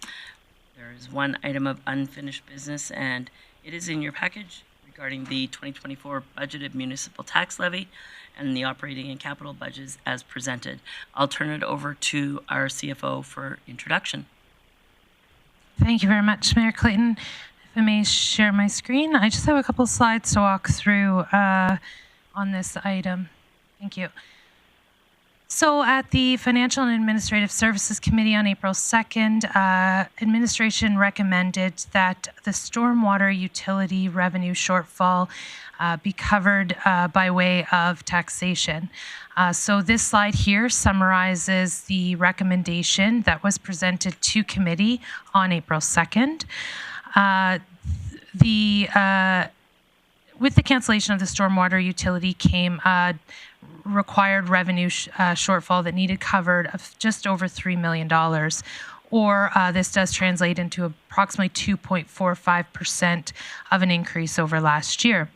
Speaker 1: There is one item of unfinished business and it is in your package regarding the 2024 budgeted municipal tax levy and the operating and capital budgets as presented. I'll turn it over to our CFO for introduction.
Speaker 12: Thank you very much, Mayor Clayton. If I may share my screen, I just have a couple slides to walk through on this item. Thank you. So at the Financial and Administrative Services Committee on April 2nd, administration recommended that the stormwater utility revenue shortfall be covered by way of taxation. So this slide here summarizes the recommendation that was presented to committee on April 2nd. With the cancellation of the stormwater utility came required revenue shortfall that needed covered of just over $3 million, or this does translate into approximately 2.45% of an increase over last year.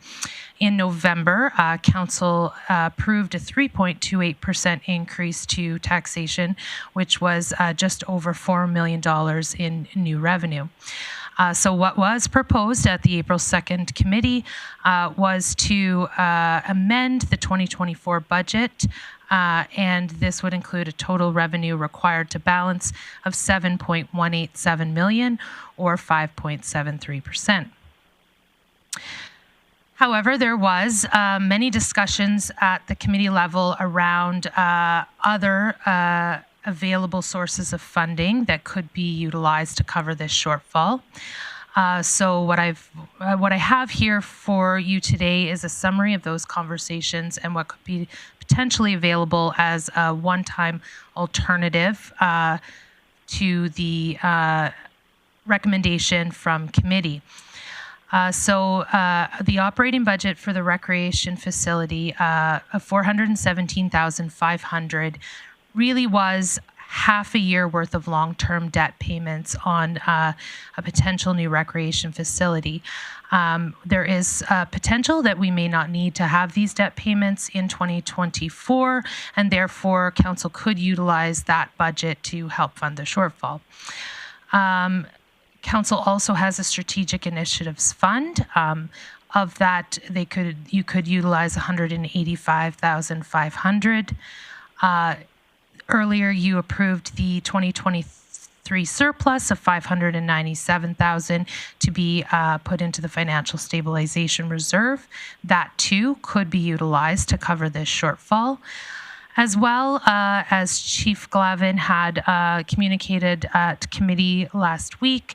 Speaker 12: In November, Council approved a 3.28% increase to taxation, which was just over $4 million in new revenue. So what was proposed at the April 2nd committee was to amend the 2024 budget, and this would include a total revenue required to balance of $7.187 million, or 5.73%. However, there was many discussions at the committee level around other available sources of funding that could be utilized to cover this shortfall. So what I have here for you today is a summary of those conversations and what could be potentially available as a one-time alternative to the recommendation from committee. So the operating budget for the recreation facility of $417,500 really was half a year worth of long-term debt payments on a potential new recreation facility. There is potential that we may not need to have these debt payments in 2024, and therefore Council could utilize that budget to help fund the shortfall. Council also has a strategic initiatives fund. Of that, you could utilize $185,500. Earlier, you approved the 2023 surplus of $597,000 to be put into the financial stabilization reserve. That too could be utilized to cover this shortfall. As well as Chief Glavin had communicated at committee last week,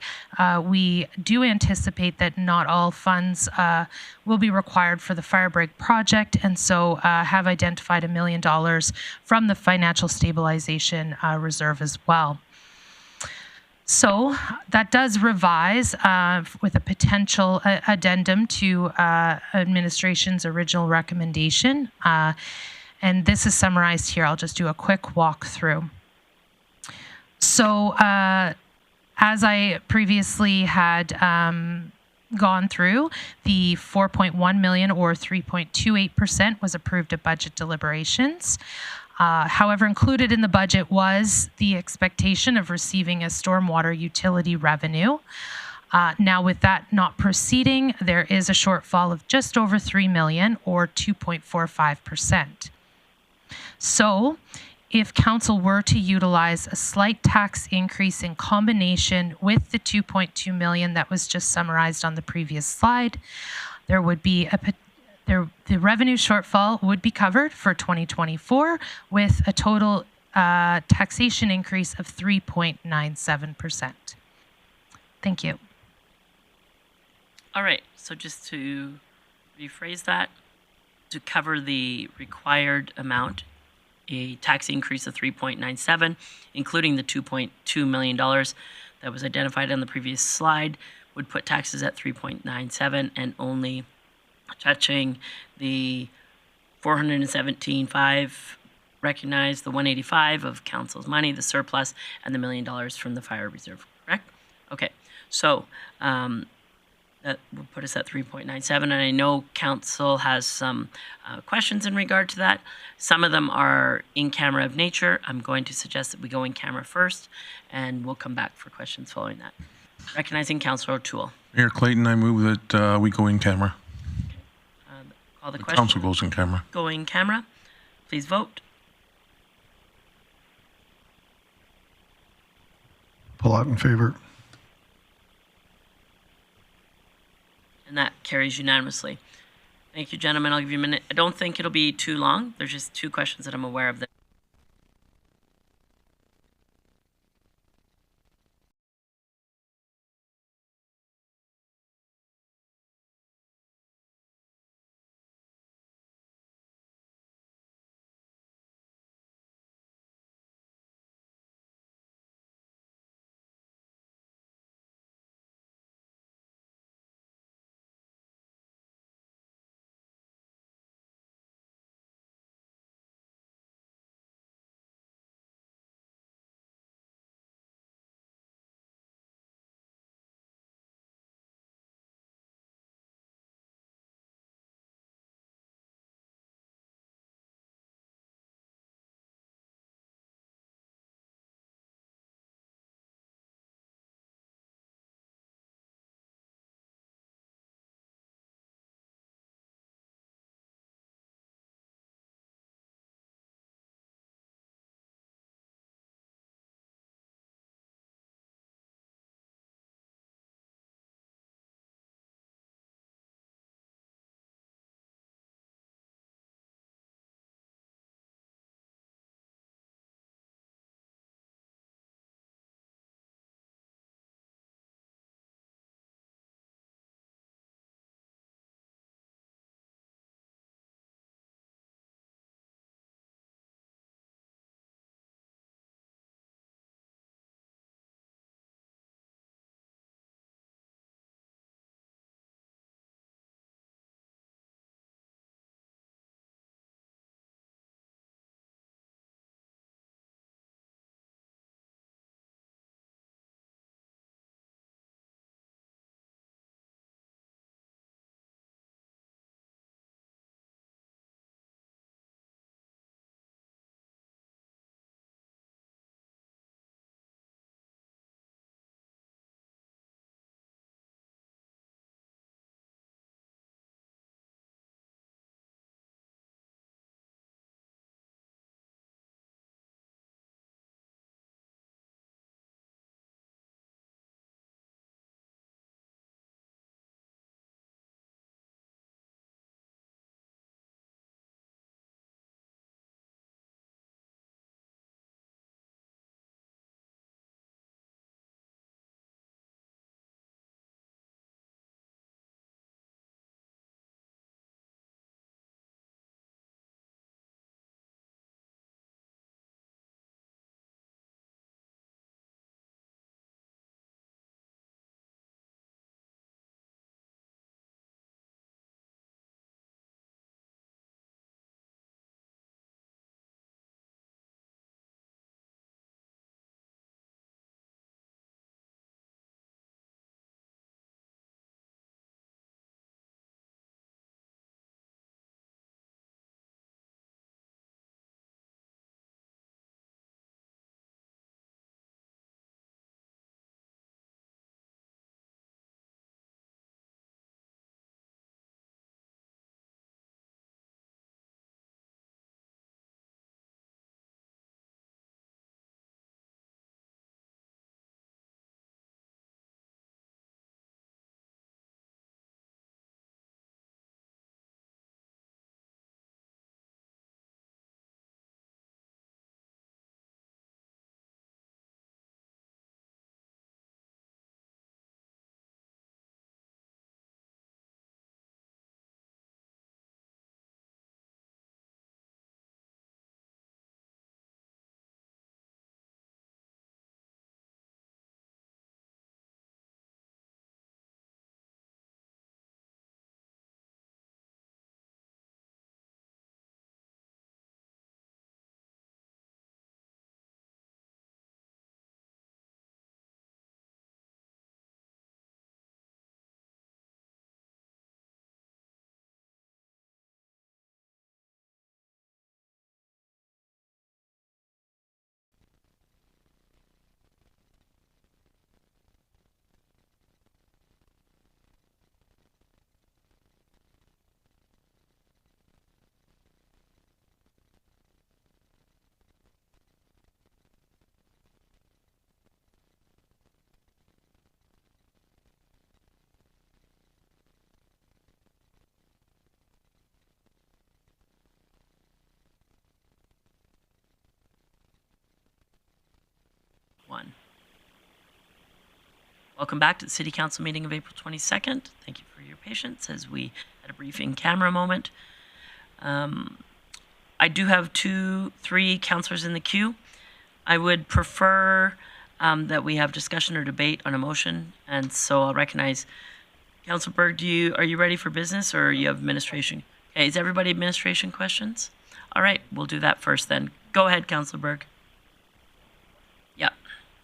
Speaker 12: we do anticipate that not all funds will be required for the fire break project, and so have identified $1 million from the financial stabilization reserve as well. So that does revise with a potential addendum to administration's original recommendation. And this is summarized here. I'll just do a quick walkthrough. So as I previously had gone through, the $4.1 million or 3.28% was approved at budget deliberations. However, included in the budget was the expectation of receiving a stormwater utility revenue. Now, with that not proceeding, there is a shortfall of just over $3 million or 2.45%. So, if Council were to utilize a slight tax increase in combination with the $2.2 million that was just summarized on the previous slide, there would be the revenue shortfall would be covered for 2024 with a total taxation increase of 3.97%. Thank you.
Speaker 1: All right, so just to rephrase that, to cover the required amount, a tax increase of 3.97, including the $2.2 million that was identified on the previous slide, would put taxes at 3.97 and only touching the 417.5 recognized, the 185 of council's money, the surplus, and the $1 million from the fire reserve, correct? Okay, so That will put us at 3.97, and I know council has some questions in regard to that. Some of them are in camera of nature. I'm going to suggest that we go in camera first, and we'll come back for questions following that. Recognizing Councillor O'Toole.
Speaker 9: Mayor Clayton, I move that we go in camera.
Speaker 1: Call the
Speaker 9: The
Speaker 1: question.
Speaker 9: council goes in camera.
Speaker 1: Go in camera. Please vote.
Speaker 10: Palat in favor.
Speaker 1: And that carries unanimously. Thank you, gentlemen. I'll give you a minute. I don't think it'll be too long. There's just two questions that I'm aware of that Welcome back to the City Council meeting of April 22nd. Thank you for your patience as we had a brief in-camera moment. I do have 3 councillors in the queue. I would prefer that we have discussion or debate on a motion, and so I'll recognize Councillor Berg. Are you ready for business, or you have administration? Okay, is everybody administration questions? All right, we'll do that first then. Go ahead, Councillor Berg. Yeah.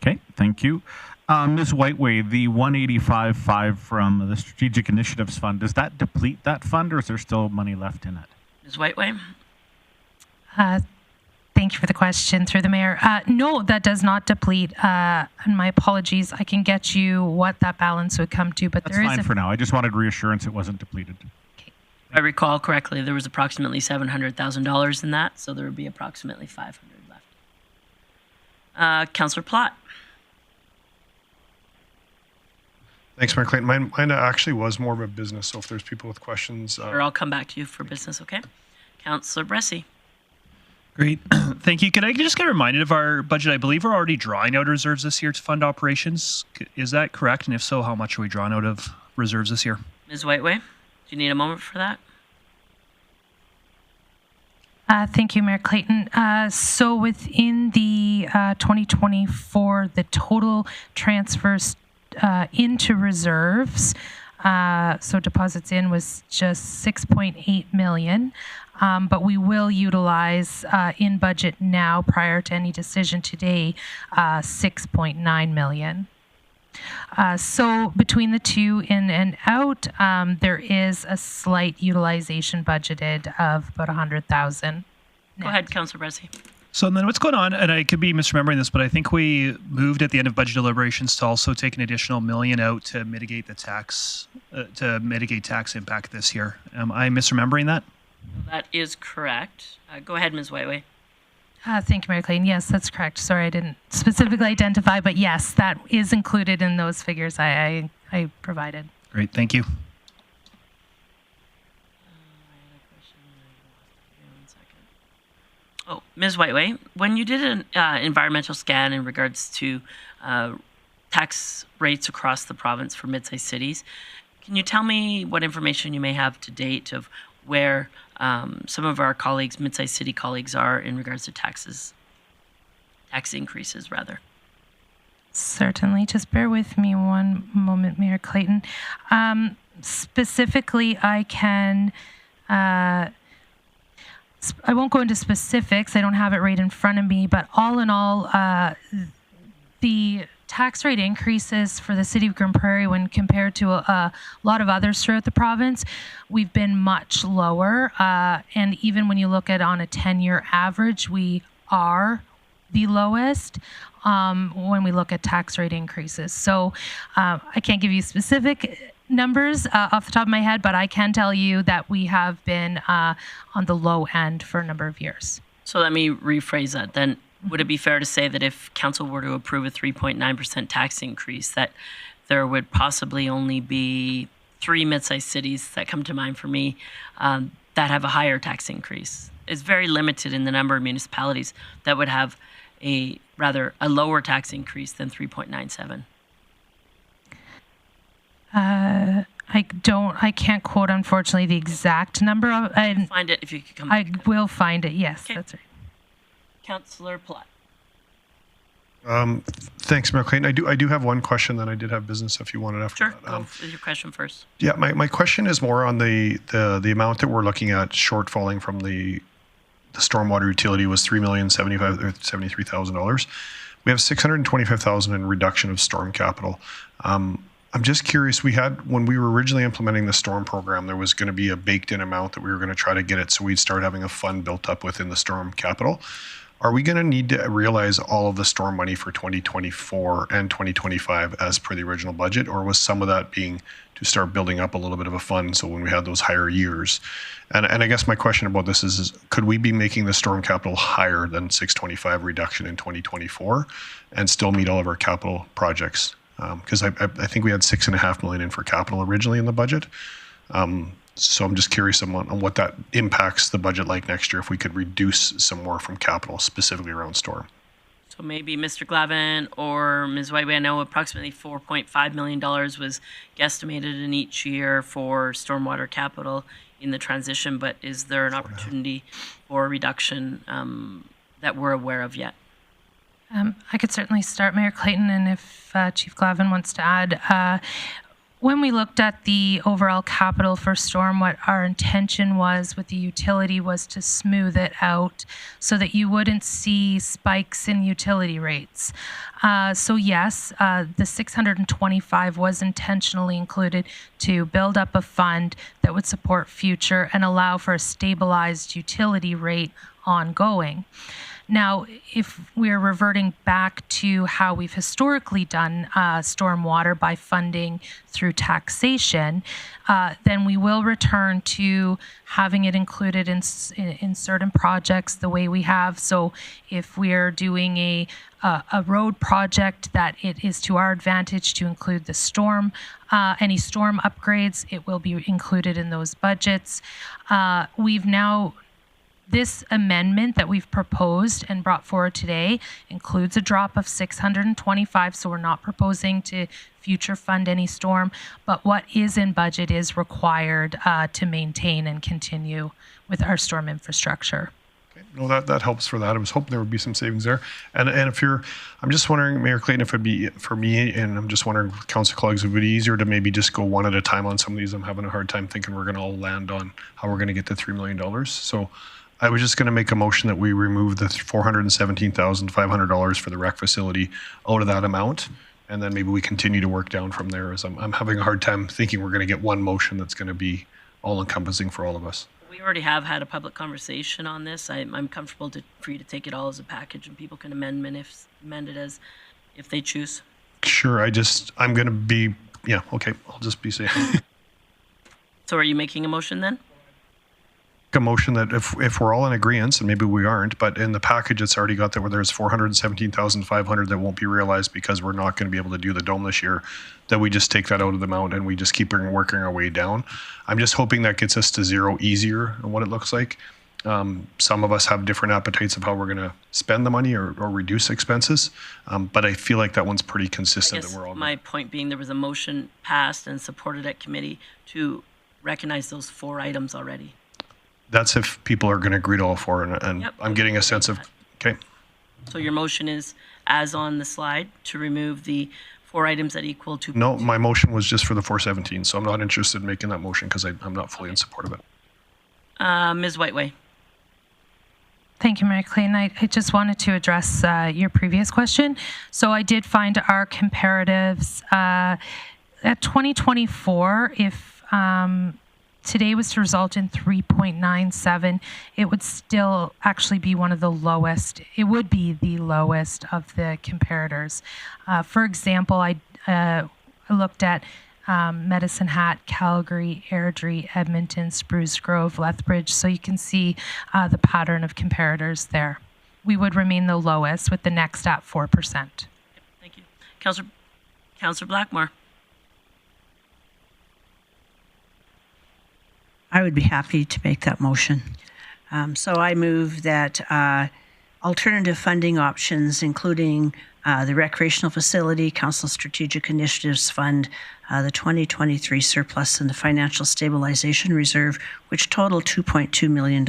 Speaker 7: Okay, thank you. Ms. Whiteway, the 185.5 from the Strategic Initiatives Fund, does that deplete that fund, or is there still money left in it?
Speaker 1: Ms. Whiteway?
Speaker 12: Thank you for the question through the mayor. No, that does not deplete. And my apologies. I can get you what that balance would come to, but
Speaker 7: That's fine for now. I just wanted reassurance it wasn't depleted.
Speaker 1: If I recall correctly, there was approximately $700,000 in that, so there would be approximately $500 left. Councillor Plott.
Speaker 10: Thanks, Mayor Clayton. Mine actually was more of a business, so if there's people with questions.
Speaker 1: Or I'll come back to you for business, okay? Councillor Bressie.
Speaker 3: Great. Thank you. Could I just get reminded of our budget? I believe we're already drawing out reserves this year to fund operations. Is that correct? And if so, how much are we drawing out of reserves this year?
Speaker 1: Ms. Whiteway, do you need a moment for that?
Speaker 12: Thank you, Mayor Clayton. So within the 2024, the total transfers into reserves, so deposits in was just 6.8 million. But we will utilize in budget now, prior to any decision today, 6.9 million. So between the two in and out, there is a slight utilization budgeted of about 100,000.
Speaker 1: Go ahead, Councillor Bressie.
Speaker 3: So then what's going on, and I could be misremembering this, but I think we moved at the end of budget deliberations to also take an additional $1 million out to mitigate the tax impact this year. Am I misremembering that?
Speaker 1: That is correct. Go ahead, Ms. Whiteway.
Speaker 12: Thank you, Mayor Clayton. Yes, that's correct. Sorry, I didn't specifically identify, but yes, that is included in those figures I provided.
Speaker 3: Great, thank you.
Speaker 1: Oh, Ms. Whiteway, when you did an environmental scan in regards to tax rates across the province for mid-sized cities, can you tell me what information you may have to date of where some of our colleagues, mid-sized city colleagues, are in regards to tax increases, rather?
Speaker 12: Certainly. Just bear with me one moment, Mayor Clayton. Specifically, I can... I won't go into specifics. I don't have it right in front of me, but all in all, the tax rate increases for the city of Grande Prairie when compared to a lot of others throughout the province, we've been much lower. And even when you look at on a 10-year average, we are the lowest when we look at tax rate increases. So I can't give you specific numbers off the top of my head, but I can tell you that we have been on the low end for a number of years.
Speaker 1: So let me rephrase that then. Would it be fair to say that if council were to approve a 3.9% tax increase, that there would possibly only be 3 mid-sized cities that come to mind for me that have a higher tax increase? It's very limited in the number of municipalities that would have a lower tax increase than 3.97.
Speaker 12: I can't quote, unfortunately, the exact number.
Speaker 1: Find it if you could come back.
Speaker 12: I will find it, yes,
Speaker 1: Okay.
Speaker 12: that's right.
Speaker 1: Councillor Plott.
Speaker 10: Thanks, Mayor Clayton. I do have one question, then I did have business if you wanted after
Speaker 1: Sure,
Speaker 10: that.
Speaker 1: go with your question first.
Speaker 10: Yeah, my question is more on the amount that we're looking at shortfalling from the stormwater utility was $3,073,000. We have $625,000 in reduction of storm capital. I'm just curious, when we were originally implementing the storm program, there was going to be a baked in amount that we were going to try to get it so we'd start having a fund built up within the storm capital. Are we going to need to realize all of the storm money for 2024 and 2025 as per the original budget, or was some of that being to start building up a little bit of a fund so when we had those higher years? And I guess my question about this is could we be making the storm capital higher than 625 reduction in 2024 and still meet all of our capital projects? Because I think we had $6.5 million in for capital originally in the budget. So I'm just curious on what that impacts the budget like next year if we could reduce some more from capital, specifically around storm.
Speaker 1: So maybe Mr. Glavin or Ms. Whiteway, I know approximately $4.5 million was guesstimated in each year for stormwater capital in the transition, but is there an opportunity for a reduction that we're aware of yet?
Speaker 12: I could certainly start, Mayor Clayton, and if Chief Glavin wants to add. When we looked at the overall capital for storm, what our intention was with the utility was to smooth it out so that you wouldn't see spikes in utility rates. So yes, the 625 was intentionally included to build up a fund that would support future and allow for a stabilized utility rate ongoing. Now, if we're reverting back to how we've historically done stormwater by funding through taxation, then we will return to having it included in certain projects the way we have. So if we're doing a road project that it is to our advantage to include the storm, any storm upgrades, it will be included in those budgets. This amendment that we've proposed and brought forward today includes a drop of 625, so we're not proposing to future fund any storm, but what is in budget is required to maintain and continue with our storm infrastructure.
Speaker 10: Okay. No, that helps for that. I was hoping there would be some savings there. And if I'm just wondering, Mayor Clayton, if it'd be for me, and I'm just wondering, council colleagues, if it would be easier to maybe just go one at a time on some of these. I'm having a hard time thinking we're going to all land on how we're going to get to $3 million. So I was just going to make a motion that we remove the $417,500 for the rec facility out of that amount, and then maybe we continue to work down from there. As I'm having a hard time thinking we're going to get one motion that's going to be all-encompassing for all of us.
Speaker 1: We already have had a public conversation on this. I'm comfortable for you to take it all as a package, and people can amend it as if they choose.
Speaker 10: Sure. I'm going to be, yeah, okay. I'll just be saying.
Speaker 1: So are you making a motion then?
Speaker 10: A motion that if we're all in agreement, and maybe we aren't, but in the package it's already got that where there's $417,500 that won't be realized because we're not going to be able to do the dome this year, that we just take that out of the amount and we just keep working our way down. I'm just hoping that gets us to zero easier than what it looks like. Some of us have different appetites of how we're going to spend the money or reduce expenses, but I feel like that one's pretty consistent.
Speaker 1: I guess
Speaker 10: that we're all
Speaker 1: my point being there was a motion passed and supported at committee to recognize those 4 items already.
Speaker 10: That's if people are going to agree to all 4, and
Speaker 1: Yep.
Speaker 10: I'm getting a sense of, okay.
Speaker 1: So your motion is, as on the slide, to remove the 4 items that equal to...
Speaker 10: No, my motion was just for the 417, so I'm not interested in making that motion because I'm not fully in support of it.
Speaker 1: Ms. Whiteway.
Speaker 12: Thank you, Mayor Clayton. I just wanted to address your previous question. So I did find our comparatives at 2024, if today was to result in 3.97, it would still actually be one of the lowest. It would be the lowest of the comparators. For example, I looked at Medicine Hat, Calgary, Airdrie, Edmonton, Spruce Grove, Lethbridge, so you can see the pattern of comparators there. We would remain the lowest with the next at 4%.
Speaker 1: Thank you. Councillor Blackmore.
Speaker 11: I would be happy to make that motion. So I move that alternative funding options, including the recreational facility, Council Strategic Initiatives Fund, the 2023 surplus, and the Financial Stabilization Reserve, which total $2.2 million,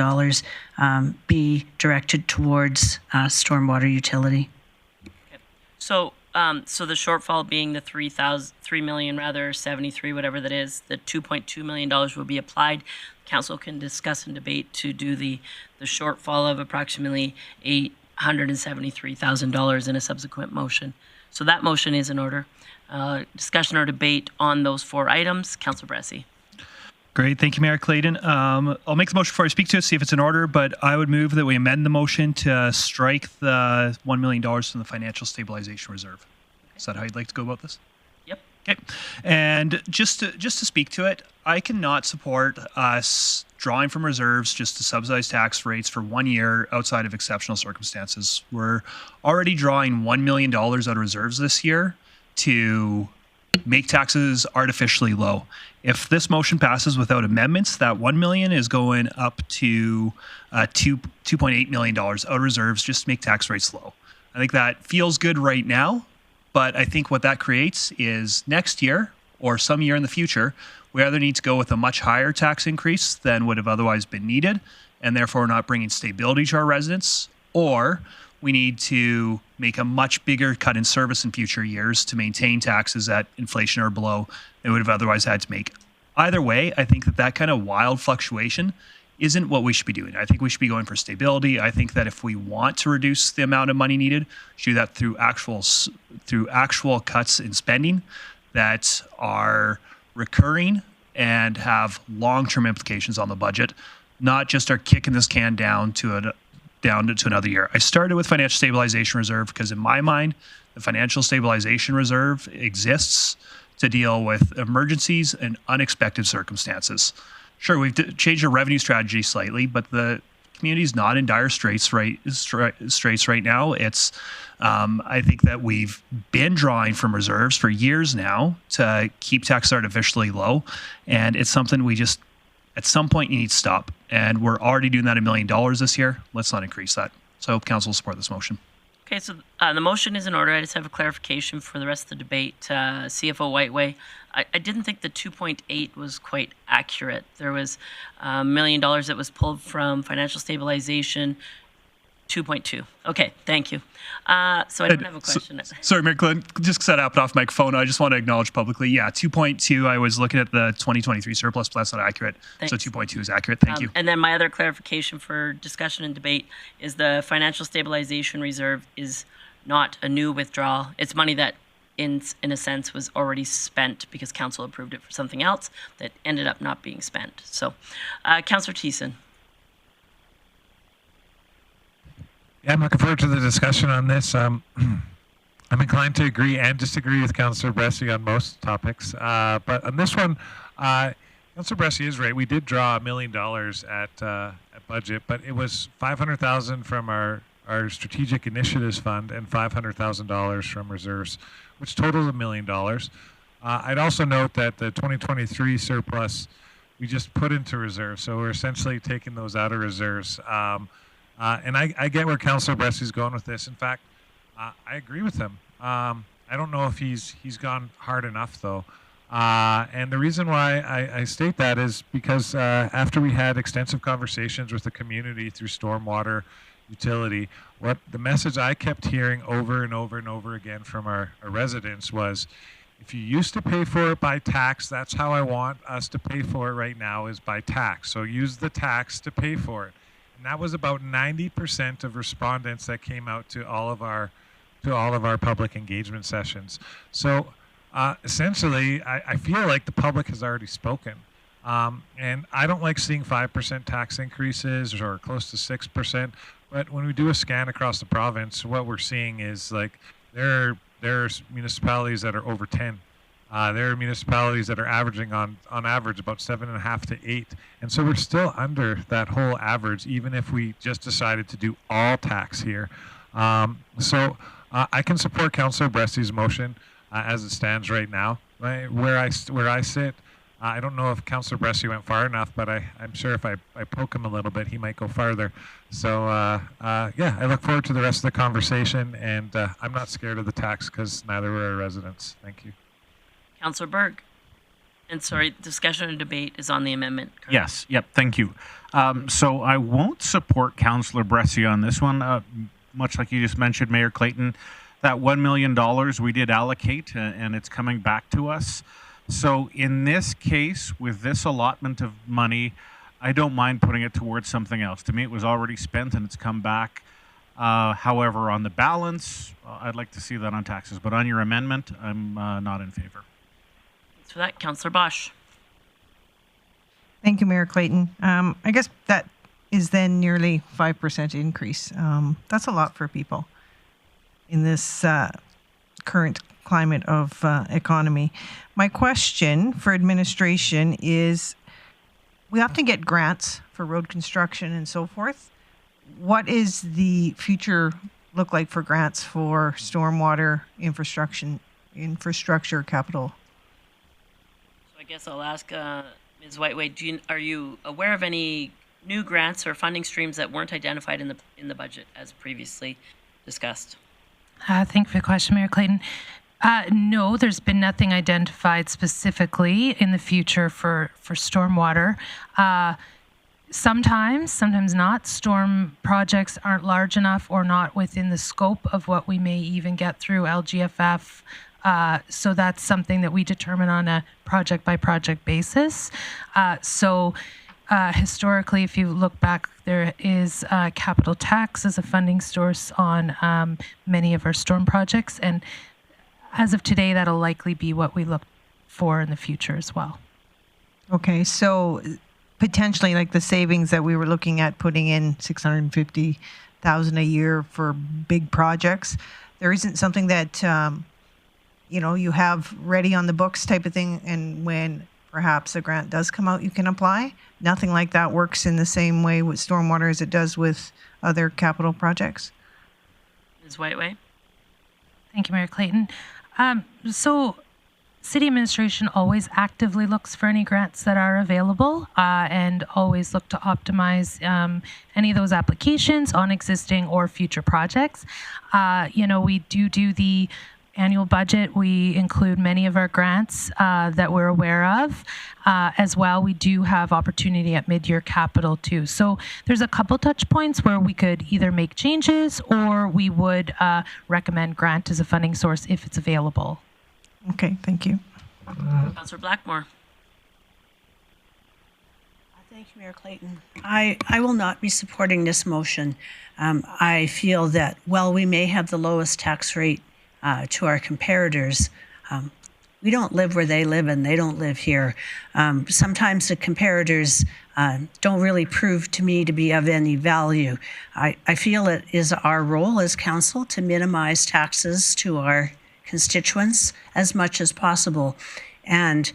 Speaker 11: be directed towards stormwater utility.
Speaker 1: Okay. So the shortfall being the 3 million rather, 73, whatever that is, the $2.2 million will be applied. Council can discuss and debate to do the shortfall of approximately $873,000 in a subsequent motion. So that motion is in order. Discussion or debate on those 4 items. Councillor Bressie.
Speaker 3: Great. Thank you, Mayor Clayton. I'll make the motion before I speak to it, see if it's in order, but I would move that we amend the motion to strike the $1 million from the Financial Stabilization Reserve. Okay. Is that how you'd like to go about this?
Speaker 1: Yep.
Speaker 3: Okay. And just to speak to it, I cannot support us drawing from reserves just to subsidize tax rates for 1 year outside of exceptional circumstances. We're already drawing $1 million out of reserves this year to make taxes artificially low. If this motion passes without amendments, that $1 million is going up to $2.8 million out of reserves just to make tax rates low. I think that feels good right now, but I think what that creates is next year or some year in the future, we either need to go with a much higher tax increase than would have otherwise been needed, and therefore not bringing stability to our residents, or we need to make a much bigger cut in service in future years to maintain taxes at inflation or below they would have otherwise had to make. Either way, I think that kind of wild fluctuation isn't what we should be doing. I think we should be going for stability. I think that if we want to reduce the amount of money needed, we should do that through actual cuts in spending that are recurring and have long-term implications on the budget, not just are kicking this can down to another year. I started with financial stabilization reserve because in my mind, the financial stabilization reserve exists to deal with emergencies and unexpected circumstances. Sure, we've changed our revenue strategy slightly, but the community's not in dire straits right now. It's I think that we've been drawing from reserves for years now to keep taxes artificially low, and it's something we just at some point you need to stop. And we're already doing that $1 million this year. Let's not increase that. So I hope council will support this motion.
Speaker 1: Okay, so the motion is in order. I just have a clarification for the rest of the debate. CFO Whiteway, I didn't think the 2.8 was quite accurate. There was $1 million that was pulled from financial stabilization, 2.2. Okay, thank you. So I don't have a question.
Speaker 3: Sorry, Mayor Clinton, just set up off microphone. I just want to acknowledge publicly. Yeah, 2.2. I was looking at the 2023 surplus, but that's not accurate.
Speaker 1: Thanks.
Speaker 3: So 2.2 is accurate. Thank you.
Speaker 1: And then my other clarification for discussion and debate is the financial stabilization reserve is not a new withdrawal. It's money that, in a sense, was already spent because council approved it for something else that ended up not being spent. So, Councillor Thiessen.
Speaker 21: Yeah, I'm looking forward to the discussion on this. I'm inclined to agree and disagree with Councillor Bressie on most topics. But on this one, Councillor Bressie is right. We did draw $1 million at budget, but it was $500,000 from our strategic initiatives fund and $500,000 from reserves, which totals $1 million. I'd also note that the 2023 surplus we just put into reserves, so we're essentially taking those out of reserves. And I get where Councillor Bressie's going with this. In fact, I agree with him. I don't know if he's gone hard enough, though. And the reason why I state that is because after we had extensive conversations with the community through stormwater utility, what the message I kept hearing over and over and over again from our residents was, if you used to pay for it by tax, that's how I want us to pay for it right now, is by tax. So use the tax to pay for it. And that was about 90% of respondents that came out to all of our public engagement sessions. So essentially, I feel like the public has already spoken. And I don't like seeing 5% tax increases or close to 6%. But when we do a scan across the province, what we're seeing is like there's municipalities that are over 10. There are municipalities that are averaging on average about 7.5 to 8. And so we're still under that whole average, even if we just decided to do all tax here. So I can support Councillor Bressie's motion as it stands right now. Where I sit, I don't know if Councillor Bressie went far enough, but I'm sure if I poke him a little bit, he might go farther. So yeah, I look forward to the rest of the conversation, and I'm not scared of the tax because neither are our residents. Thank you.
Speaker 1: Councillor Berg. And sorry, discussion and debate is on the amendment. Correct?
Speaker 7: Yes. Yep. Thank you. So I won't support Councillor Bressie on this one. Much like you just mentioned, Mayor Clayton, that $1 million we did allocate, and it's coming back to us. So in this case, with this allotment of money, I don't mind putting it towards something else. To me, it was already spent and it's come back. However, on the balance, I'd like to see that on taxes. But on your amendment, I'm not in favor.
Speaker 1: Thanks for that, Councillor Bosch.
Speaker 14: Thank you, Mayor Clayton. I guess that is then nearly 5% increase. That's a lot for people in this current climate of economy. My question for administration is, we often get grants for road construction and so forth. What is the future look like for grants for stormwater infrastructure capital?
Speaker 1: So I guess I'll ask Ms. Whiteway, are you aware of any new grants or funding streams that weren't identified in the budget as previously discussed?
Speaker 12: Thank you for the question, Mayor Clayton. No, there's been nothing identified specifically in the future for stormwater. Sometimes not. Storm projects aren't large enough or not within the scope of what we may even get through LGFF. So that's something that we determine on a project-by-project basis. Historically, if you look back, there is capital tax as a funding source on many of our storm projects. And as of today, that'll likely be what we look for in the future as well.
Speaker 14: Okay, so potentially like the savings that we were looking at putting in $650,000 a year for big projects, there isn't something that you have ready on the books type of thing, and when perhaps a grant does come out, you can apply? Nothing like that works in the same way with stormwater as it does with other capital projects?
Speaker 1: Ms. Whiteway?
Speaker 12: Thank you, Mayor Clayton. So city administration always actively looks for any grants that are available and always look to optimize any of those applications on existing or future projects. We do the annual budget. We include many of our grants that we're aware of. As well, we do have opportunity at mid-year capital too. So there's a couple touch points where we could either make changes or we would recommend grant as a funding source if it's available.
Speaker 14: Okay, thank you.
Speaker 1: Councillor Blackmore.
Speaker 11: Thank you, Mayor Clayton. I will not be supporting this motion. I feel that while we may have the lowest tax rate to our comparators, we don't live where they live and they don't live here. Sometimes the comparators don't really prove to me to be of any value. I feel it is our role as council to minimize taxes to our constituents as much as possible. And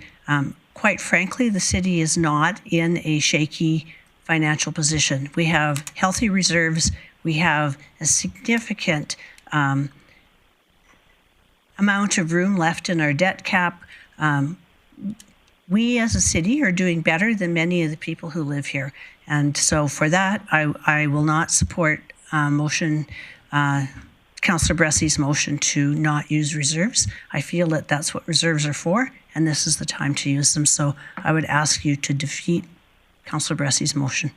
Speaker 11: quite frankly, the city is not in a shaky financial position. We have healthy reserves. We have a significant amount of room left in our debt cap. We as a city are doing better than many of the people who live here. And so for that, I will not support Councillor Bressy's motion to not use reserves. I feel that that's what reserves are for, and this is the time to use them. So I would ask you to defeat Councillor Bressy's motion.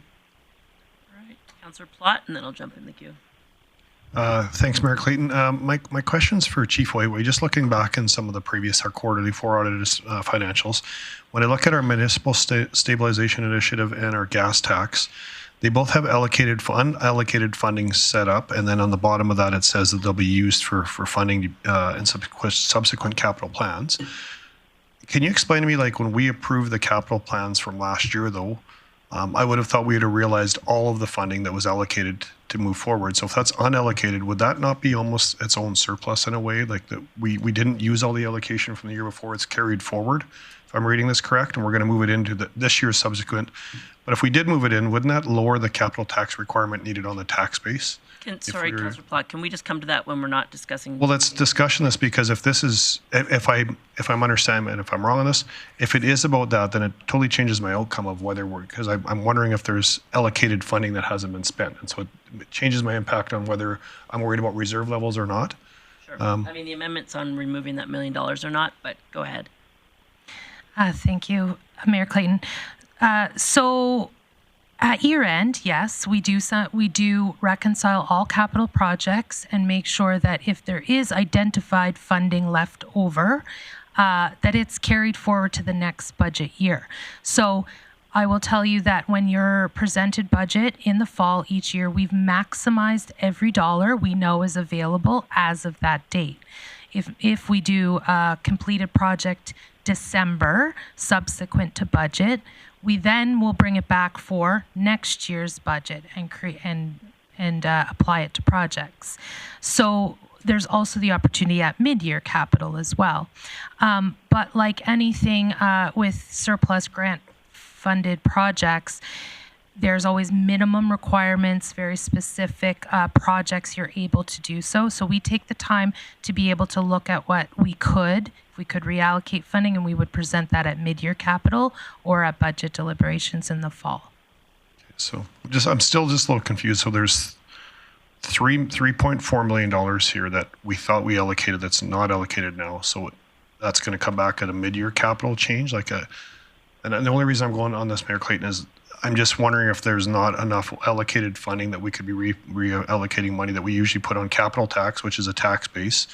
Speaker 1: All right, Councillor Plott, and then I'll jump in the queue.
Speaker 10: Thanks, Mayor Clayton. My question's for Chief Whiteway. Just looking back in some of the previous, our quarterly 4 audited financials, when I look at our municipal stabilization initiative and our gas tax, they both have unallocated funding set up, and then on the bottom of that it says that they'll be used for funding in subsequent capital plans. Can you explain to me, like when we approved the capital plans from last year, though, I would have thought we would have realized all of the funding that was allocated to move forward. So if that's unallocated, would that not be almost its own surplus in a way? Like that we didn't use all the allocation from the year before, it's carried forward, if I'm reading this correct, and we're going to move it into this year's subsequent. But if we did move it in, wouldn't that lower the capital tax requirement needed on the tax base?
Speaker 1: Sorry, Councillor Plott, can we just come to that when we're not discussing?
Speaker 10: Well, let's discussion this, because if this is, if I'm understanding and if I'm wrong on this, if it is about that, then it totally changes my outcome of whether because I'm wondering if there's allocated funding that hasn't been spent. And so it changes my impact on whether I'm worried about reserve levels or not.
Speaker 1: Sure. I mean, the amendments on removing that $1 million are not, but go ahead.
Speaker 12: Thank you, Mayor Clayton. So at year end, yes, we do reconcile all capital projects and make sure that if there is identified funding left over, that it's carried forward to the next budget year. So I will tell you that when you're presented budget in the fall each year, we've maximized every dollar we know is available as of that date. If we do a completed project December subsequent to budget, we then will bring it back for next year's budget and apply it to projects. So there's also the opportunity at mid-year capital as well. But like anything with surplus grant funded projects, there's always minimum requirements, very specific projects you're able to do so. So we take the time to be able to look at what we could, if we could reallocate funding, and we would present that at mid-year capital or at budget deliberations in the fall.
Speaker 10: So I'm still just a little confused. So there's $3.4 million here that we thought we allocated that's not allocated now. So that's going to come back at a mid-year capital change. And the only reason I'm going on this, Mayor Clayton, is I'm just wondering if there's not enough allocated funding that we could be reallocating money that we usually put on capital tax, which is a tax base.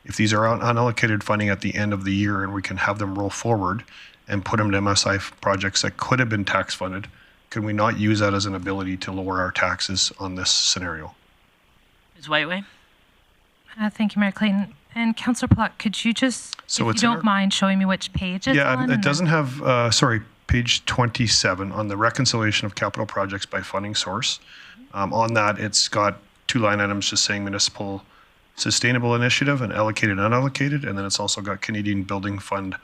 Speaker 10: If these are unallocated funding at the end of the year and we can have them roll forward and put them to MSI projects that could have been tax funded, can we not use that as an ability to lower our taxes on this scenario?
Speaker 1: Ms. Whiteway?
Speaker 12: Thank you, Mayor Clayton. And Councillor Plott, could you just, if you don't mind, showing me which page it's on?
Speaker 10: Yeah, it doesn't have, page 27 on the reconciliation of capital projects by funding source. On that, it's got 2 line items just saying municipal sustainable initiative and allocated and unallocated, and then it's also got Canadian Building Fund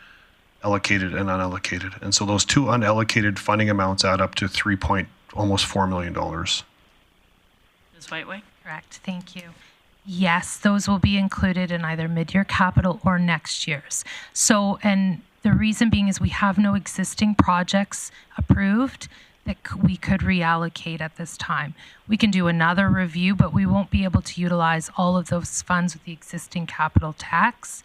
Speaker 10: allocated and unallocated. And so those 2 unallocated funding amounts add up to almost $4 million.
Speaker 1: Ms. Whiteway?
Speaker 12: Correct, thank you. Yes, those will be included in either mid-year capital or next year's. So, and the reason being is we have no existing projects approved that we could reallocate at this time. We can do another review, but we won't be able to utilize all of those funds with the existing capital tax.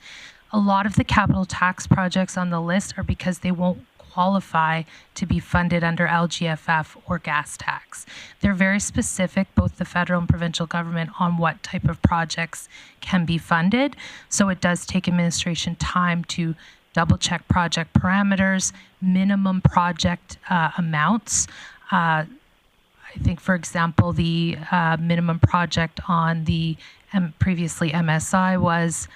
Speaker 12: A lot of the capital tax projects on the list are because they won't qualify to be funded under LGFF or gas tax. They're very specific, both the federal and provincial government, on what type of projects can be funded. So it does take administration time to double check project parameters, minimum project amounts. I think, for example, the minimum project on the previously MSI was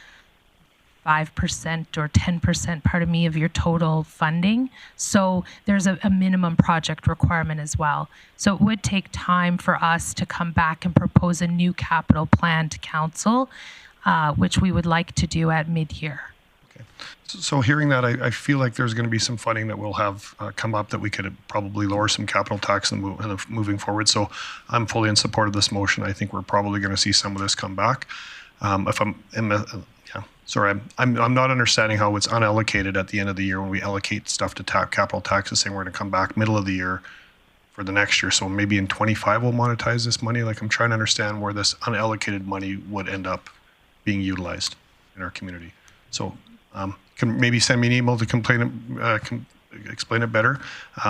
Speaker 12: 5% or 10%, pardon me, of your total funding. So there's a minimum project requirement as well. So it would take time for us to come back and propose a new capital plan to council, which we would like to do at mid-year.
Speaker 10: Okay. So hearing that, I feel like there's going to be some funding that we'll have come up that we could probably lower some capital tax and moving forward. So I'm fully in support of this motion. I think we're probably going to see some of this come back. I'm not understanding how it's unallocated at the end of the year when we allocate stuff to capital taxes, saying we're going to come back middle of the year for the next year. So maybe in 25 we'll monetize this money. Like, I'm trying to understand where this unallocated money would end up being utilized in our community. So can maybe send me an email to explain it better.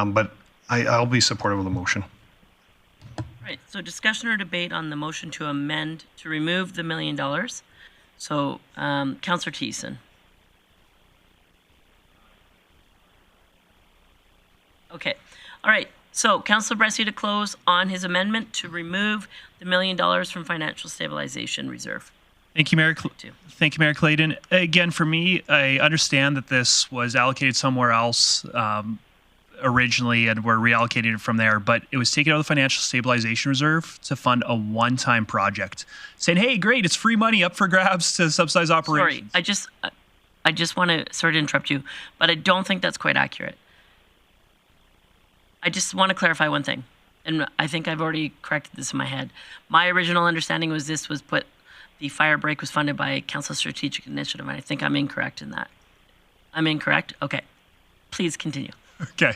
Speaker 10: But I'll be supportive of the motion.
Speaker 1: Right. So discussion or debate on the motion to amend to remove the $1 million. So, Councillor Thiessen. Okay. All right. So, Councillor Bressie to close on his amendment to remove the $1 million from financial stabilization reserve.
Speaker 3: Thank you, Mayor. Thank you, Mayor Clayton. Again, for me, I understand that this was allocated somewhere else originally, and we're reallocating it from there, but it was taken out of the financial stabilization reserve to fund a one-time project, saying, hey, great, it's free money up for grabs to subsidize operations.
Speaker 1: Sorry, I just want to sort of interrupt you, but I don't think that's quite accurate. I just want to clarify one thing, and I think I've already corrected this in my head. My original understanding was the fire break was funded by Council Strategic Initiative, and I think I'm incorrect in that. I'm incorrect? Okay. Please continue.
Speaker 3: Okay.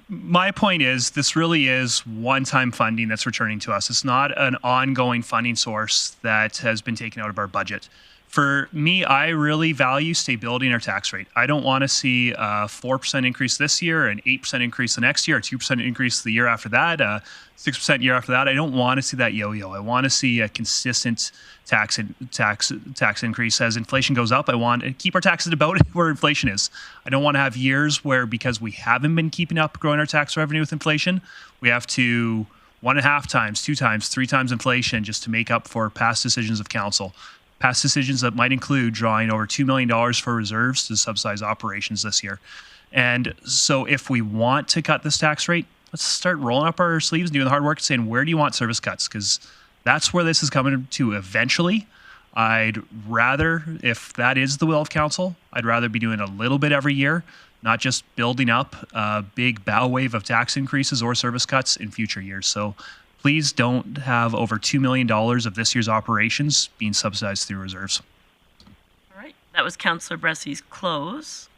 Speaker 3: My point is this really is one-time funding that's returning to us. It's not an ongoing funding source that has been taken out of our budget. For me, I really value stability in our tax rate. I don't want to see a 4% increase this year, an 8% increase the next year, a 2% increase the year after that, a 6% year after that. I don't want to see that yo-yo. I want to see a consistent tax increase. As inflation goes up, I want to keep our taxes about where inflation is. I don't want to have years where, because we haven't been keeping up growing our tax revenue with inflation, we have to 1.5 times, 2 times, 3 times inflation just to make up for past decisions of council. Past decisions that might include drawing over $2 million for reserves to subsidize operations this year. And so if we want to cut this tax rate, let's start rolling up our sleeves, doing the hard work, saying, where do you want service cuts? Because that's where this is coming to eventually. I'd rather, if that is the will of council, I'd rather be doing a little bit every year, not just building up a big bow wave of tax increases or service cuts in future years. So please don't have over $2 million of this year's operations being subsidized through reserves.
Speaker 1: All right. That was Councillor Bressie's close.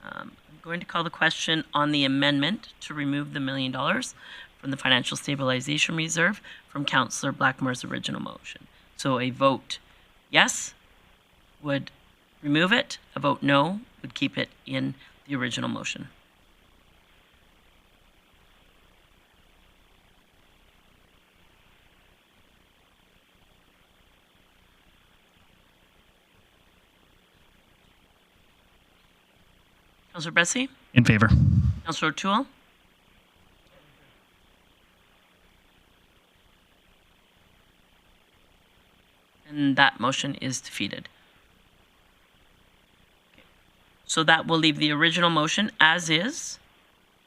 Speaker 1: I'm going to call the question on the amendment to remove the $1 million from the Financial Stabilization Reserve from Councillor Blackmore's original motion. So a vote yes would remove it. A vote no would keep it in the original motion. Councillor Bressie?
Speaker 3: In favor.
Speaker 1: Councillor O'Toole? And that motion is defeated. So that will leave the original motion as is,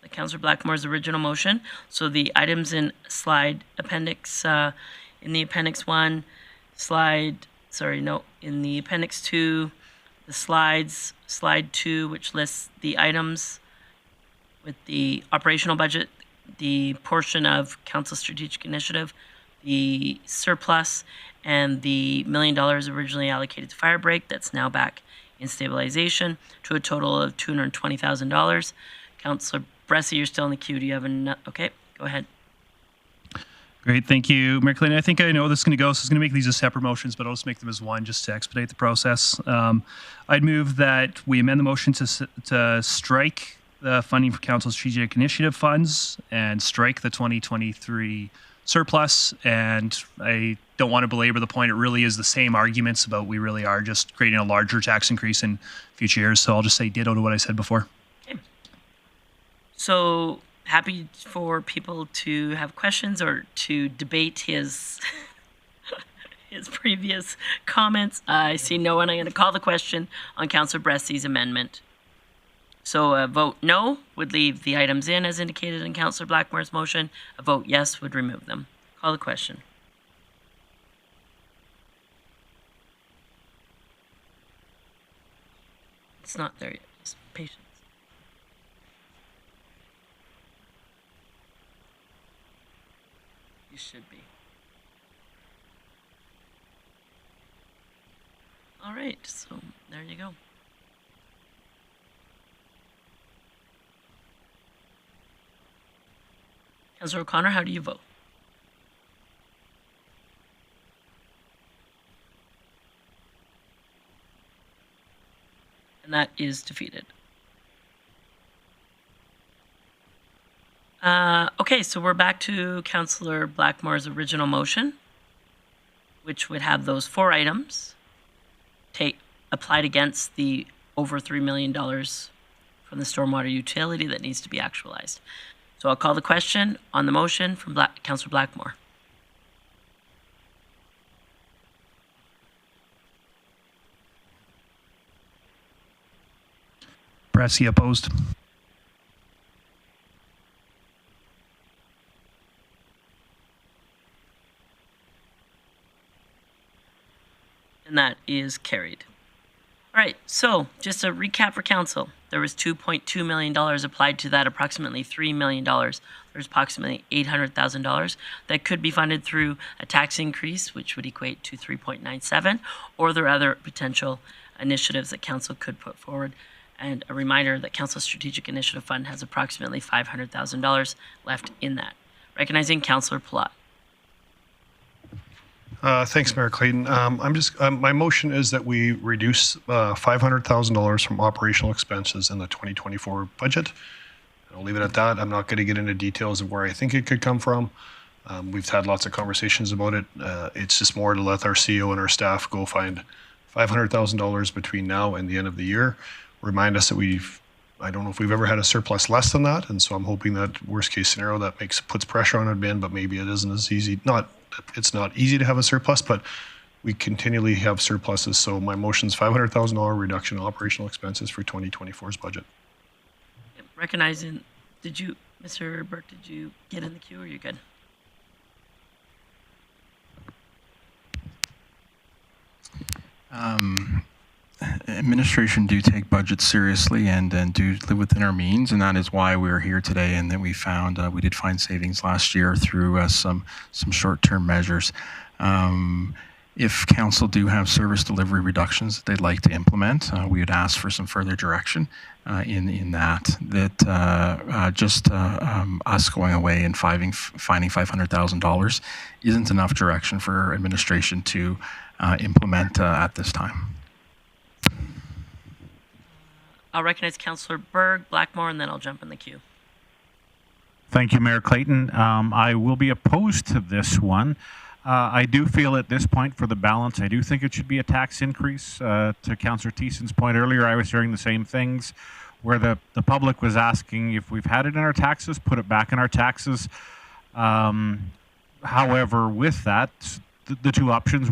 Speaker 1: the Councillor Blackmore's original motion. So the items in in the appendix 1, in the appendix 2, the slide 2, which lists the items with the operational budget, the portion of Council Strategic Initiative, the surplus, and the $1 million originally allocated to fire break that's now back in stabilization to a total of $220,000. Councillor Bressie, you're still in the queue. Do you have okay, go ahead.
Speaker 3: Great, thank you, Mayor Clayton. I think I know this is going to go, so I'm going to make these as separate motions, but I'll just make them as one just to expedite the process. I'd move that we amend the motion to strike the funding for Council Strategic Initiative funds and strike the 2023 surplus. And I don't want to belabor the point. It really is the same arguments about we really are just creating a larger tax increase in future years. So I'll just say ditto to what I said before.
Speaker 1: Okay. So happy for people to have questions or to debate his his previous comments. I see no one. I'm going to call the question on Councillor Bressie's amendment. So a vote no would leave the items in as indicated in Councillor Blackmore's motion. A vote yes would remove them. Call the question. It's not there yet. Just patience. You should be. All right, so there you go. Councillor O'Connor, how do you vote? And that is defeated. Okay, so we're back to Councillor Blackmore's original motion, which would have those 4 items applied against the over $3 million from the stormwater utility that needs to be actualized. So I'll call the question on the motion from Councillor Blackmore.
Speaker 3: Bressie opposed.
Speaker 1: And that is carried. All right, so just a recap for council. There was $2.2 million applied to that approximately $3 million. There's approximately $800,000 that could be funded through a tax increase, which would equate to 3.97, or there are other potential initiatives that council could put forward. And a reminder that Council Strategic Initiative Fund has approximately $500,000 left in that. Recognizing Councillor Palat.
Speaker 10: Thanks, Mayor Clayton. My motion is that we reduce $500,000 from operational expenses in the 2024 budget. I'll leave it at that. I'm not going to get into details of where I think it could come from. We've had lots of conversations about it. It's just more to let our CEO and our staff go find $500,000 between now and the end of the year. Remind us that I don't know if we've ever had a surplus less than that, and so I'm hoping that worst case scenario that puts pressure on admin, but maybe it isn't as easy. It's not easy to have a surplus, but we continually have surpluses. So my motion's $500,000 reduction in operational expenses for 2024's budget.
Speaker 1: Recognizing, Mr. Burke, did you get in the queue or are you good?
Speaker 18: Administration do take budgets seriously and do live within our means, and that is why we're here today. And that we did find savings last year through some short-term measures. if council do have service delivery reductions that they'd like to implement, we would ask for some further direction in that just us going away and finding $500,000 isn't enough direction for administration to implement at this time.
Speaker 1: I'll recognize Councillor Berg, Blackmore, and then I'll jump in the queue.
Speaker 7: Thank you, Mayor Clayton. I will be opposed to this one. I do feel at this point, for the balance, I do think it should be a tax increase. To Councillor Thiessen's point earlier, I was hearing the same things, where the public was asking if we've had it in our taxes, put it back in our taxes. However, with that, the two options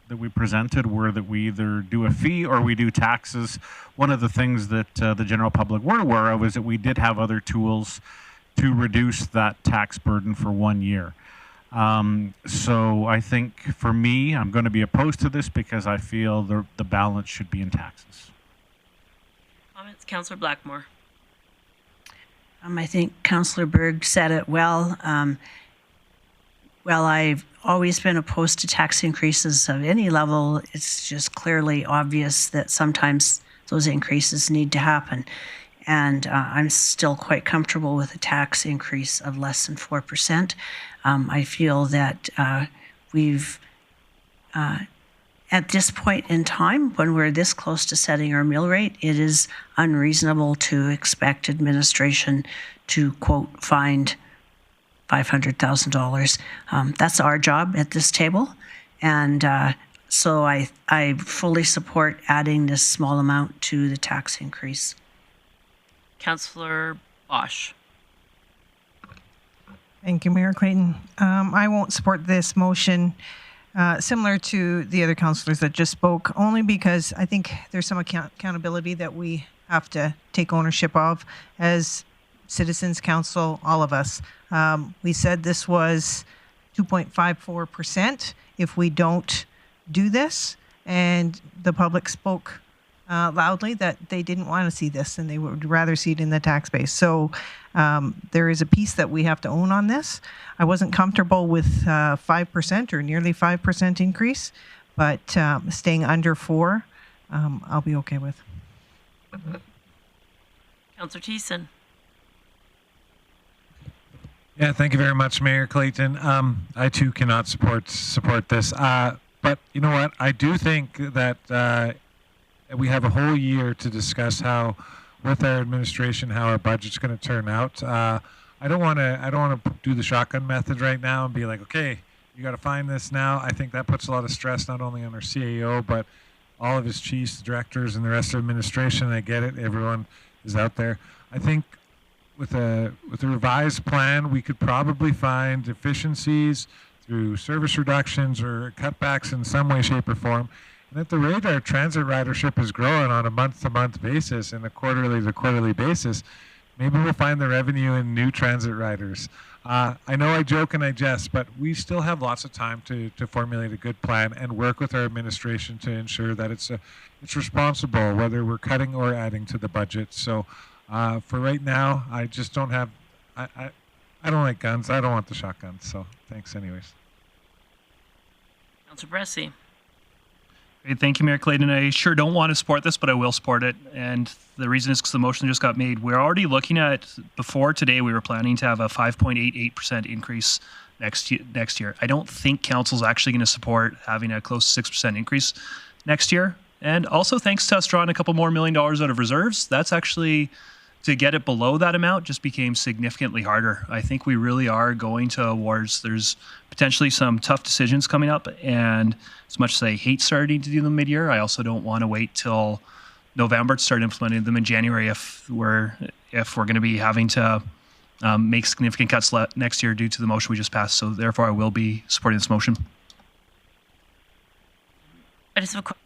Speaker 7: that we presented were that we either do a fee or we do taxes. One of the things that the general public were aware of is that we did have other tools to reduce that tax burden for 1 year. So I think for me, I'm going to be opposed to this because I feel the balance should be in taxes.
Speaker 1: Comments, Councillor Blackmore.
Speaker 11: I think Councillor Berg said it well. Well, I've always been opposed to tax increases of any level. It's just clearly obvious that sometimes those increases need to happen. And I'm still quite comfortable with a tax increase of less than 4%. I feel that we've, at this point in time, when we're this close to setting our mill rate, it is unreasonable to expect administration to, quote, find $500,000. That's our job at this table. And so I fully support adding this small amount to the tax increase.
Speaker 1: Councillor Bosch.
Speaker 14: Thank you, Mayor Clayton. I won't support this motion, similar to the other councillors that just spoke, only because I think there's some accountability that we have to take ownership of as Citizens Council, all of us. We said this was 2.54% if we don't do this, and the public spoke loudly that they didn't want to see this and they would rather see it in the tax base. So there is a piece that we have to own on this. I wasn't comfortable with 5% or nearly 5% increase, but staying under 4%, I'll be okay with.
Speaker 1: Councillor Thiessen.
Speaker 21: Yeah, thank you very much, Mayor Clayton. I too cannot support this. But you know what? I do think that we have a whole year to discuss how, with our administration, how our budget's going to turn out. I don't want to do the shotgun method right now and be like, okay, you got to find this now. I think that puts a lot of stress not only on our CAO but all of his chiefs, directors, and the rest of administration. I get it. Everyone is out there. I think with a revised plan, we could probably find efficiencies through service reductions or cutbacks in some way, shape, or form. And at the rate our transit ridership is growing on a month-to-month basis and a quarterly-to-quarterly basis, maybe we'll find the revenue in new transit riders. I know I joke and I jest, but we still have lots of time to formulate a good plan and work with our administration to ensure that it's responsible, whether we're cutting or adding to the budget. So for right now, I just don't have, I don't like guns. I don't want the shotguns. So thanks anyways.
Speaker 1: Councillor Bressie.
Speaker 3: Great, thank you, Mayor Clayton. I sure don't want to support this, but I will support it. And the reason is because the motion just got made. We're already looking at, before today, we were planning to have a 5.88% increase next year. I don't think council's actually going to support having a close to 6% increase next year. And also, thanks to us drawing a couple more $1 million out of reserves, that's actually, to get it below that amount just became significantly harder. I think we really are going towards, there's potentially some tough decisions coming up, and as much as I hate starting to do them mid-year, I also don't want to wait till November to start implementing them in January if we're going to be having to make significant cuts next year due to the motion we just passed. So therefore, I will be supporting this motion.
Speaker 1: I just have a question.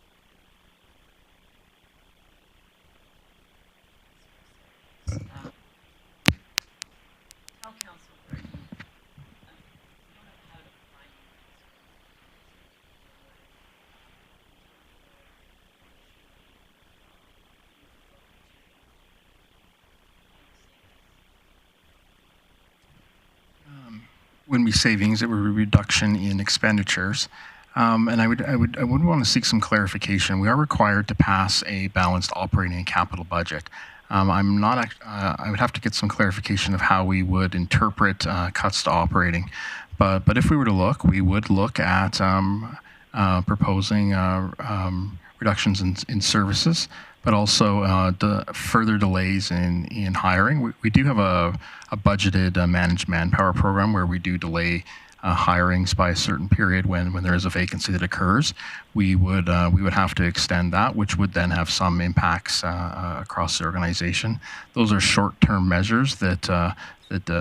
Speaker 18: Wouldn't be savings, it would be reduction in expenditures. And I would want to seek some clarification. We are required to pass a balanced operating and capital budget. I'm not. I would have to get some clarification of how we would interpret cuts to operating. But if we were to look, we would look at proposing reductions in services, but also further delays in hiring. We do have a budgeted managed manpower program where we do delay hirings by a certain period when there is a vacancy that occurs. We would have to extend that, which would then have some impacts across the organization. Those are short-term measures that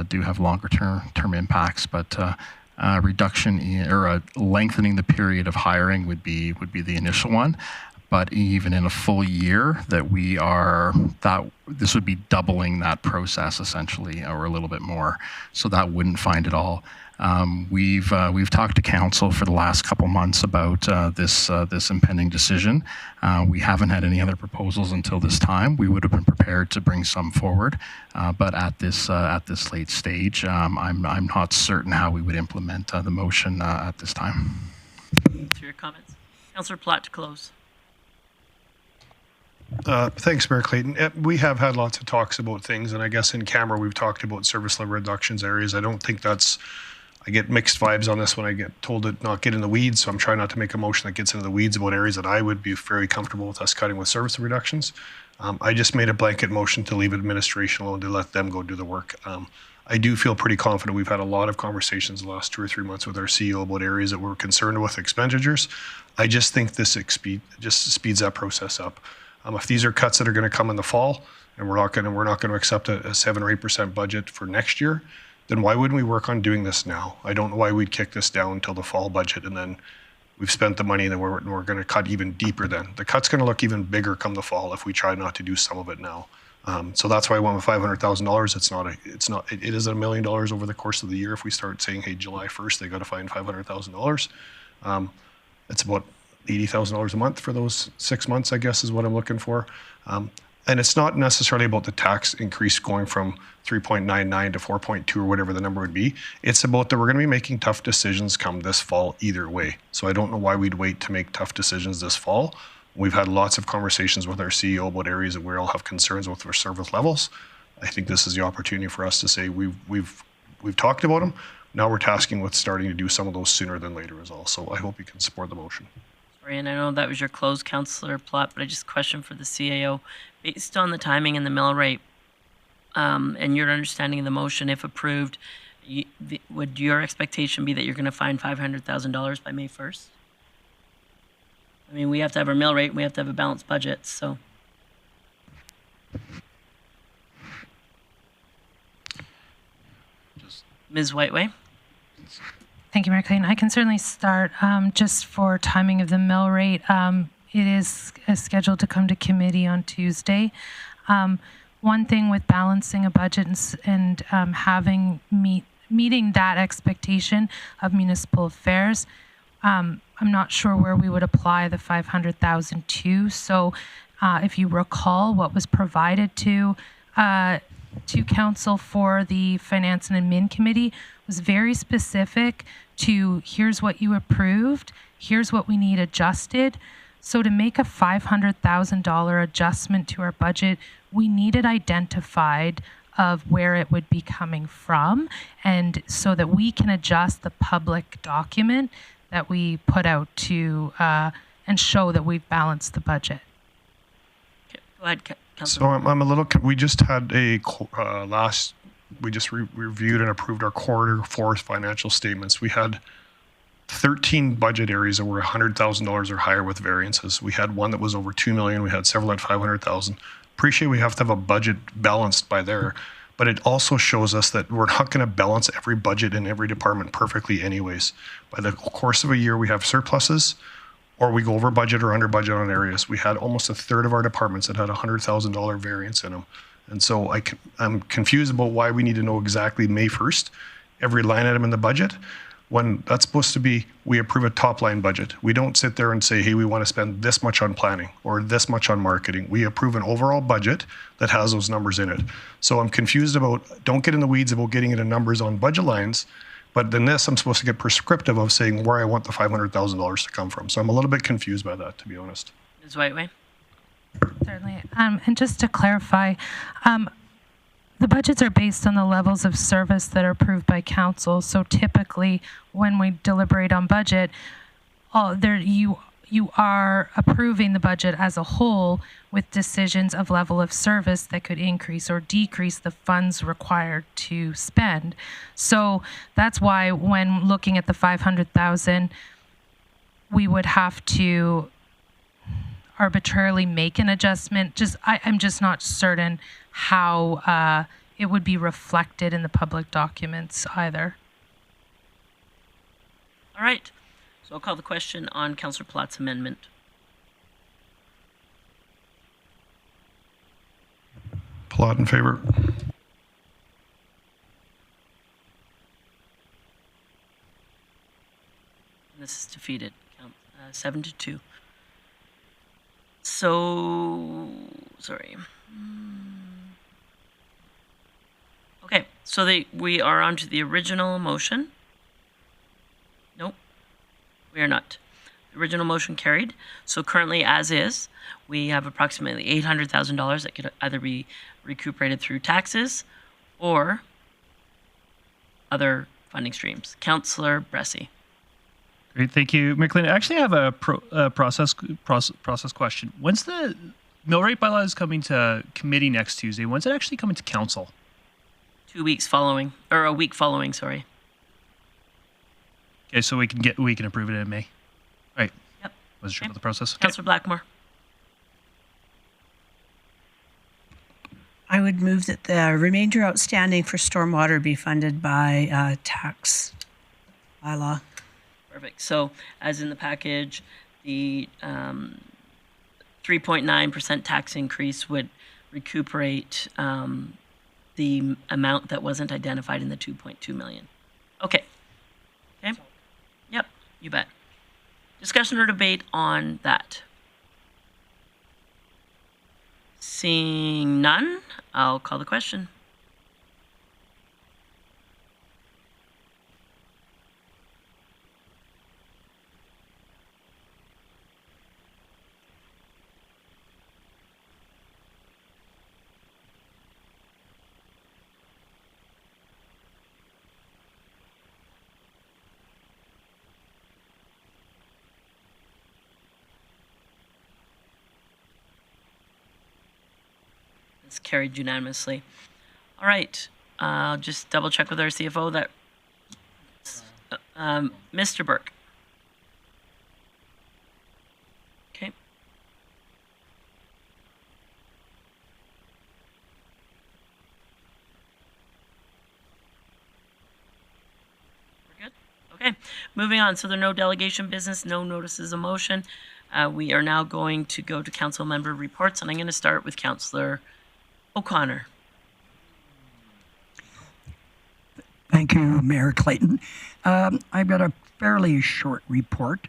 Speaker 18: do have longer-term impacts, but reduction or lengthening the period of hiring would be the initial one. But even in a full year, this would be doubling that process essentially, or a little bit more. So that wouldn't find it all. We've talked to council for the last couple months about this impending decision. We haven't had any other proposals until this time. We would have been prepared to bring some forward, but at this late stage, I'm not certain how we would implement the motion at this time.
Speaker 1: For your comments, Councillor Platt to close.
Speaker 10: Thanks, Mayor Clayton. We have had lots of talks about things, and I guess in camera we've talked about service level reductions areas. I don't think I get mixed vibes on this when I get told to not get in the weeds, so I'm trying not to make a motion that gets into the weeds about areas that I would be very comfortable with us cutting with service reductions. I just made a blanket motion to leave administration alone, to let them go do the work. I do feel pretty confident. We've had a lot of conversations the last 2 or 3 months with our CEO about areas that we're concerned with expenditures. I just think this just speeds that process up. If these are cuts that are going to come in the fall, and we're not going to accept a 7 or 8% budget for next year, then why wouldn't we work on doing this now? I don't know why we'd kick this down until the fall budget, and then we've spent the money, and then we're going to cut even deeper. Then the cut's going to look even bigger come the fall if we try not to do some of it now. So that's why I went with $500,000. It is $1 million over the course of the year. If we start saying, hey, July 1st, they got to find $500,000, it's about $80,000 a month for those 6 months, I guess, is what I'm looking for. And it's not necessarily about the tax increase going from 3.99 to 4.2 or whatever the number would be. It's about that we're going to be making tough decisions come this fall either way. So I don't know why we'd wait to make tough decisions this fall. We've had lots of conversations with our CEO about areas that we all have concerns with our service levels. I think this is the opportunity for us to say we've talked about them. Now we're tasking with starting to do some of those sooner than later as well. So I hope you can support the motion.
Speaker 1: Sorry, and I know that was your close, Councillor Platt, but I just question for the CAO. Based on the timing and the mill rate, and your understanding of the motion, if approved, would your expectation be that you're going to find $500,000 by May 1st? I mean, we have to have our mill rate, and we have to have a balanced budget, so. Ms. Whiteway?
Speaker 12: Thank you, Mayor Clayton. I can certainly start just for timing of the mill rate. It is scheduled to come to committee on Tuesday. One thing with balancing a budget and having meeting that expectation of municipal affairs, I'm not sure where we would apply the $500,000 to. So, if you recall, what was provided to council for the Finance and Admin Committee was very specific to here's what you approved, here's what we need adjusted. So to make a $500,000 adjustment to our budget, we need it identified of where it would be coming from, and so that we can adjust the public document that we put out to and show that we've balanced the budget.
Speaker 1: Okay, go ahead,
Speaker 10: So I'm a little. We just had we just reviewed and approved our quarter four financial statements. We had 13 budget areas that were $100,000 or higher with variances. We had one that was over $2 million. We had several at $500,000. Appreciate we have to have a budget balanced by there, but it also shows us that we're not going to balance every budget in every department perfectly anyways. By the course of a year, we have surpluses, or we go over budget or under budget on areas. We had almost a third of our departments that had $100,000 variance in them. And so I'm confused about why we need to know exactly May 1st, every line item in the budget, when that's supposed to be, we approve a top line budget. We don't sit there and say, hey, we want to spend this much on planning or this much on marketing. We approve an overall budget that has those numbers in it. So I'm confused about, don't get in the weeds about getting into numbers on budget lines But in this, I'm supposed to get prescriptive of saying where I want the $500,000 to come from. So I'm a little bit confused by that, to be honest.
Speaker 1: Ms. Whiteway?
Speaker 12: Certainly. And just to clarify, the budgets are based on the levels of service that are approved by council. So typically, when we deliberate on budget, you are approving the budget as a whole with decisions of level of service that could increase or decrease the funds required to spend. So that's why when looking at the 500,000, we would have to arbitrarily make an adjustment. I'm just not certain how it would be reflected in the public documents either.
Speaker 1: All right. So I'll call the question on Councillor Platt's amendment.
Speaker 10: Platt in favor.
Speaker 1: This is defeated. 7-2. So, sorry. Okay, so we are on to the original motion. Nope, we are not. The original motion carried. So currently, as is, we have approximately $800,000 that could either be recuperated through taxes or other funding streams. Councillor Bressie.
Speaker 3: Great, thank you, Mayor Clinton. I actually have a process question. When's the mill rate bylaw is coming to committee next Tuesday? When's it actually coming to council?
Speaker 1: 2 weeks following, or a week following, sorry.
Speaker 3: Okay, so we can approve it in May. Right.
Speaker 1: Yep.
Speaker 3: Wasn't sure about the process.
Speaker 1: Councillor Blackmore.
Speaker 11: I would move that the remainder outstanding for stormwater be funded by tax bylaw.
Speaker 1: Perfect. So, as in the package, the 3.9% tax increase would recuperate the amount that wasn't identified in the 2.2 million. Okay. Okay. Yep. You bet. Discussion or debate on that? Seeing none, I'll call the question. It's carried unanimously. All right. I'll just double check with our CFO that Mr. Burke. Okay. We're good? Okay. Moving on. So there are no delegation business, no notices of motion. We are now going to go to council member reports, and I'm going to start with Councillor O'Connor.
Speaker 4: Thank you, Mayor Clayton. I've got a fairly short report.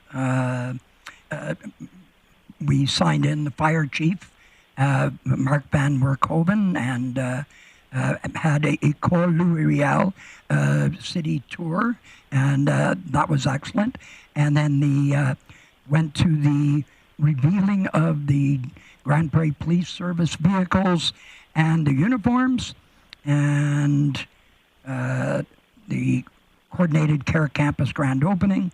Speaker 4: We signed in the fire chief, Mark Van Werkhoven, and had a Col Louis Riel city tour, and that was excellent. And then went to the revealing of the Grande Prairie Police Service vehicles and the uniforms, and the Coordinated Care Campus grand opening.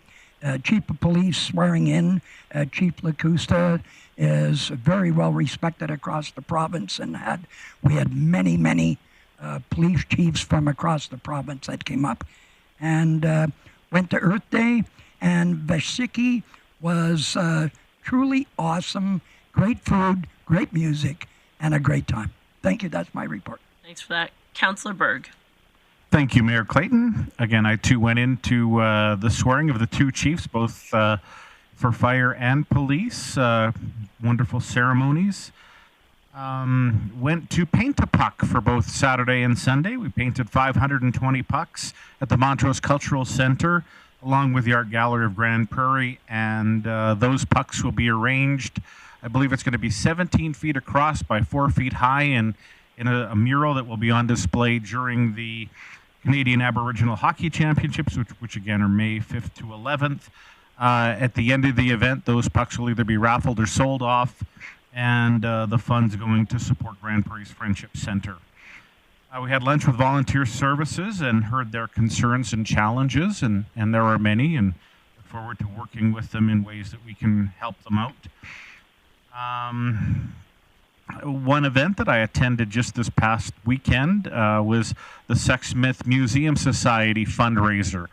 Speaker 4: Chief of Police swearing in. Chief Lacusta is very well respected across the province, and we had many police chiefs from across the province that came up. And went to Earth Day, and Vasiki was truly awesome. Great food, great music, and a great time. Thank you. That's my report.
Speaker 1: Thanks for that. Councillor Berg.
Speaker 7: Thank you, Mayor Clayton. Again, I too went into the swearing of the two chiefs, both for fire and police. Wonderful ceremonies. Went to paint a puck for both Saturday and Sunday. We painted 520 pucks at the Montrose Cultural Center, along with the Art Gallery of Grande Prairie, and those pucks will be arranged. I believe it's going to be 17 feet across by 4 feet high, and in a mural that will be on display during the Canadian Aboriginal Hockey Championships, which again are May 5th to 11th. At the end of the event, those pucks will either be raffled or sold off, and the funds going to support Grande Prairie's Friendship Center. We had lunch with volunteer services and heard their concerns and challenges, and there are many, and look forward to working with them in ways that we can help them out. One event that I attended just this past weekend was the Sexsmith Museum Society fundraiser.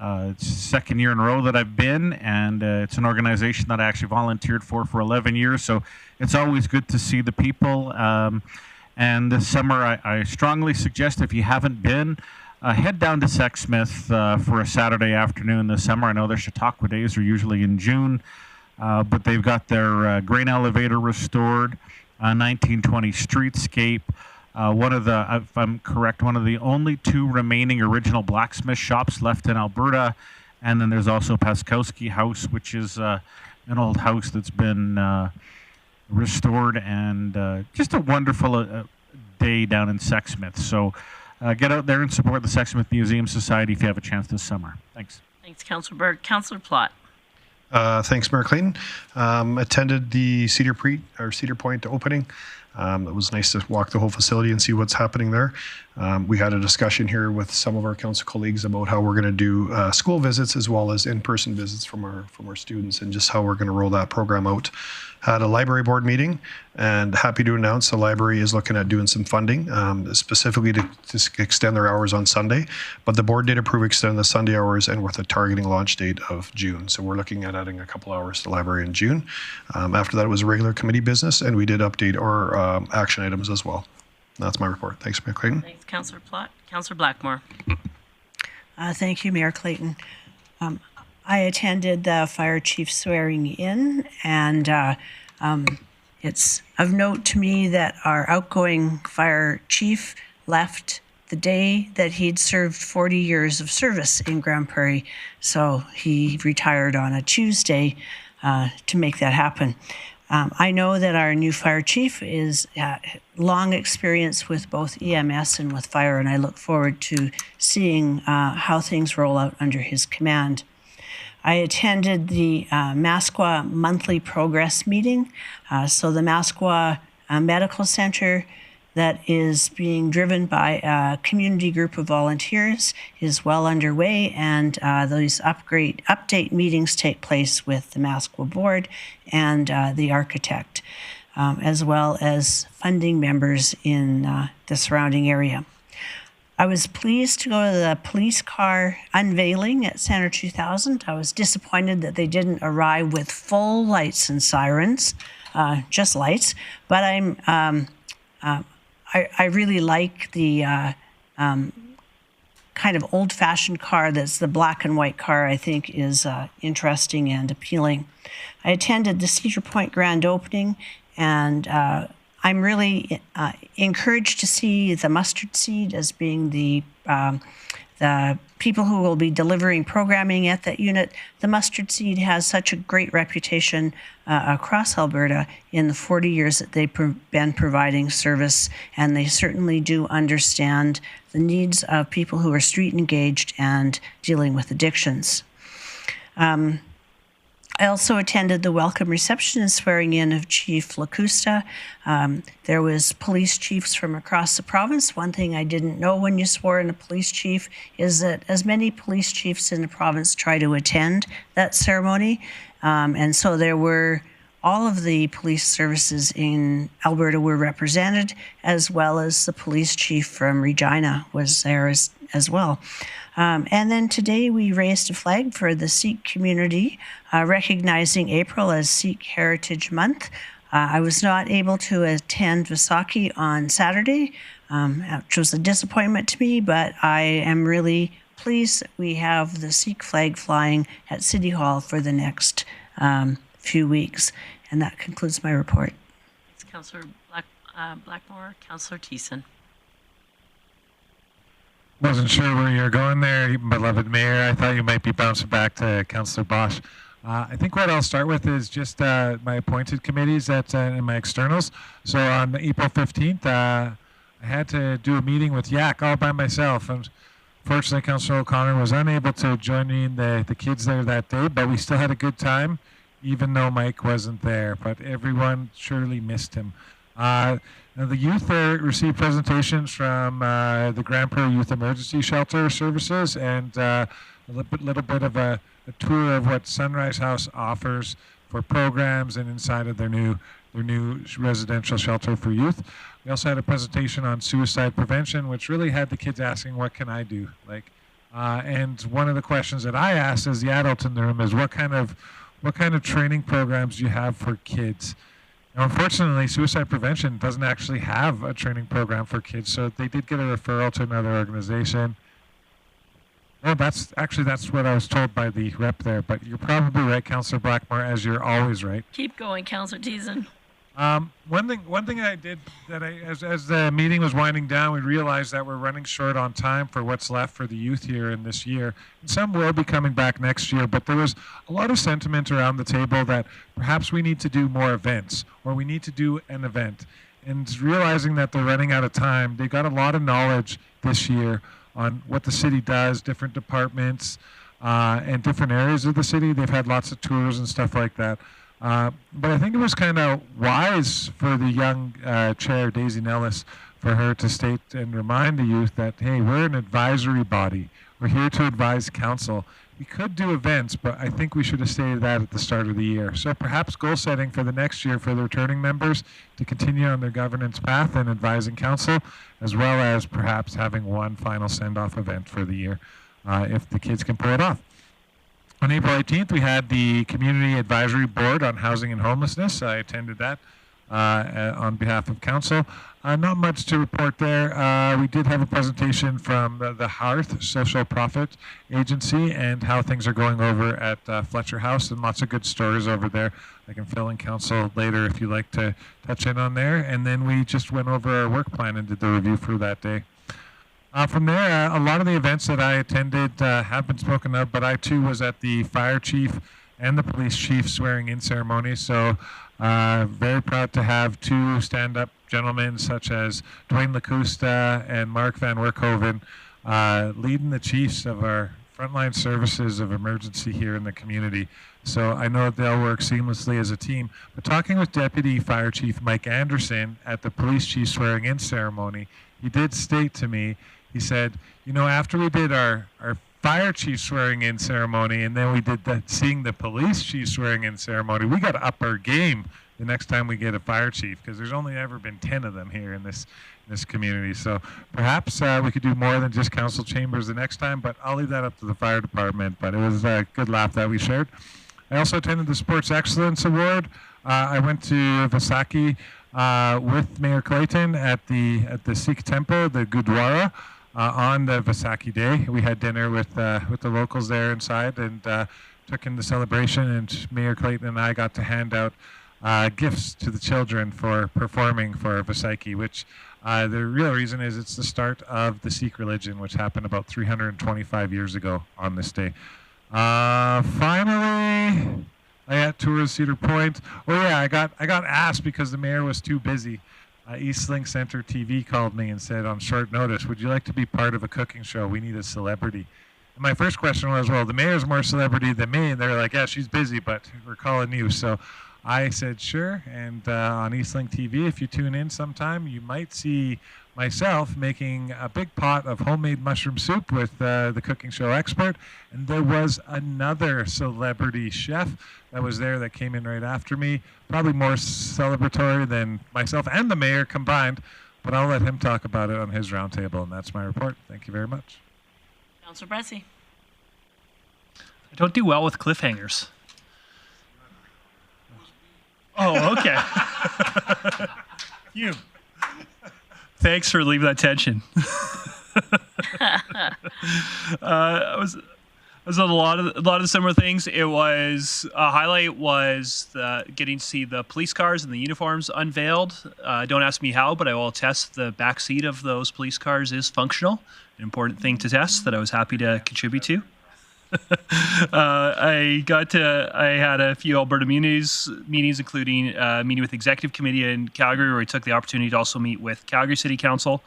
Speaker 7: It's the second year in a row that I've been, and it's an organization that I actually volunteered for 11 years, so it's always good to see the people. And this summer, I strongly suggest, if you haven't been, head down to Sexsmith for a Saturday afternoon this summer. I know their Chautauqua days are usually in June, but they've got their grain elevator restored, 1920 streetscape. One of the, if I'm correct, one of the only 2 remaining original blacksmith shops left in Alberta. And then there's also Paskowski House, which is an old house that's been restored, and just a wonderful day down in Sexsmith. So get out there and support the Sexsmith Museum Society if you have a chance this summer. Thanks.
Speaker 1: Thanks, Councillor Berg. Councillor Plott.
Speaker 10: Thanks, Mayor Clayton. Attended the Cedar Point opening. It was nice to walk the whole facility and see what's happening there. We had a discussion here with some of our council colleagues about how we're going to do school visits as well as in-person visits from our students, and just how we're going to roll that program out. Had a library board meeting, and happy to announce the library is looking at doing some funding, specifically to extend their hours on Sunday. But the board did approve extending the Sunday hours, and with a targeting launch date of June. So we're looking at adding a couple hours to the library in June. After that, it was regular committee business, and we did update our action items as well. That's my report. Thanks, Mayor Clayton.
Speaker 1: Thanks, Councillor Plott. Councillor Blackmore.
Speaker 11: Thank you, Mayor Clayton. I attended the fire chief swearing in, and it's of note to me that our outgoing fire chief left the day that he'd served 40 years of service in Grande Prairie. So he retired on a Tuesday to make that happen. I know that our new fire chief is long experience with both EMS and with fire, and I look forward to seeing how things roll out under his command. I attended the Masqua monthly progress meeting. So the Masqua Medical Center, that is being driven by a community group of volunteers, is well underway, and those update meetings take place with the Masqua board and the architect, as well as funding members in the surrounding area. I was pleased to go to the police car unveiling at Center 2000. I was disappointed that they didn't arrive with full lights and sirens, just lights. But I really like the kind of old-fashioned car that's the black and white car. I think is interesting and appealing. I attended the Cedar Point grand opening, and I'm really encouraged to see the mustard seed as being the people who will be delivering programming at that unit. The mustard seed has such a great reputation across Alberta in the 40 years that they've been providing service, and they certainly do understand the needs of people who are street engaged and dealing with addictions. I also attended the welcome reception and swearing in of Chief Lacusta. There was police chiefs from across the province. One thing I didn't know when you swore in a police chief is that as many police chiefs in the province try to attend that ceremony. And so there were all of the police services in Alberta were represented, as well as the police chief from Regina was there as well. And then today we raised a flag for the Sikh community, recognizing April as Sikh Heritage Month. I was not able to attend Vaisakhi on Saturday, which was a disappointment to me, but I am really pleased that we have the Sikh flag flying at City Hall for the next few weeks. And that concludes my report.
Speaker 1: Thanks, Councillor Blackmore. Councillor Thiessen.
Speaker 21: Wasn't sure where you're going there, beloved Mayor. I thought you might be bouncing back to Councillor Bosch. I think what I'll start with is just my appointed committees and my externals. So on April 15th, I had to do a meeting with Yak all by myself. And Unfortunately, Councillor O'Connor was unable to join me and the kids there that day, but we still had a good time, even though Mike wasn't there. But everyone surely missed him. Now the youth there received presentations from the Grande Prairie Youth Emergency Shelter Services and a little bit of a tour of what Sunrise House offers for programs and inside of their new residential shelter for youth. We also had a presentation on suicide prevention, which really had the kids asking, "What can I do?" And one of the questions that I asked as the adult in the room is, "What kind of training programs do you have for kids?" Now, unfortunately, suicide prevention doesn't actually have a training program for kids, so they did get a referral to another organization. Well, that's what I was told by the rep there, but you're probably right, Councillor Blackmore, as you're always right.
Speaker 1: Keep going, Councillor Teason.
Speaker 21: One thing I did that as the meeting was winding down, we realized that we're running short on time for what's left for the youth here in this year. And some will be coming back next year, but there was a lot of sentiment around the table that perhaps we need to do more events, or we need to do an event. And realizing that they're running out of time, they got a lot of knowledge this year on what the city does, different departments, and different areas of the city. They've had lots of tours and stuff like that. But I think it was kind of wise for the young chair, Daisy Nellis, for her to state and remind the youth that, hey, we're an advisory body. We're here to advise council. We could do events, but I think we should have stated that at the start of the year. So perhaps goal setting for the next year for the returning members to continue on their governance path and advising council, as well as perhaps having one final send-off event for the year if the kids can pull it off. On April 18th, we had the Community Advisory Board on Housing and Homelessness. I attended that on behalf of council. Not much to report there. We did have a presentation from the Hearth Social Profit Agency and how things are going over at Fletcher House, and lots of good stories over there. I can fill in council later if you'd like to touch in on there. And then we just went over our work plan and did the review for that day. From there, a lot of the events that I attended have been spoken of, but I too was at the fire chief and the police chief swearing-in ceremony. So very proud to have two stand-up gentlemen such as Dwayne Lacusta and Mark Van Werkhoven leading the chiefs of our frontline services of emergency here in the community. So I know they'll work seamlessly as a team. But talking with Deputy Fire Chief Mike Anderson at the police chief swearing-in ceremony, he did state to me, he said, you know, after we did our fire chief swearing-in ceremony and then we did seeing the police chief swearing-in ceremony, we got to up our game the next time we get a fire chief, because there's only ever been 10 of them here in this community. So perhaps we could do more than just council chambers the next time, but I'll leave that up to the fire department. But it was a good laugh that we shared. I also attended the Sports Excellence Award. I went to Vaisakhi with Mayor Clayton at the Sikh temple, the Gurdwara, on the Vaisakhi day. We had dinner with the locals there inside and took in the celebration, and Mayor Clayton and I got to hand out gifts to the children for performing for Vaisakhi, which the real reason is it's the start of the Sikh religion, which happened about 325 years ago on this day. Finally, I got tours Cedar Point. Oh yeah, I got asked because the mayor was too busy. Eastlink Center TV called me and said on short notice, would you like to be part of a cooking show? We need a celebrity. And my first question was, well, the mayor's more celebrity than me. And they're like, yeah, she's busy, but we're calling you. So I said, sure. And on Eastlink TV, if you tune in sometime, you might see myself making a big pot of homemade mushroom soup with the cooking show expert. And there was another celebrity chef that was there that came in right after me, probably more celebratory than myself and the mayor combined, but I'll let him talk about it on his roundtable, and that's my report. Thank you very much.
Speaker 1: Councillor Bressie.
Speaker 3: I don't do well with cliffhangers. Oh, okay. You. Thanks for leaving that tension. I was on a lot of similar things. It was a highlight was getting to see the police cars and the uniforms unveiled. Don't ask me how, but I will attest the back seat of those police cars is functional. An important thing to test that I was happy to contribute to. I had a few Alberta meetings, including a meeting with the Executive Committee in Calgary, where I took the opportunity to also meet with Calgary City Council.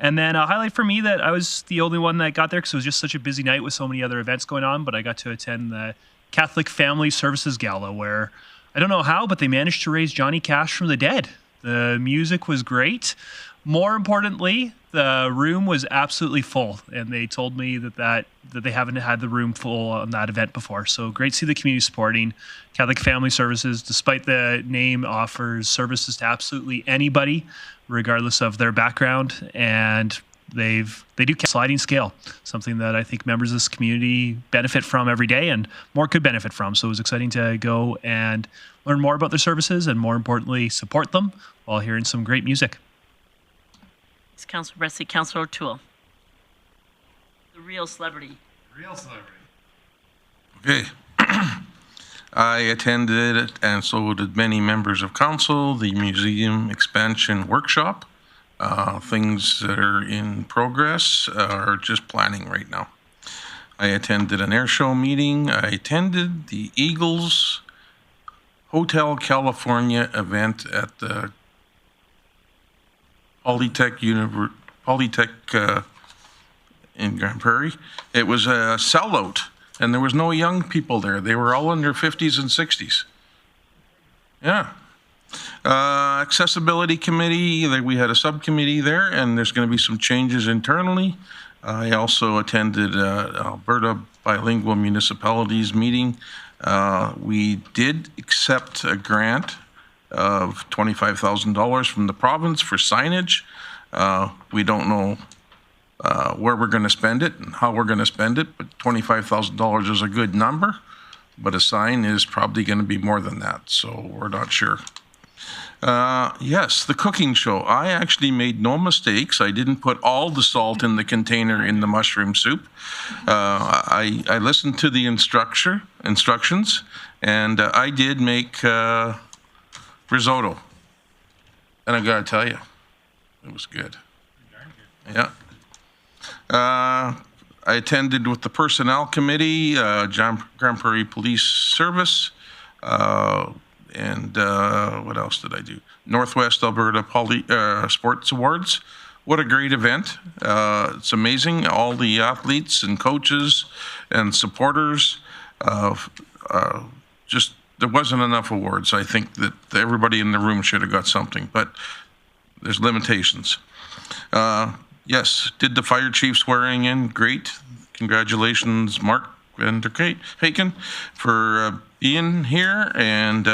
Speaker 3: And then a highlight for me that I was the only one that got there because it was just such a busy night with so many other events going on, but I got to attend the Catholic Family Services Gala, where I don't know how, but they managed to raise Johnny Cash from the dead. The music was great. More importantly, the room was absolutely full, and they told me that they haven't had the room full on that event before. So great to see the community supporting Catholic Family Services, despite the name offers services to absolutely anybody, regardless of their background, and they do sliding scale, something that I think members of this community benefit from every day, and more could benefit from. So it was exciting to go and learn more about their services, and more importantly, support them while hearing some great music.
Speaker 1: It's Councillor Bressy. Councillor O'Toole. The real celebrity.
Speaker 9: Okay. I attended, and so did many members of council, the museum expansion workshop. Things that are in progress are just planning right now. I attended an air show meeting. I attended the Eagles Hotel California event at the Polytech in Grande Prairie. It was a sellout, and there was no young people there. They were all in their 50s and 60s. Yeah. Accessibility committee, we had a subcommittee there, and there's going to be some changes internally. I also attended Alberta Bilingual Municipalities meeting. We did accept a grant of $25,000 from the province for signage. We don't know where we're going to spend it and how we're going to spend it, but $25,000 is a good number, but a sign is probably going to be more than that, so we're not sure. Yes, the cooking show. I actually made no mistakes. I didn't put all the salt in the container in the mushroom soup. I listened to the instructions, and I did make risotto. And I gotta tell you, it was good. Yeah. I attended with the personnel committee, Grande Prairie Police Service, and what else did I do? Northwest Alberta Sports Awards. What a great event. It's amazing. All the athletes and coaches and supporters, just there wasn't enough awards. I think that everybody in the room should have got something, but there's limitations. Yes, did the fire chief swearing in. Great. Congratulations, Mark Vanderhaken, for being here, and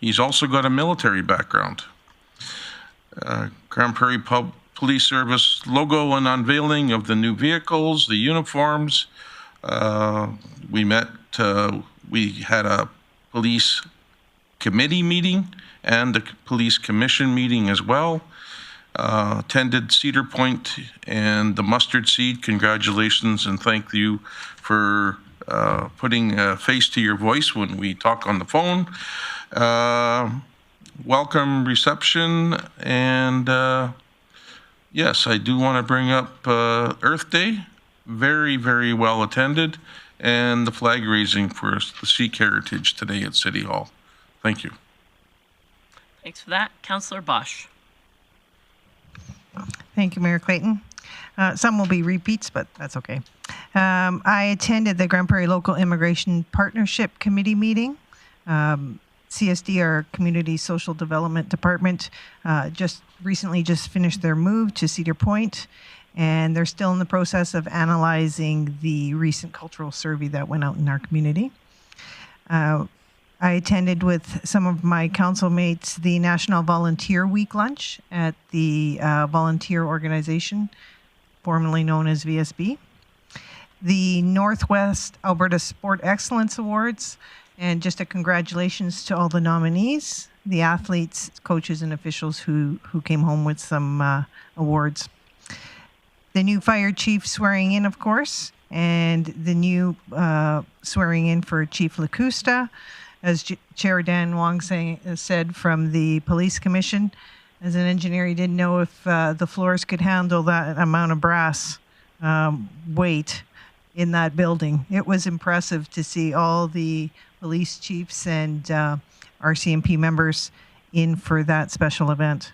Speaker 9: he's also got a military background. Grande Prairie Police Service logo and unveiling of the new vehicles, the uniforms. We met, we had a police committee meeting and a police commission meeting as well. Attended Cedar Point and the Mustard Seed. Congratulations and thank you for putting a face to your voice when we talk on the phone. Welcome reception, and yes, I do want to bring up Earth Day. Very, very well attended, and the flag raising for the Sikh heritage today at City Hall. Thank you.
Speaker 1: Thanks for that. Councillor Bosch.
Speaker 14: Thank you, Mayor Clayton. Some will be repeats, but that's okay. I attended the Grande Prairie Local Immigration Partnership Committee meeting. CSD, our Community Social Development Department, just recently finished their move to Cedar Point, and they're still in the process of analyzing the recent cultural survey that went out in our community. I attended with some of my council mates the National Volunteer Week lunch at the volunteer organization, formerly known as VSB. The Northwest Alberta Sport Excellence Awards, and just a congratulations to all the nominees, the athletes, coaches, and officials who came home with some awards. The new fire chief swearing in, of course, and the new swearing in for Chief Lacusta. As Chair Dan Wong said from the Police Commission, as an engineer, he didn't know if the floors could handle that amount of brass weight. in that building. It was impressive to see all the police chiefs and RCMP members in for that special event.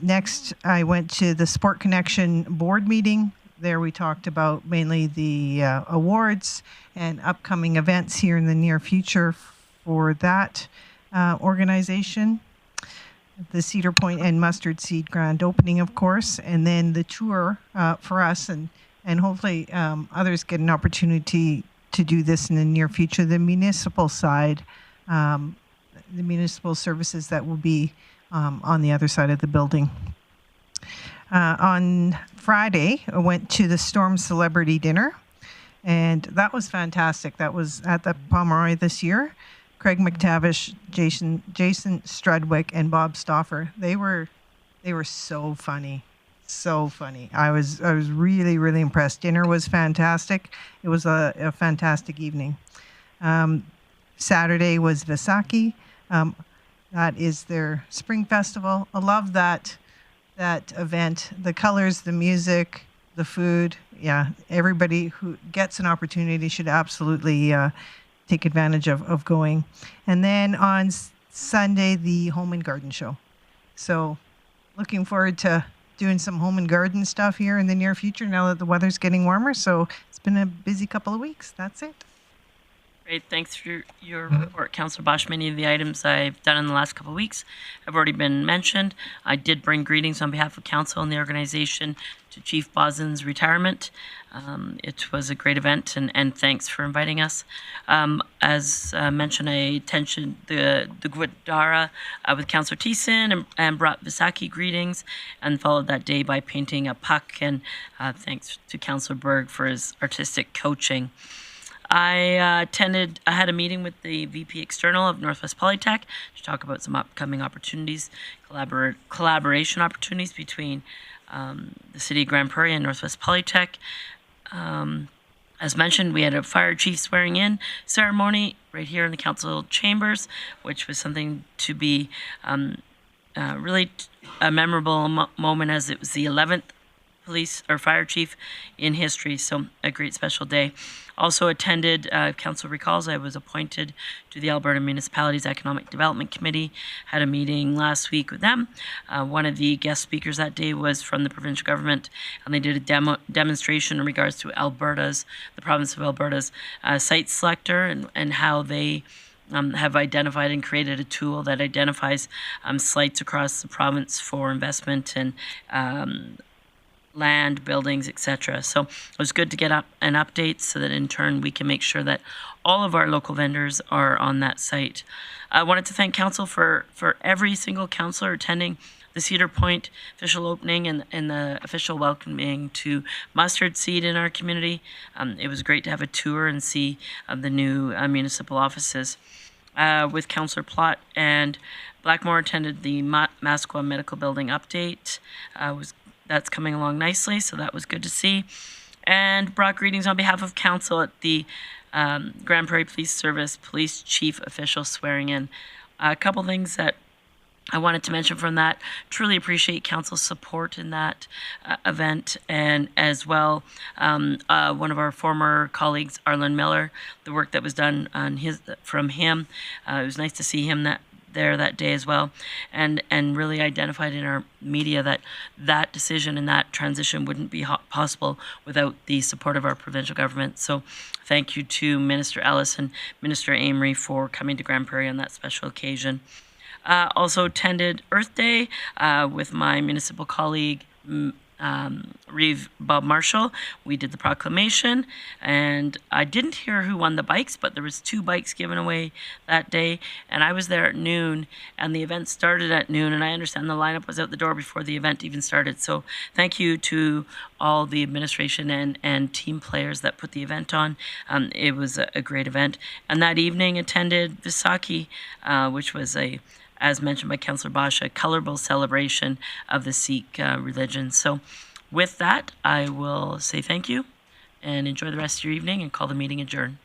Speaker 14: Next, I went to the Sport Connection board meeting. There we talked about mainly the awards and upcoming events here in the near future for that organization. The Cedar Point and Mustard Seed grand opening, of course, and then the tour for us, and hopefully others get an opportunity to do this in the near future. The municipal side, the municipal services that will be on the other side of the building. On Friday, I went to the Storm Celebrity Dinner, and that was fantastic. That was at the Pomeroy this year. Craig McTavish, Jason Strudwick, and Bob Stauffer. They were so funny. So funny. I was really, really impressed. Dinner was fantastic. It was a fantastic evening. Saturday was Visaki. That is their spring festival. I love that event. The colors, the music, the food. Yeah, everybody who gets an opportunity should absolutely take advantage of going. And then on Sunday, the Home and Garden Show. So looking forward to doing some home and garden stuff here in the near future now that the weather's getting warmer. So it's been a busy couple of weeks. That's it.
Speaker 1: Great. Thanks for your report, Councillor Bosch. Many of the items I've done in the last couple of weeks have already been mentioned. I did bring greetings on behalf of Council and the organization to Chief Bozin's retirement. It was a great event, and thanks for inviting us. As mentioned, I attended the Guadara with Councillor Thiessen and brought Visaki greetings, and followed that day by painting a puck, and thanks to Councillor Berg for his artistic coaching. I had a meeting with the VP External of Northwest Polytech to talk about some upcoming opportunities, collaboration opportunities between the City of Grande Prairie and Northwest Polytech. As mentioned, we had a fire chief swearing in ceremony right here in the council chambers, which was something to be really a memorable moment, as it was the 11th police or fire chief in history. So a great special day. Also attended, council recalls, I was appointed to the Alberta Municipalities Economic Development Committee, had a meeting last week with them. One of the guest speakers that day was from the provincial government, and they did a demonstration in regards to the province of Alberta's site selector, and how they have identified and created a tool that identifies sites across the province for investment and land, buildings, etc. So it was good to get an update so that in turn we can make sure that all of our local vendors are on that site. I wanted to thank council for every single councillor attending the Cedar Point official opening and the official welcoming to Mustard Seed in our community. It was great to have a tour and see the new municipal offices. With Councillor Plott and Blackmore attended the Masqua Medical Building update. That's coming along nicely, so that was good to see. And brought greetings on behalf of council at the Grande Prairie Police Service Police Chief official swearing in. A couple things that I wanted to mention from that. Truly appreciate council's support in that event, and as well one of our former colleagues, Arlen Miller, the work that was done on from him. It was nice to see him there that day as well, and really identified in our media that decision and that transition wouldn't be possible without the support of our provincial government. So thank you to Minister Ellis and Minister Amory for coming to Grande Prairie on that special occasion. Also attended Earth Day with my municipal colleague, Reeve Bob Marshall. We did the proclamation, and I didn't hear who won the bikes, but there was 2 bikes given away that day, and I was there at noon, and the event started at noon, and I understand the lineup was out the door before the event even started. So thank you to all the administration and team players that put the event on. It was a great event. And that evening attended Visaki, which was as mentioned by Councillor Bosch, a colorful celebration of the Sikh religion. So with that, I will say thank you and enjoy the rest of your evening and call the meeting adjourned.